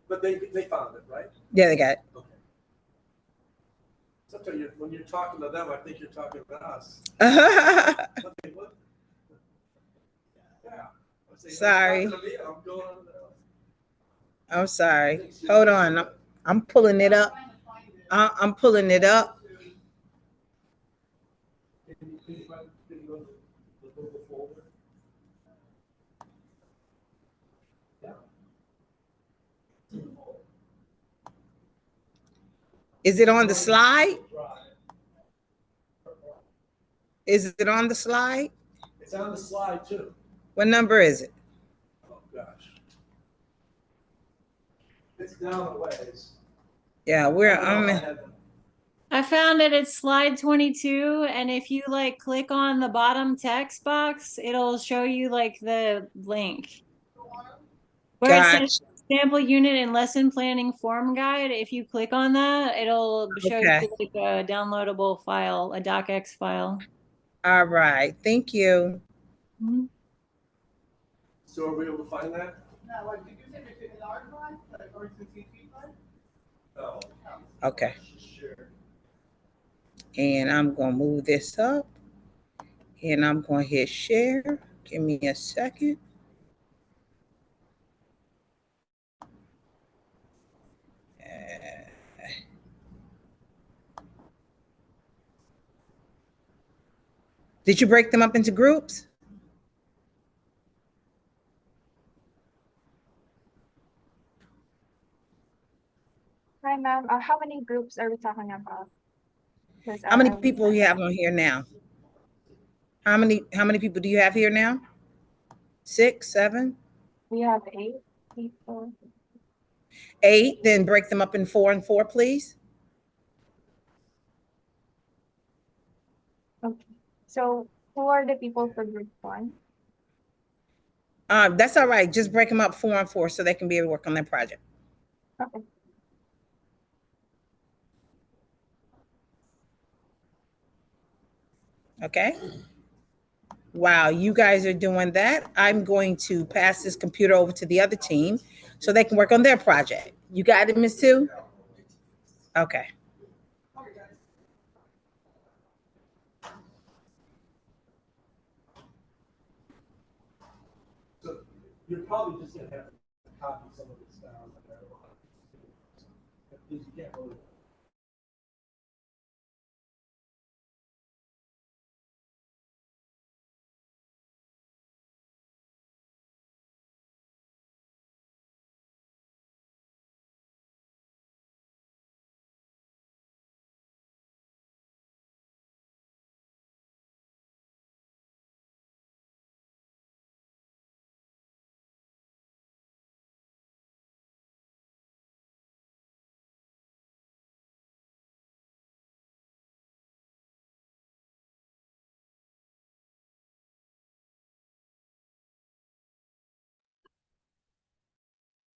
But they found it, right? Yeah, they got it. Okay. Sometimes when you're talking to them, I think you're talking to us. Sorry. I'm sorry. Hold on. I'm pulling it up. I'm pulling it up. Is it on the slide? Is it on the slide? It's on the slide too. What number is it? Oh gosh. It's down a ways. Yeah, I found it. It's slide 22. And if you like click on the bottom text box, it'll show you like the link. Where it says sample unit and lesson planning form guide. If you click on that, it'll show you like a downloadable file, a docx file. All right. Thank you. Mm-hmm. So are we able to find that? No, like, did you say it's a large one, like, or it's a CT one? No. Okay. And I'm going to move this up. And I'm going to hit share. Give me a second. Did you break them up into groups? Hi, ma'am. How many groups are we talking about? How many people do you have on here now? How many people do you have here now? 6, 7? We have 8 people. 8, then break them up in 4 and 4, please. Okay. So who are the people for group one? That's all right. Just break them up 4 and 4 so they can be able to work on their project. Okay. Okay. While you guys are doing that, I'm going to pass this computer over to the other team so they can work on their project. You got it, Miss Two? Okay. So you're probably just gonna have to copy some of this down. Because you can't really.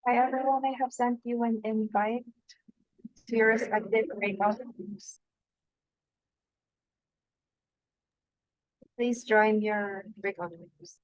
Hi everyone, I have sent you an invite to your respective breakout rooms. Please join your breakout rooms.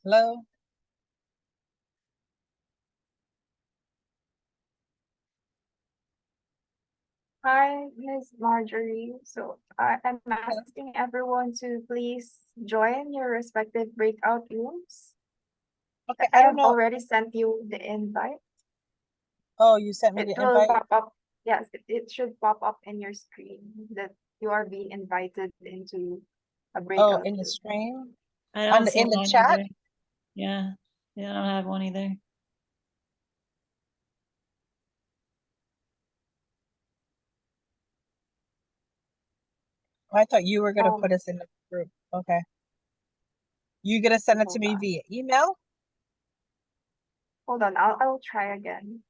Hello? Hi, Ms. Marjorie. So I'm asking everyone to please join your respective breakout rooms. Okay, I I don't have know. already sent you the invite. Oh, you sent me It the will invite? pop up. Yes, it should pop up in your screen that you are being invited into a Oh, breakout in the room. stream? I don't see In the mine chat? either. Yeah, yeah, I don't have one either. Oh, I thought you were gonna put Um, us in the group. Okay. You gonna send it to hold me on. via email? Hold on, I'll try again.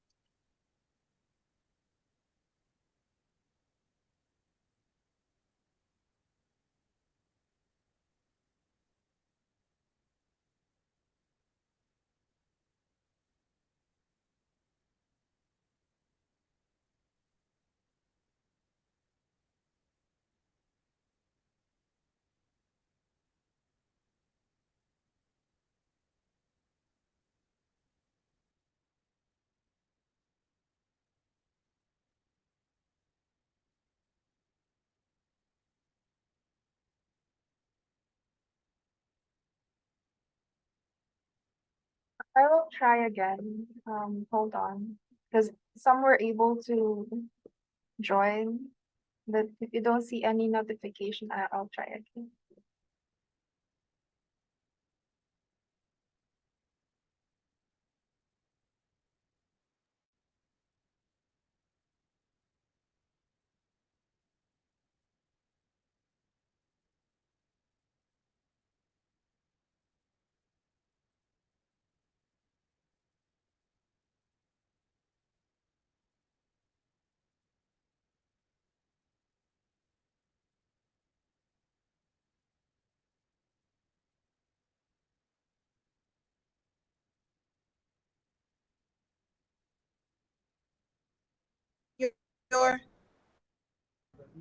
I will try again. Hold on, because some were able to join, but if you don't see any notification, I'll try again.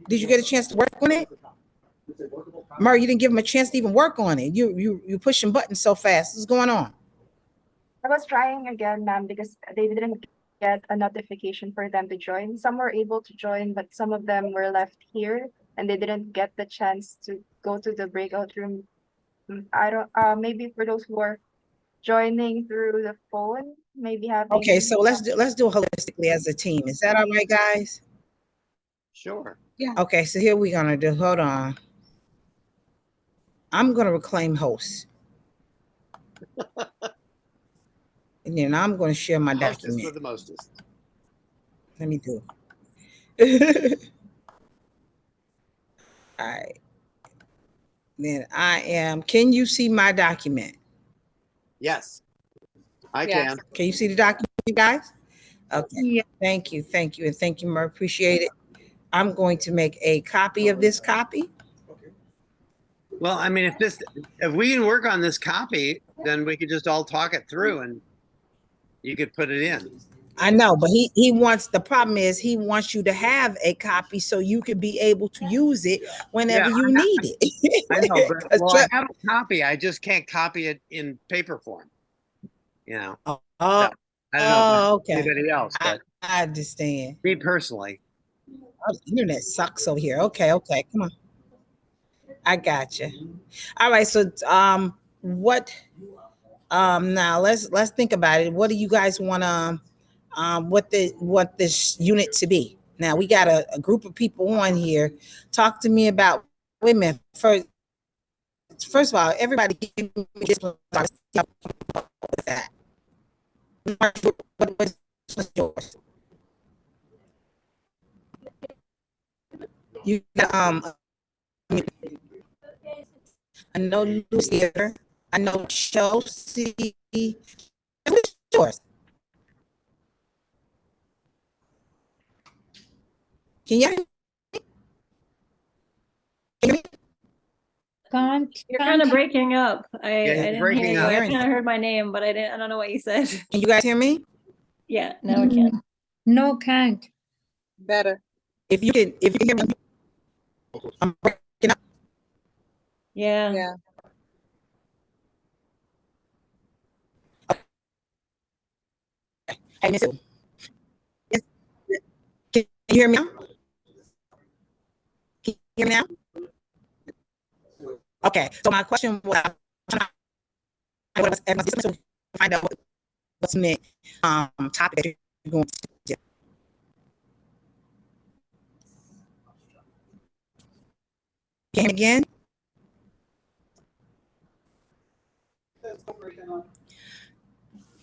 Did you get a chance to work on it? Murray, you didn't give him a chance to even work on it. You pushing buttons so fast. What's going on? I was trying again, ma'am, because they didn't get a notification for them to join. Some were able to join, but some of them were left here and they didn't get the chance to go to the breakout room. I don't, maybe for those who are joining through the phone, maybe having. Okay, so let's do it holistically as a team. Is that all right, guys? Sure. Yeah. Okay, so here we're gonna do. Hold on. I'm gonna reclaim host, and then I'm gonna share my Hostess document. with the mostest. Let me do it. All right. Then I am. Can you see my document? Yes, I Yes. can. Can you see the document, you guys? Okay. Yeah. Thank you, and thank you, Mer. Appreciate it. I'm going to make a copy of this copy. Well, I mean, if we can work on this copy, then we could just all talk it through, and you could put it in. I know, but he wants. The problem is he wants you to have a copy so you can be able to use it whenever you need it. I know, but 'Cause well, I have a copy. I just can't copy it in paper form. You know. So, I don't know about okay. anybody else, but I understand. me personally. Oh, the internet sucks over here. Okay, come on. I got you. All right, so what now let's think about it. What do you guys want what this unit to be? Now we got a group of people on here. Talk to me about. Wait a minute. First of all, everybody give me this one with that. What's yours? You got I know Lucy here. I know Chelsea. What's yours? Can you hear me? You're kind of breaking up. I you're didn't breaking hear you. up. I kind of heard my name, but I don't know what you said. Can you guys hear me? Yeah, now I can. No, can't. Better. If you can hear me, I'm breaking up. Yeah. Yeah. Hey, Miss. Can you hear me now? Can you hear me now? Okay, so my question was, to find out what's meant topic that you're going to do. Can you hear me again?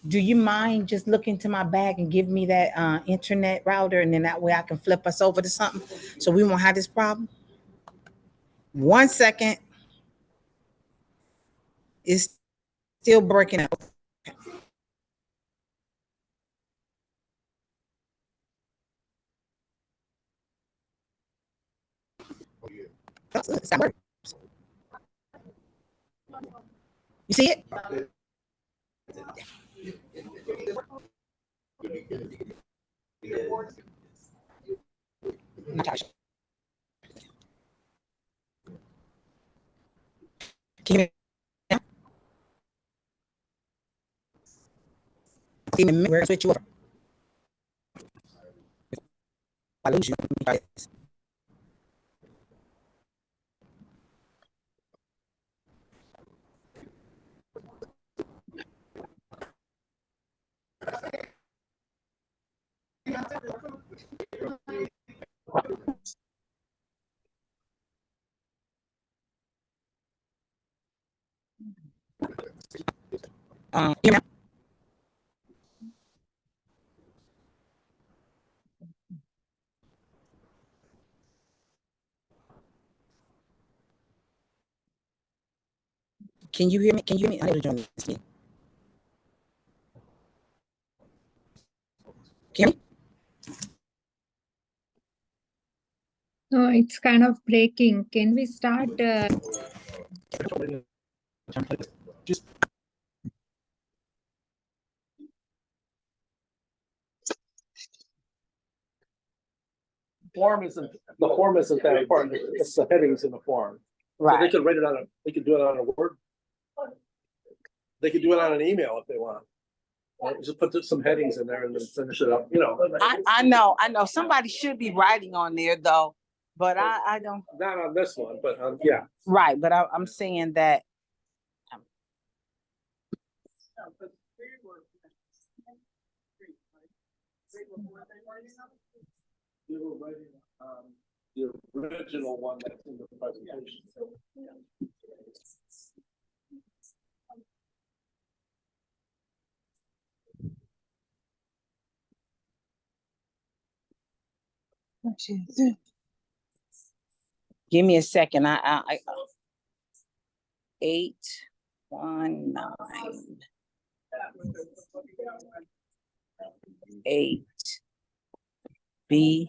Do you mind just looking to my bag and give me that internet router, and then that way I can flip us over to something so we won't have this problem? 1 second. It's still breaking up. It's not working. You see it? Natasha. Can you hear me now? Give me a minute. We're gonna switch you over. If I lose you, let me try this. Hear me now? Can you hear me? Can you hear me? I need to join this meeting. Can you hear me? No, it's kind of breaking. Can we start? Just form isn't that important. It's the headings in the form. So they Right. could write it on they could do it on a Word. They could do it on an email if they want. Just put some headings in there and then finish it up, you know. I know. Somebody should be writing on there though, but I don't. Not on this one, but yeah. Right, but I'm saying that. The original one that's in the presentation. Give me a second. I 819 8 BE00.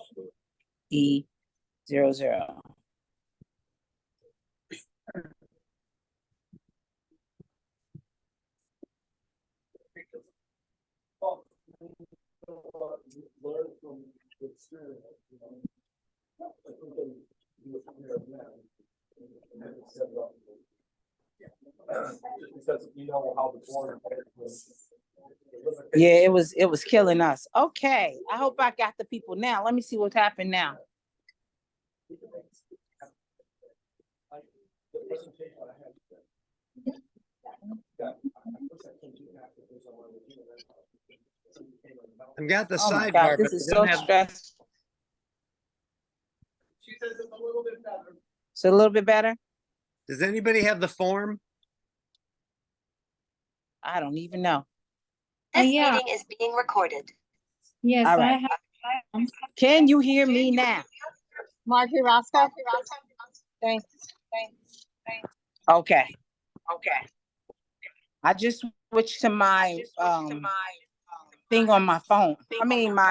Learn from experience, you know. Because you know how the board. Yeah, it was killing us. Okay, I hope I got the people now. Let me see what happened now. I've got the Oh my sidebar, God, but this is I don't so have. stressful. She says it's a little bit better. It's a little bit better. Does anybody have the form? I don't even know. This Yeah. meeting is being recorded. Yes, All right. I have. Can you hear me now? Marjorie Roscoe. Thanks. Okay. I just switched to my thing on my phone. I mean my